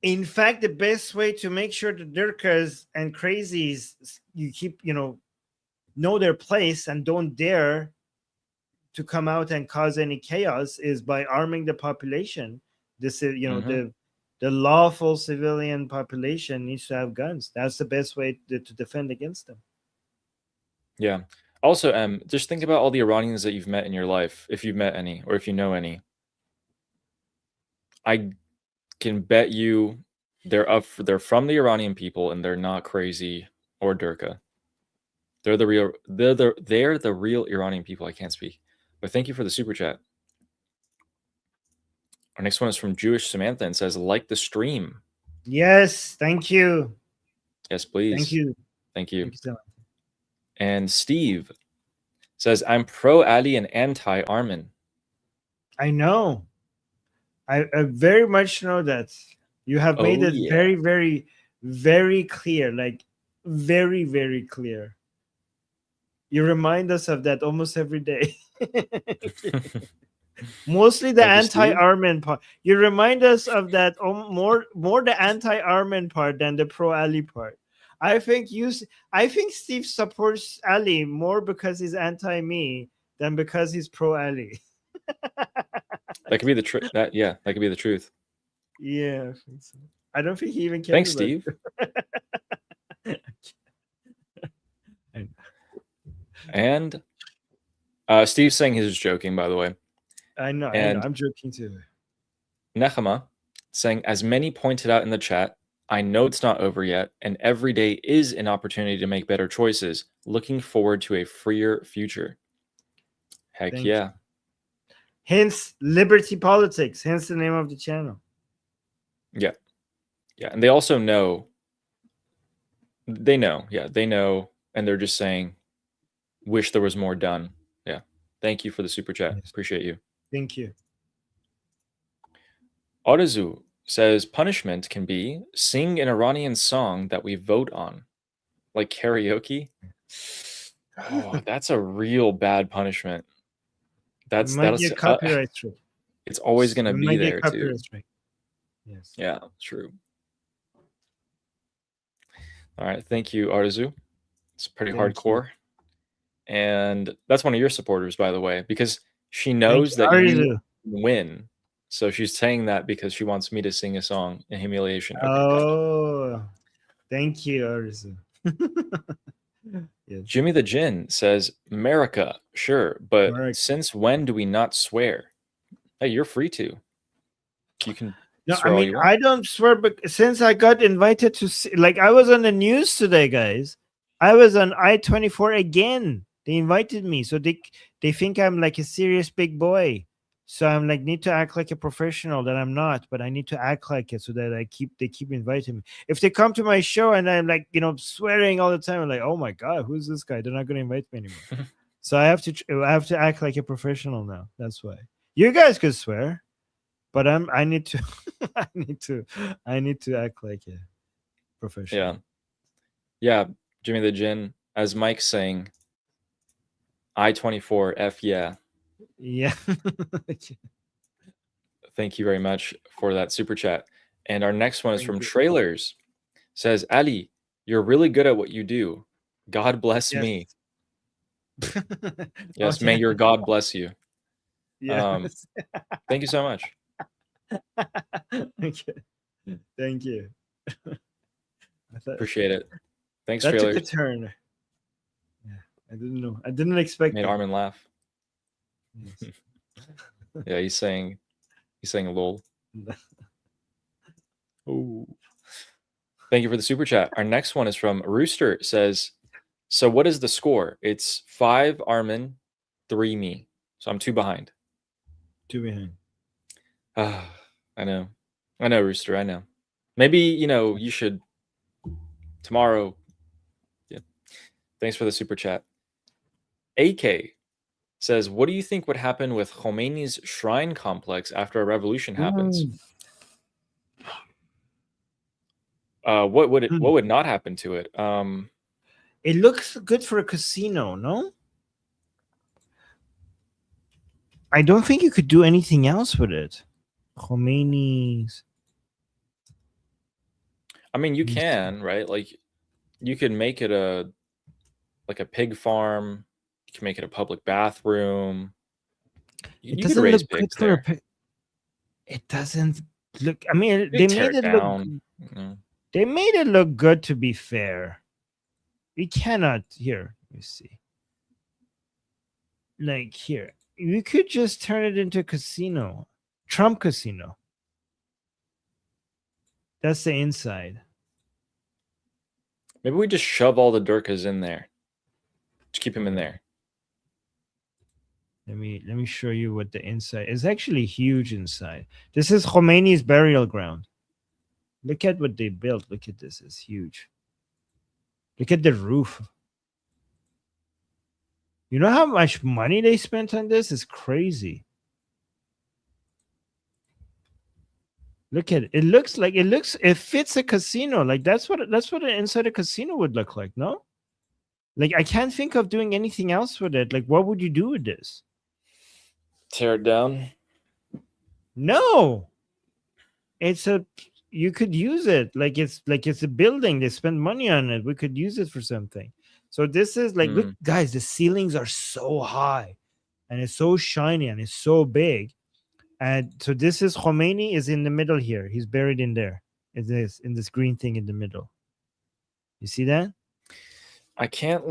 In fact, the best way to make sure the durkas and crazies you keep, know their place and don't dare to come out and cause any chaos is by arming the population. This is, the lawful civilian population needs to have guns. That's the best way to defend against them. Yeah. Also, just think about all the Iranians that you've met in your life, if you've met any, or if you know any. I can bet you they're from the Iranian people, and they're not crazy or durka. They're the real Iranian people. I can't speak. But thank you for the super chat. Our next one is from Jewish Samantha and says, like the stream. Yes, thank you. Yes, please. Thank you. Thank you. Thank you so much. And Steve says, I'm pro Ali and anti Armin. I know. I very much know that. You have made it very, very, very clear. Like, very, very clear. You remind us of that almost every day. Mostly the anti-Armin part. You remind us of that more the anti-Armin part than the pro-Ali part. I think Steve supports Ali more because he's anti-me than because he's pro-Ali. That could be the truth. That could be the truth. Yeah, I think so. I don't think he even cares. Thanks, Steve. And Steve's saying he's just joking, by the way. I know. I'm joking too. Nechama saying, as many pointed out in the chat, I know it's not over yet, and every day is an opportunity to make better choices. Looking forward to a freer future. Heck Thank yeah. you. Hence, Liberty Politics. Hence the name of the channel. Yeah. Yeah. And they also know. They know. Yeah. They know and they're just saying, wish there was more done. Yeah. Thank you for the super chat. Yes. Appreciate you. Thank you. Otazu says punishment can be sing an Iranian song that we vote on, like karaoke. Oh, that's a real bad punishment. We might get copyright strike. It's always going to We be might there get too. copyright strike. Yes. Yeah, true. All right, thank you, Arzu. It's pretty Thank hardcore. And that's one of your supporters, by the way, because she Thank knows you, that Arzu. you win. So she's saying that because she wants me to sing a song in humiliation. Okay, got it. Oh, thank you, Arzu. Yes. Jimmy the Jin says, America, sure, but America. since when do we not swear? Hey, you're free to. You can No, I swear all mean, you want. I don't swear, but since I got invited to see, like, I was on the news today, guys. I was on I-24 again. They invited me, so they think I'm like a serious big boy. So I'm like, need to act like a professional that I'm not, but I need to act like it so that they keep inviting me. If they come to my show and I'm like, swearing all the time, I'm like, oh my god, who's this guy? They're not going to invite me anymore. So I have to act like a professional now. That's why. You guys could swear, but I need to I need to act like a professional. Yeah, Jimmy the Jin, as Mike's saying, I-24 F yeah. Yeah. Thank you very much for that super chat. And our next one is Thank from you. Trailers. Says, Ali, you're really good at what you do. God bless Yes. me. Yes, may your God bless you. Yes. Thank you so much. Okay. Thank you. Appreciate it. Thanks, That took Trailers. a turn. Yeah, I didn't know. I didn't expect Made that. Armin laugh. Yes. Yeah, he's saying lol. Oh. Thank you for the super chat. Our next one is from Rooster. It says, so what is the score? It's 5 Armin, 3 me. So I'm 2 behind. 2 behind. I know, Rooster. I know. Maybe you should tomorrow. Yeah. Thanks for the super chat. AK says, what do you think would happen with Khomeini's shrine complex after a revolution happens? What would not happen to it? It looks good for a casino, no? I don't think you could do anything else with it. Khomeini's. I mean, you can, right? Like, you could make it a pig farm. You can make it a public bathroom. It You could doesn't raise look good pigs for there. a pig. It doesn't look. I mean, You they tear made it down. look. They made it look good. To be fair, we cannot. Here, let me see. Like here, you could just turn it into a casino, Trump casino. That's the inside. Maybe we just shove all the Durkas in there. Just keep him in there. Let me show you what the inside is. Actually huge inside. This is Khomeini's burial ground. Look at what they built. Look at this. It's huge. Look at the roof. You know how much money they spent on this? It's crazy. Look at it. It fits a casino. Like that's what an inside a casino would look like, no? Like I can't think of doing anything else with it. Like what would you do with this? Tear it down. No. You could use it. It's a building. They spend money on it. We could use it for something. So this is like, look, guys, the ceilings are so high and it's so shiny and it's so big. And so this is Khomeini is in the middle here. He's buried in there. In this green thing in the middle. You see that? I can't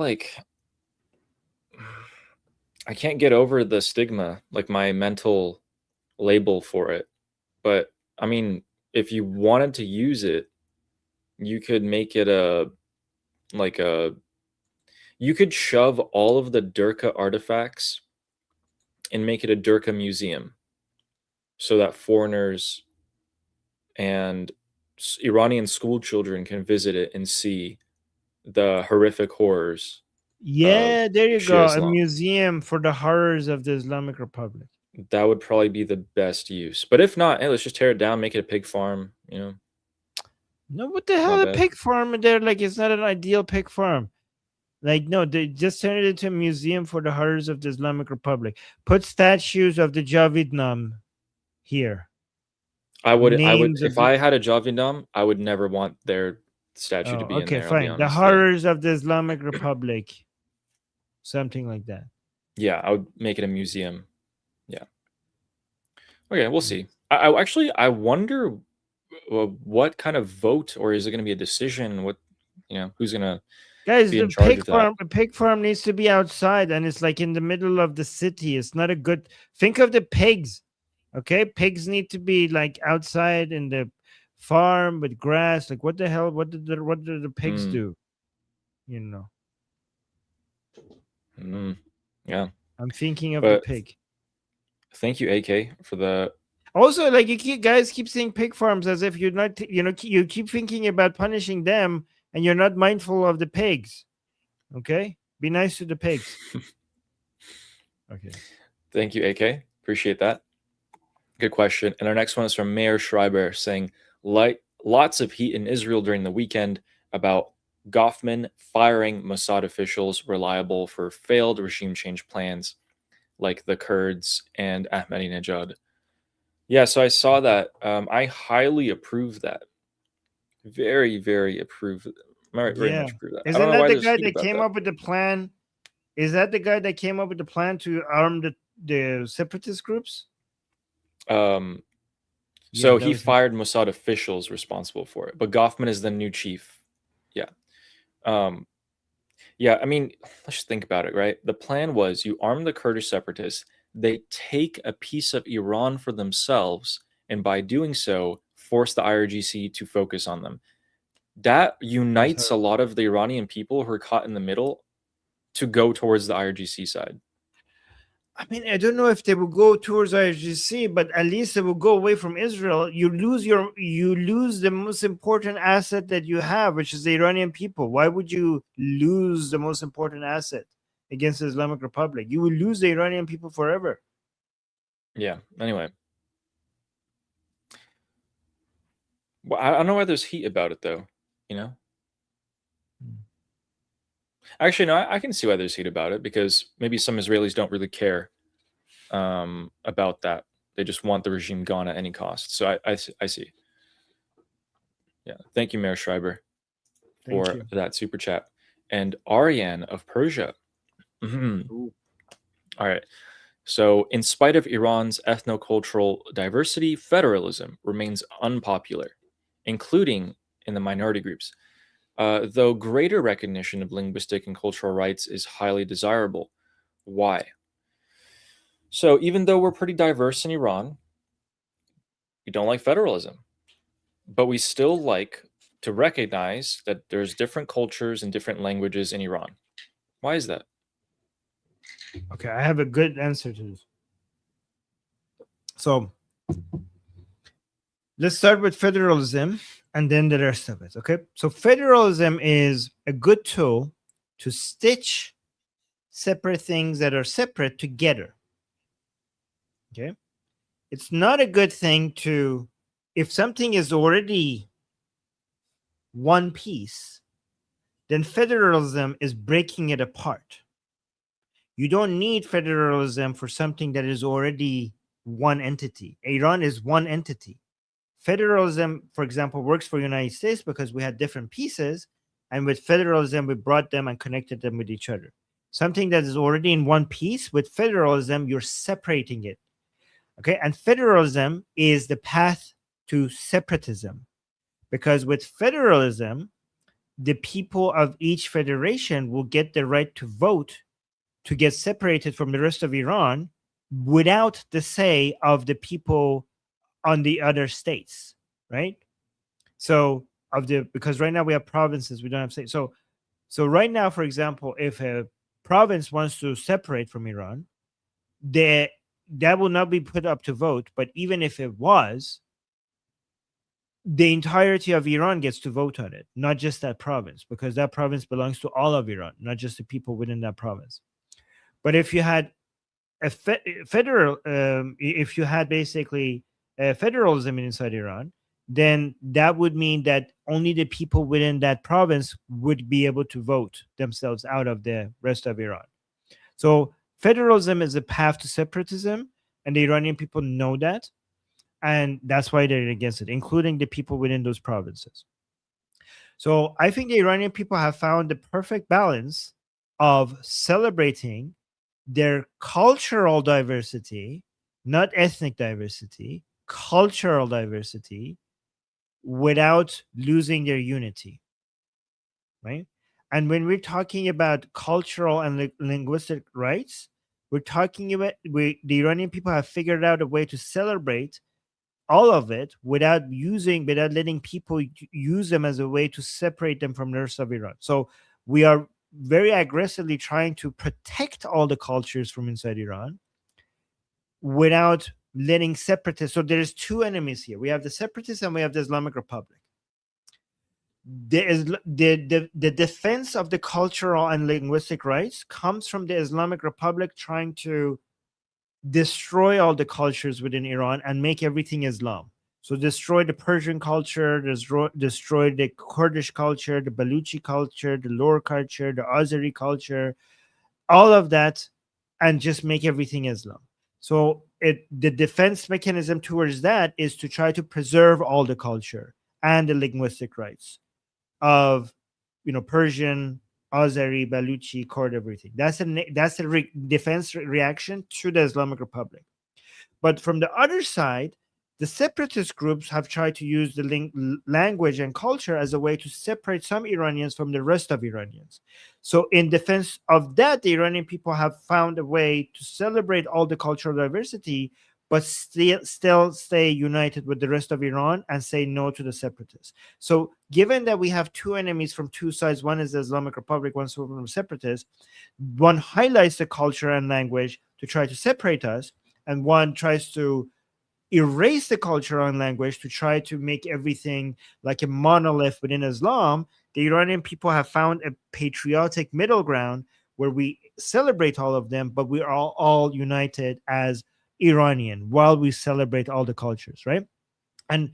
get over the stigma, like my mental label for it. But I mean, if you wanted to use it, you could make it you could shove all of the Durka artifacts and make it a Durka museum so that foreigners and Iranian school children can visit it and see the horrific horrors. Yeah, there you Shia go. A Islam. museum for the horrors of the Islamic Republic. That would probably be the best use. But if not, hey, let's just tear it down, make it a pig farm. You know, No, what the hell? Not A bad. pig farm there? Like, it's not an ideal pig farm. Like, no, they just turn it into a museum for the horrors of the Islamic Republic. Put statues of the Javidnam here. I would Names of if the- I had a Javidam, I would never want their statue to Oh, be in okay, there. I'll be fine. The honest. horrors of the Islamic Republic. Something like that. Yeah, I would make it a museum. Yeah. Okay, we'll see. I wonder what kind of vote, or is it going to be a decision? What, who's going to Guys, be the in charge pig of that? farm, a pig farm needs to be outside, and it's like in the middle of the city. It's not a good. Think of the pigs, okay? Pigs need to be like outside in the farm with grass. Like, what the hell? What did the pigs do? You know. Yeah. I'm thinking of the But pig. thank you, AK, for the. Also, like, guys keep saying pig farms as if you're not. You keep thinking about punishing them, and you're not mindful of the pigs. Okay, be nice to the pigs. Okay. Thank you, AK. Appreciate that. Good question. And our next one is from Mayor Schreiber saying, lots of heat in Israel during the weekend about Goffman firing Mossad officials reliable for failed regime change plans like the Kurds and Ahmadinejad. Yeah, so I saw that. I highly approve that. Very, very approve. Very much approve that. I Isn't don't know that why the there's guy heat that about came that. up with the plan? Is that the guy that came up with the plan to arm the separatist groups? So Yeah, that he was him. fired Mossad officials responsible for it, but Goffman is the new chief. Yeah. Yeah, I mean, let's just think about it, right? The plan was you arm the Kurdish separatists, they take a piece of Iran for themselves, and by doing so, force the IRGC to focus on them. That unites a lot of the Iranian people who are caught in the middle to go towards the IRGC side. I mean, I don't know if they will go towards IRGC, but at least they will go away from Israel. You lose the most important asset that you have, which is the Iranian people. Why would you lose the most important asset against the Islamic Republic? You will lose the Iranian people forever. Yeah. Anyway. Well, I don't know why there's heat about it, though. Actually, no, I can see why there's heat about it, because maybe some Israelis don't really care about that. They just want the regime gone at any cost. So I see. Yeah. Thank you, Mayor Schreiber, for that super chat. And Aryan of Persia. All right. So, in spite of Iran's ethnocultural diversity, federalism remains unpopular, including in the minority groups. Though greater recognition of linguistic and cultural rights is highly desirable. Why? So, even though we're pretty diverse in Iran, we don't like federalism, but we still like to recognize that there's different cultures and different languages in Iran. Why is that? Okay, I have a good answer to this. So, let's start with federalism and then the rest of it. Okay, so federalism is a good tool to stitch separate things that are separate together. Okay, it's not a good thing to, if something is already one piece, then federalism is breaking it apart. You don't need federalism for something that is already one entity. Iran is one entity. Federalism, for example, works for the United States because we had different pieces, and with federalism, we brought them and connected them with each other. Something that is already in one piece, with federalism, you're separating it. Okay, and federalism is the path to separatism, because with federalism, the people of each federation will get the right to vote to get separated from the rest of Iran without the say of the people on the other states, right? So because right now we have provinces, we don't have states. So right now, for example, if a province wants to separate from Iran, that will not be put up to vote. But even if it was, the entirety of Iran gets to vote on it, not just that province, because that province belongs to all of Iran, not just the people within that province. But if you had a federal, if you had basically federalism inside Iran, then that would mean that only the people within that province would be able to vote themselves out of the rest of Iran. So federalism is a path to separatism, and the Iranian people know that, and that's why they're against it, including the people within those provinces. So I think the Iranian people have found the perfect balance of celebrating their cultural diversity, not ethnic diversity, cultural diversity, without losing their unity, right? And when we're talking about cultural and linguistic rights, we're talking about the Iranian people have figured out a way to celebrate all of it without letting people use them as a way to separate them from the rest of Iran. So we are very aggressively trying to protect all the cultures from inside Iran without letting separatists. So there's two enemies here. We have the separatists and we have the Islamic Republic. There is the defense of the cultural and linguistic rights comes from the Islamic Republic trying to destroy all the cultures within Iran and make everything Islam. So destroy the Persian culture, destroy the Kurdish culture, the Baluchi culture, the Lor culture, the Azeri culture, all of that, and just make everything Islam. So the defense mechanism towards that is to try to preserve all the culture and the linguistic rights of, Persian, Azeri, Baluchi, Kurd, everything. That's a defense reaction to the Islamic Republic. But from the other side, the separatist groups have tried to use the language and culture as a way to separate some Iranians from the rest of Iranians. So in defense of that, the Iranian people have found a way to celebrate all the cultural diversity, but still stay united with the rest of Iran and say no to the separatists. So given that we have two enemies from two sides, one is the Islamic Republic, one is from the separatists, one highlights the culture and language to try to separate us, and one tries to erase the culture and language to try to make everything like a monolith within Islam. The Iranian people have found a patriotic middle ground where we celebrate all of them, but we are all united as Iranian while we celebrate all the cultures, right? And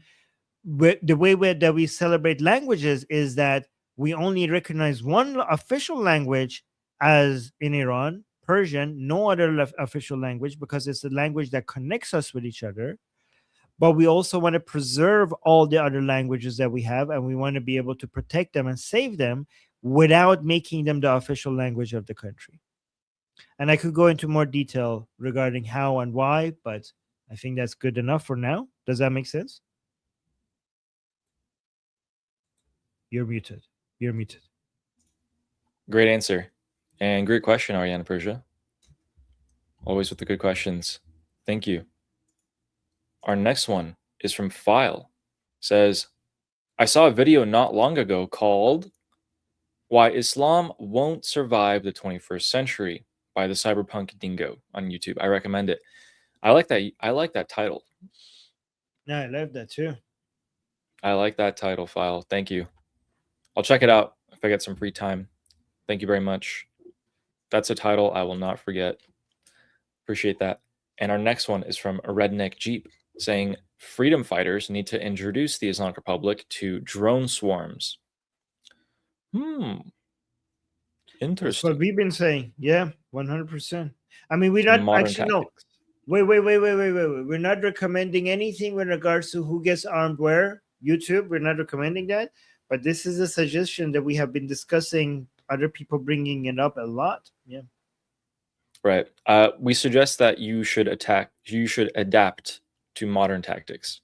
the way that we celebrate languages is that we only recognize one official language as in Iran, Persian, no other official language, because it's the language that connects us with each other. But we also want to preserve all the other languages that we have, and we want to be able to protect them and save them without making them the official language of the country. And I could go into more detail regarding how and why, but I think that's good enough for now. Does that make sense? You're muted. You're muted. Great answer. And great question, Ariana Persia. Always with the good questions. Thank you. Our next one is from File. Says, I saw a video not long ago called Why Islam Won't Survive the 21st Century by the Cyberpunk Dingo on YouTube. I recommend it. I like that title. Yeah, I love that too. I like that title, File. Thank you. I'll check it out if I get some free time. Thank you very much. That's a title I will not forget. Appreciate that. And our next one is from a Redneck Jeep saying freedom fighters need to introduce the Islamic Republic to drone swarms. Interesting. That's what we've been saying. Yeah, 100%. I mean, we're not Modern actually tactics. no. Wait. We're not recommending anything with regards to who gets armed where. YouTube, we're not recommending that. But this is a suggestion that we have been discussing. Other people bringing it up a lot. Yeah. Right. We suggest that you should adapt to modern tactics.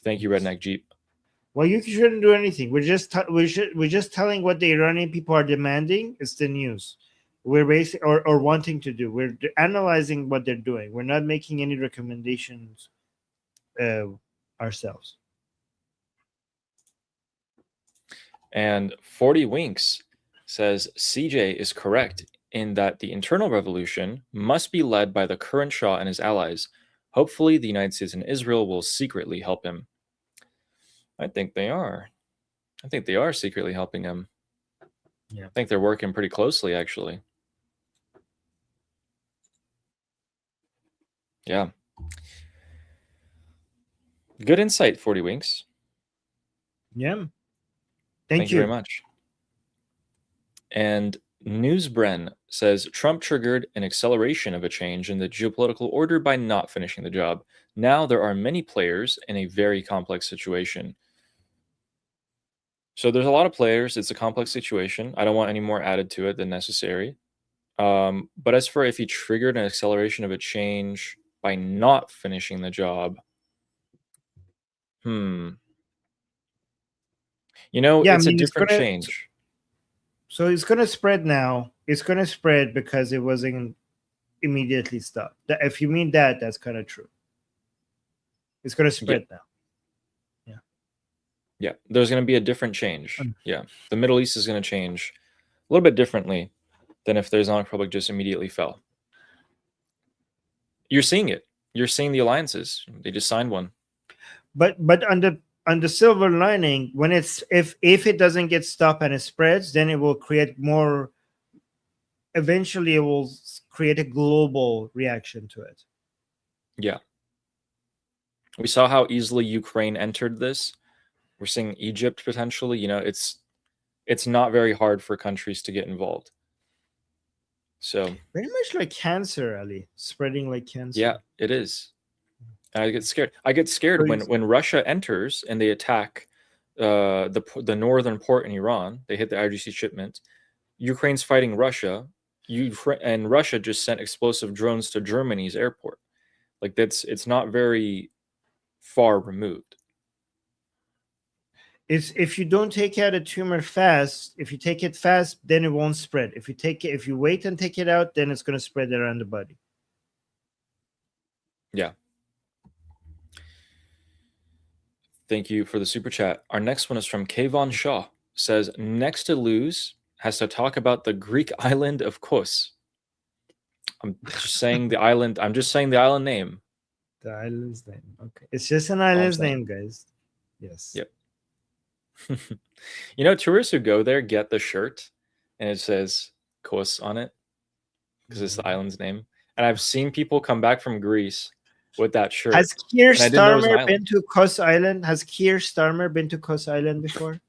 Thank you, Redneck Jeep. Well, you shouldn't do anything. We're just telling what the Iranian people are demanding. It's the news. We're basically or wanting to do. We're analyzing what they're doing. We're not making any recommendations ourselves. And 40 Winks says CJ is correct in that the internal revolution must be led by the current Shah and his allies. Hopefully, the United States and Israel will secretly help him. I think they are. I think they are secretly helping him. Yeah. I think they're working pretty closely, actually. Yeah. Good insight, 40 Winks. Yeah. Thank you very much. And Newsbren says Trump triggered an acceleration of a change in the geopolitical order by not finishing the job. Now there are many players in a very complex situation. So there's a lot of players. It's a complex situation. I don't want any more added to it than necessary. But as for if he triggered an acceleration of a change by not finishing the job, you know, Yeah, I it's a mean, different change. So it's going to spread now. It's going to spread because it wasn't immediately stopped. If you mean that, that's kind of true. It's going to spread now. Yeah, there's going to be a different change. Yeah, the Middle East is going to change a little bit differently than if the Islamic Republic just immediately fell. You're seeing it. You're seeing the alliances. They just signed one. But on the silver lining, when it's if it doesn't get stopped and it spreads, then it will create more. Eventually, it will create a global reaction to it. Yeah, we saw how easily Ukraine entered this. We're seeing Egypt potentially. You know, it's not very hard for countries to get involved. So very much like cancer, Ali, spreading like cancer. Yeah, it is. And I get scared. I get scared when Russia enters and they attack the northern port in Iran. They hit the IRGC shipment. Ukraine's fighting Russia. And Russia just sent explosive drones to Germany's airport. Like it's not very far removed. It's if you don't take out a tumor fast, if you take it fast, then it won't spread. If you wait and take it out, then it's going to spread around the body. Yeah. Thank you for the super chat. Our next one is from Kayvon Shaw. Says, next to lose has to talk about the Greek island of Kos. I'm just saying the island. I'm just saying the island name. The island's name. Okay. It's just an island's name, guys. Yes. Yep. You know, tourists who go there get the shirt and it says Kos on it because it's the island's name. And I've seen people come back from Greece with that shirt. Has Keir Starmer been to Kos Island? Has Keir Starmer been to Kos Island before?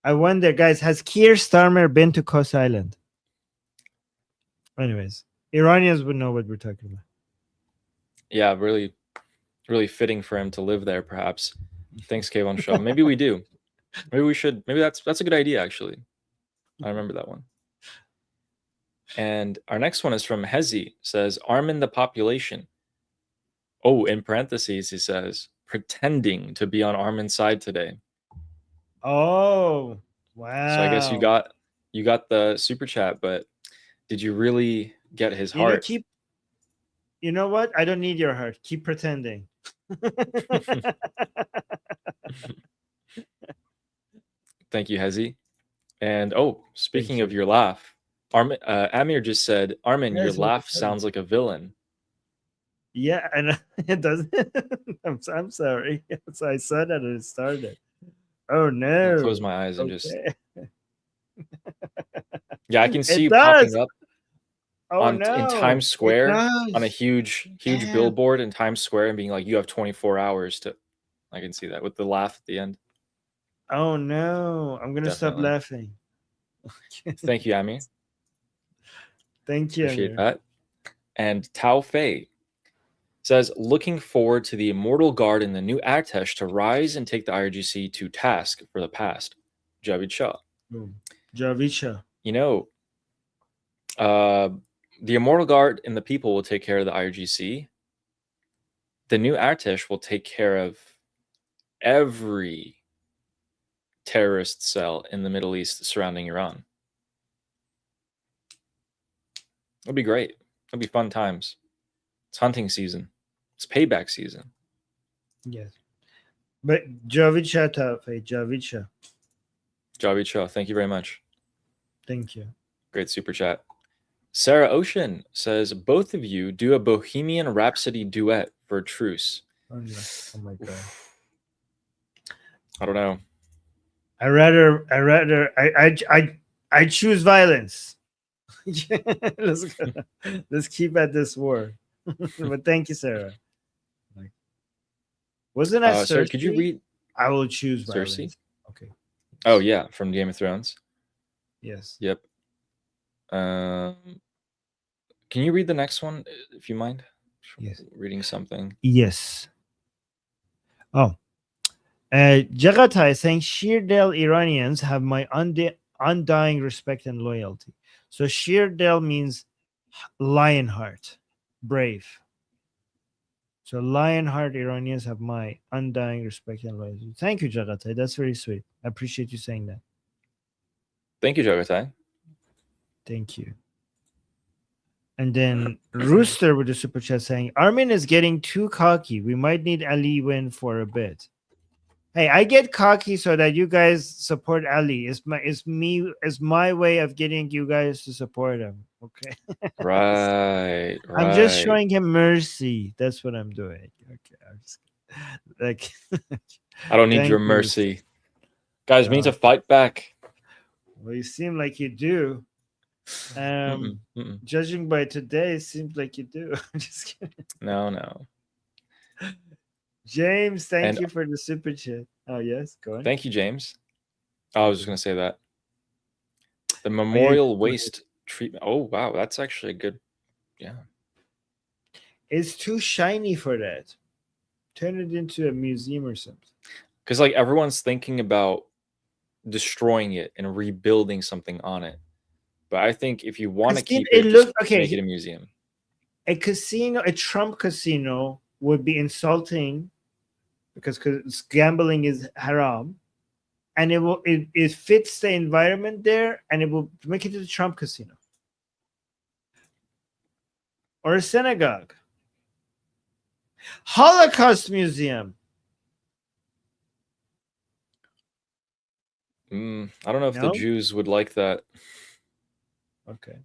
I wonder, guys, has Keir Starmer been to Kos Island? Anyways, Iranians would know what we're talking about. Yeah, really, really fitting for him to live there, perhaps. Thanks, Kayvon Shaw. Maybe we do. Maybe we should. Maybe that's a good idea, actually. I remember that one. And our next one is from Hezi. Says, arming the population. Oh, in parentheses, he says, pretending to be on Armin's side today. Oh, wow. So I guess you got the super chat, but did you really get his heart? You know what? I don't need your heart. Keep pretending. Thank you, Hezi. And speaking of your laugh, Amir just said, Armin, your laugh sounds like a villain. Yeah, and it doesn't. I'm sorry. So I said that and it started. Oh no! I'll close my eyes and just. Yeah, I can see you does. popping up in Times Square on a huge billboard in Times Square and being like, "You have 24 hours to." I can see that with the laugh at the end. Oh no! I'm gonna stop laughing. Thank you, Ami. Thank you. Appreciate that. And Tao Fei says, looking forward to the Immortal Guard in the new Artesh to rise and take the IRGC to task for the past. Javid Shah. Javid Shah. You know, the Immortal Guard and the people will take care of the IRGC. The new Artesh will take care of every terrorist cell in the Middle East surrounding Iran. It'll be great. It'll be fun times. It's hunting season. It's payback season. Yes. But Javid Shah, Javid Shah. Javid Shah, thank you very much. Thank you. Great super chat. Sarah Ocean says, both of you do a Bohemian Rhapsody duet for truce. Oh my god. I don't know. I choose violence. Let's keep at this war. But thank you, Sarah. Wasn't that Sarah, Cersei? could you read I will choose Cersei? violence. Okay. Oh yeah, from Game of Thrones. Yes. Yep. Can you read the next one if you mind? Yes. Reading something. Yes. Oh. Jagatai is saying Sheerdale Iranians have my undying respect and loyalty. So Sheerdale means Lionheart, brave. So Lionheart Iranians have my undying respect and loyalty. Thank you, Jagatai. That's very sweet. I appreciate you saying that. Thank you, Jagatai. Thank you. And then Rooster with the super chat saying Armin is getting too cocky. We might need Ali win for a bit. Hey, I get cocky so that you guys support Ali. It's my way of getting you guys to support him. Okay. Right. I'm just showing him mercy. That's what I'm doing. Okay. I'm just like I don't need Thank your you. mercy. Guys, we need to fight back. Well, you seem like you do. Judging by today, it seems like you do. I'm just kidding. No. James, thank you for the super chat. Oh, yes, go on. Thank you, James. I was just going to say that. The memorial waste treatment. Oh, wow. That's actually a good. Yeah. It's too shiny for that. Turn it into a museum or something. Because like everyone's thinking about destroying it and rebuilding something on it. But I think if you want to keep it, make it a museum. A casino, a Trump casino would be insulting because gambling is haram, and it fits the environment there, and it will make it to the Trump casino or a synagogue, Holocaust museum. I don't know if the Jews would like that. Okay.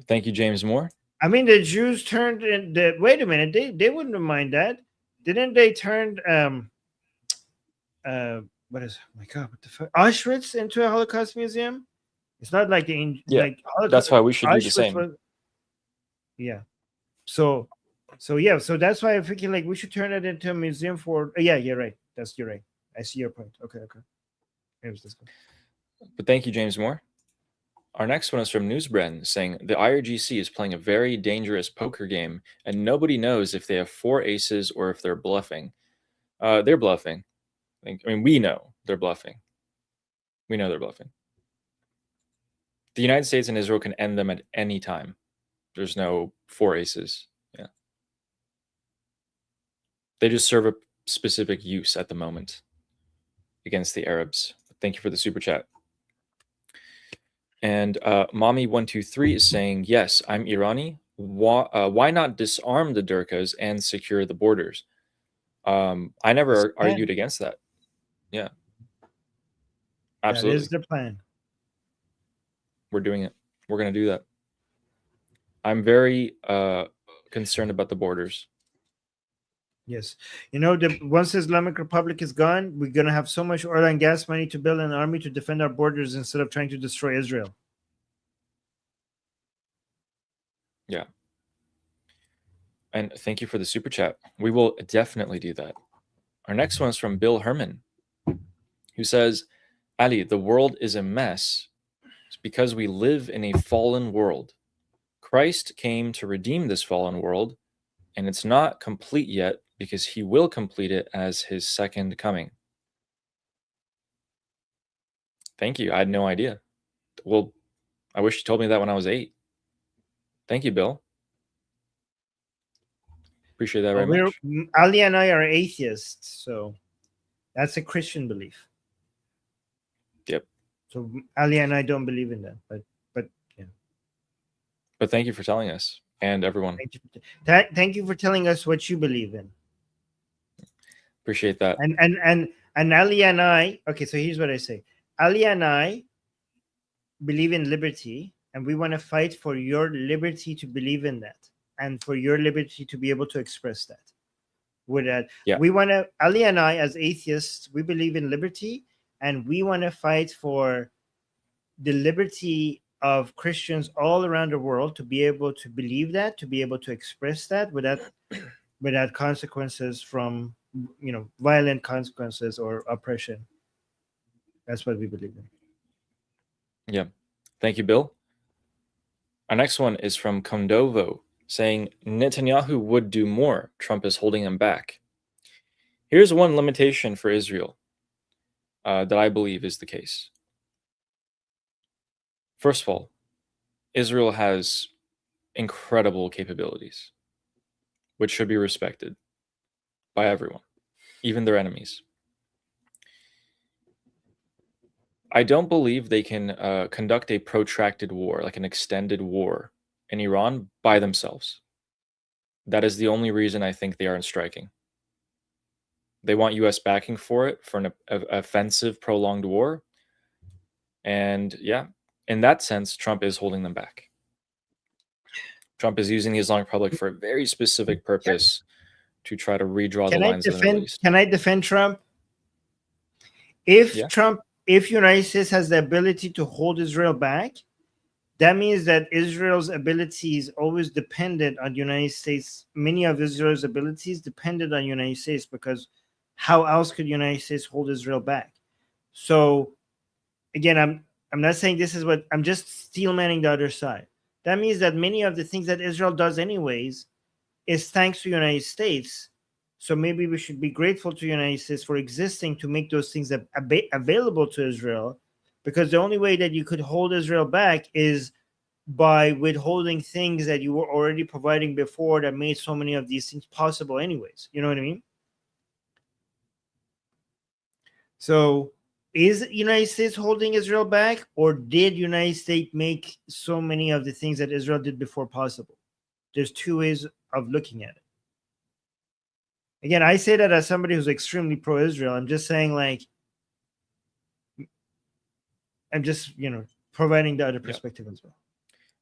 Thank you, James Moore. I mean, the Jews turned in the. Wait a minute, they wouldn't mind that, didn't they? Turned what is? Oh my God, what the fuck? Auschwitz into a Holocaust museum. It's not like like that's why we should do the same. So that's why I'm thinking like we should turn it into a museum for. Yeah, you're right. You're right. I see your point. Okay. Here's this one. But thank you, James Moore. Our next one is from Newsbren saying the IRGC is playing a very dangerous poker game and nobody knows if they have 4 aces or if they're bluffing. They're bluffing. I mean, we know they're bluffing. We know they're bluffing. The United States and Israel can end them at any time. There's no 4 aces. Yeah. They just serve a specific use at the moment against the Arabs. Thank you for the super chat. And Mommy123 is saying, yes, I'm Irani. Why not disarm the Durkas and secure the borders? I never argued against that. Yeah. Absolutely. That is the plan. We're doing it. We're going to do that. I'm very concerned about the borders. Yes. Once the Islamic Republic is gone, we're going to have so much oil and gas money to build an army to defend our borders instead of trying to destroy Israel. Yeah. And thank you for the super chat. We will definitely do that. Our next one is from Bill Herman, who says, Ali, the world is a mess. It's because we live in a fallen world. Christ came to redeem this fallen world, and it's not complete yet because he will complete it as his second coming. Thank you. I had no idea. Well, I wish you told me that when I was 8. Thank you, Bill. Appreciate that very much. Ali and I are atheists, so that's a Christian belief. Yep. So Ali and I don't believe in that, but yeah. But thank you for telling us and everyone. Thank you for telling us what you believe in. Appreciate that. And Ali and I. Okay, so here's what I say. Ali and I believe in liberty, and we want to fight for your liberty to believe in that. and for your liberty to be able to express that. With that, Yeah. we want to, Ali and I, as atheists, we believe in liberty, and we want to fight for the liberty of Christians all around the world to be able to believe that, to be able to express that without consequences from, violent consequences or oppression. That's what we believe in. Yeah. Thank you, Bill. Our next one is from Kondovo, saying Netanyahu would do more. Trump is holding him back. Here's one limitation for Israel that I believe is the case. First of all, Israel has incredible capabilities, which should be respected by everyone, even their enemies. I don't believe they can conduct a protracted war, like an extended war in Iran by themselves. That is the only reason I think they aren't striking. They want US backing for it, for an offensive, prolonged war. And yeah, in that sense, Trump is holding them back. Trump is using the Islamic Republic for a very specific purpose to try to redraw the lines of the Middle East. Can I defend Trump? If United States has the ability to hold Israel back, that means that Israel's ability is always dependent on the United States. Many of Israel's abilities depended on the United States, because how else could the United States hold Israel back? So again, I'm not saying this is what, I'm just steelmanning the other side. That means that many of the things that Israel does anyways is thanks to the United States. So maybe we should be grateful to the United States for existing to make those things available to Israel, because the only way that you could hold Israel back is by withholding things that you were already providing before that made so many of these things possible anyways. You know what I mean? So is the United States holding Israel back, or did United States make so many of the things that Israel did before possible? There's two ways of looking at it. Again, I say that as somebody who's extremely pro-Israel. I'm just saying, like, I'm just, providing the other perspective as well.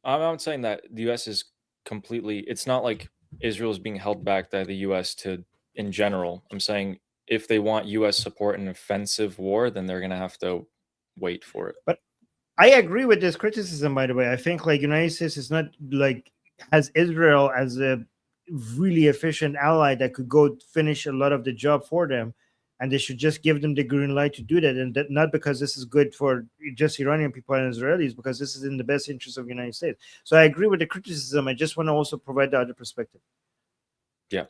I'm not saying that the U.S. is completely, it's not like Israel is being held back by the U.S. in general. I'm saying if they want U.S. support in an offensive war, then they're going to have to wait for it. But I agree with this criticism, by the way. I think, like, United States is not, like, has Israel as a really efficient ally that could go finish a lot of the job for them, and they should just give them the green light to do that. And that not because this is good for just Iranian people and Israelis, because this is in the best interest of the United States. So I agree with the criticism. I just want to also provide the other perspective. Yeah.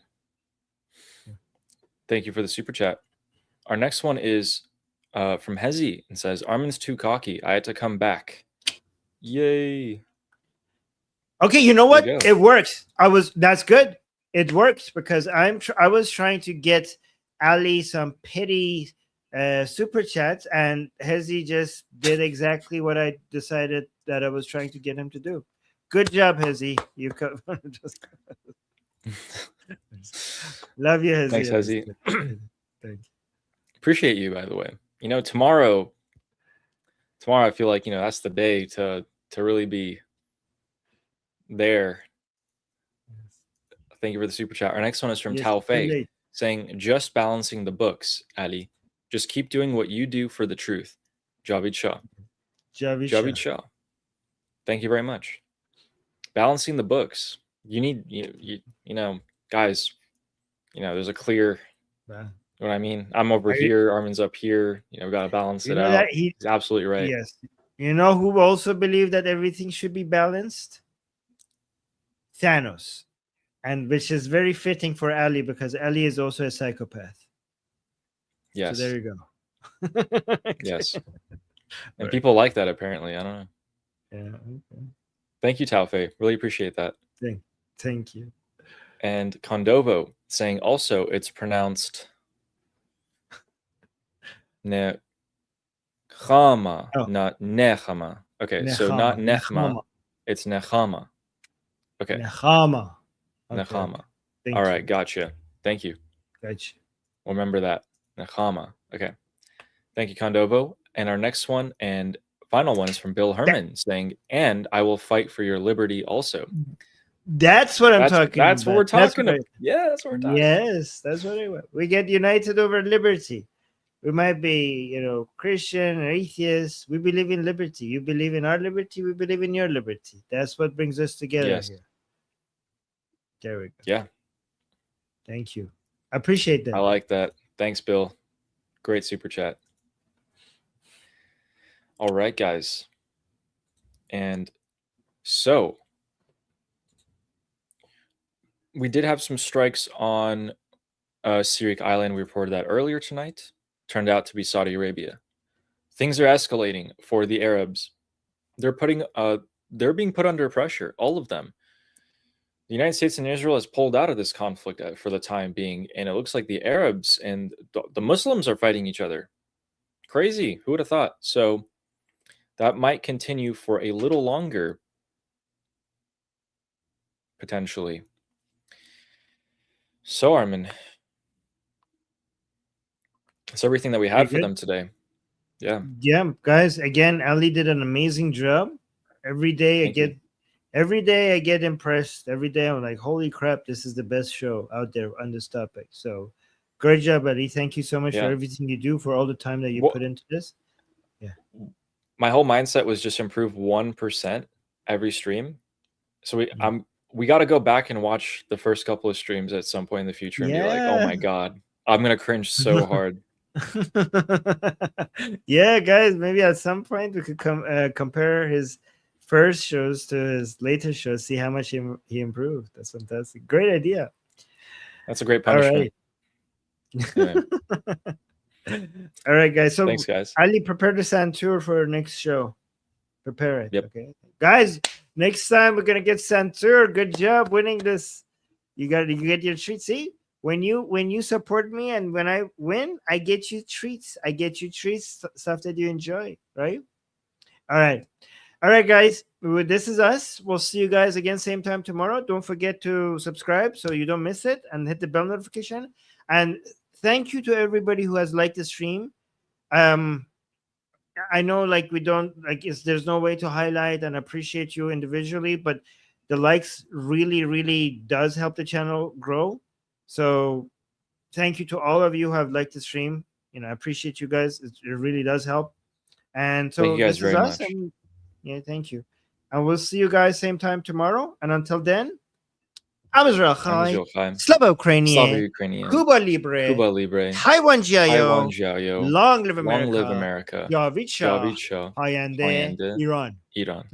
Thank you for the super chat. Our next one is from Hezi, and says, Armin's too cocky. I had to come back. Yay. Okay, you know what? There you go. It works. That's good. It works, because I was trying to get Ali some pity super chats, and Hezi just did exactly what I decided that I was trying to get him to do. Good job, Hezi. You love you, Hezi. Thanks, Hezi. Thank you. Appreciate you, by the way. Tomorrow I feel like, that's the day to really be there. Thank you for the super chat. Our next one is from Tao Fei, saying, just balancing the books, Ali. Just keep doing what you do for the truth. Javid Shah. Javid Shah. Thank you very much. Balancing the books. You need, guys, there's a clear, you know what I mean? I'm over here, Armin's up here, we got to balance it out. He's absolutely right. Yes. You know who also believed that everything should be balanced? Thanos. And which is very fitting for Ali, because Ali is also a psychopath. Yes. So there you go. Yes. And people like that, apparently. I don't know. Yeah. Okay. Thank you, Taufei. Really appreciate that. Thank you. And Kondovo saying also it's pronounced Nechama, not Nechama. Okay, Nechama. so not Nechma, it's Nechama. Okay. Nechama. Okay. Nechama. All right, gotcha. Thank you. Gotcha. Remember that. Nechama. Okay. Thank you, Kondovo. And our next one and final one is from Bill Herman saying, and I will fight for your liberty also. That's what I'm talking about. That's what we're talking about. Yeah, that's what we're talking about. Yes, that's what I want. We get united over liberty. We might be, Christian or atheist. We believe in liberty. You believe in our liberty. We believe in your liberty. That's what brings us together Yes. here. There we go. Yeah. Thank you. I appreciate that. I like that. Thanks, Bill. Great super chat. All right, guys. And so we did have some strikes on Syriac Island. We reported that earlier tonight. Turned out to be Saudi Arabia. Things are escalating for the Arabs. They're being put under pressure, all of them. The United States and Israel has pulled out of this conflict for the time being, and it looks like the Arabs and the Muslims are fighting each other. Crazy. Who would have thought? So that might continue for a little longer, potentially. So, Armin, that's everything that we had for them today. Yeah. Yeah, guys. Again, Ali did an amazing job. Every day I get impressed. Every day I'm like, holy crap, this is the best show out there on this topic. So great job, Ali. Thank you so much for everything you do, for all the time that you put into this. Yeah. My whole mindset was just improve 1% every stream. So we got to go back and watch the first couple of streams at some point in the future and be like, oh my God, I'm going to cringe so hard. Yeah, guys, maybe at some point we could compare his first shows to his later shows, see how much he improved. That's fantastic. Great idea. That's a great punishment. All right, all right, guys. So thanks, guys. Ali, prepare the Santur for our next show. Prepare it. Yep. Okay, guys. Next time we're gonna get Santur. Good job winning this. You get your treats. See, when you support me and when I win, I get you treats. I get you treats, stuff that you enjoy. Right. All right, guys. This is us. We'll see you guys again same time tomorrow. Don't forget to subscribe so you don't miss it, and hit the bell notification. And thank you to everybody who has liked the stream. I know, like, we don't there's no way to highlight and appreciate you individually, but the likes really does help the channel grow. So thank you to all of you who have liked the stream. I appreciate you guys. It really does help. And so thank you guys this is us. much. And yeah, thank you. And we'll see you guys same time tomorrow. And until then, I'm Israel Chai, Slava Ukrainian, Cuba Libre, Taiwan Jiayo, Long live America, Yavicha, Hayande, Iran. Iran.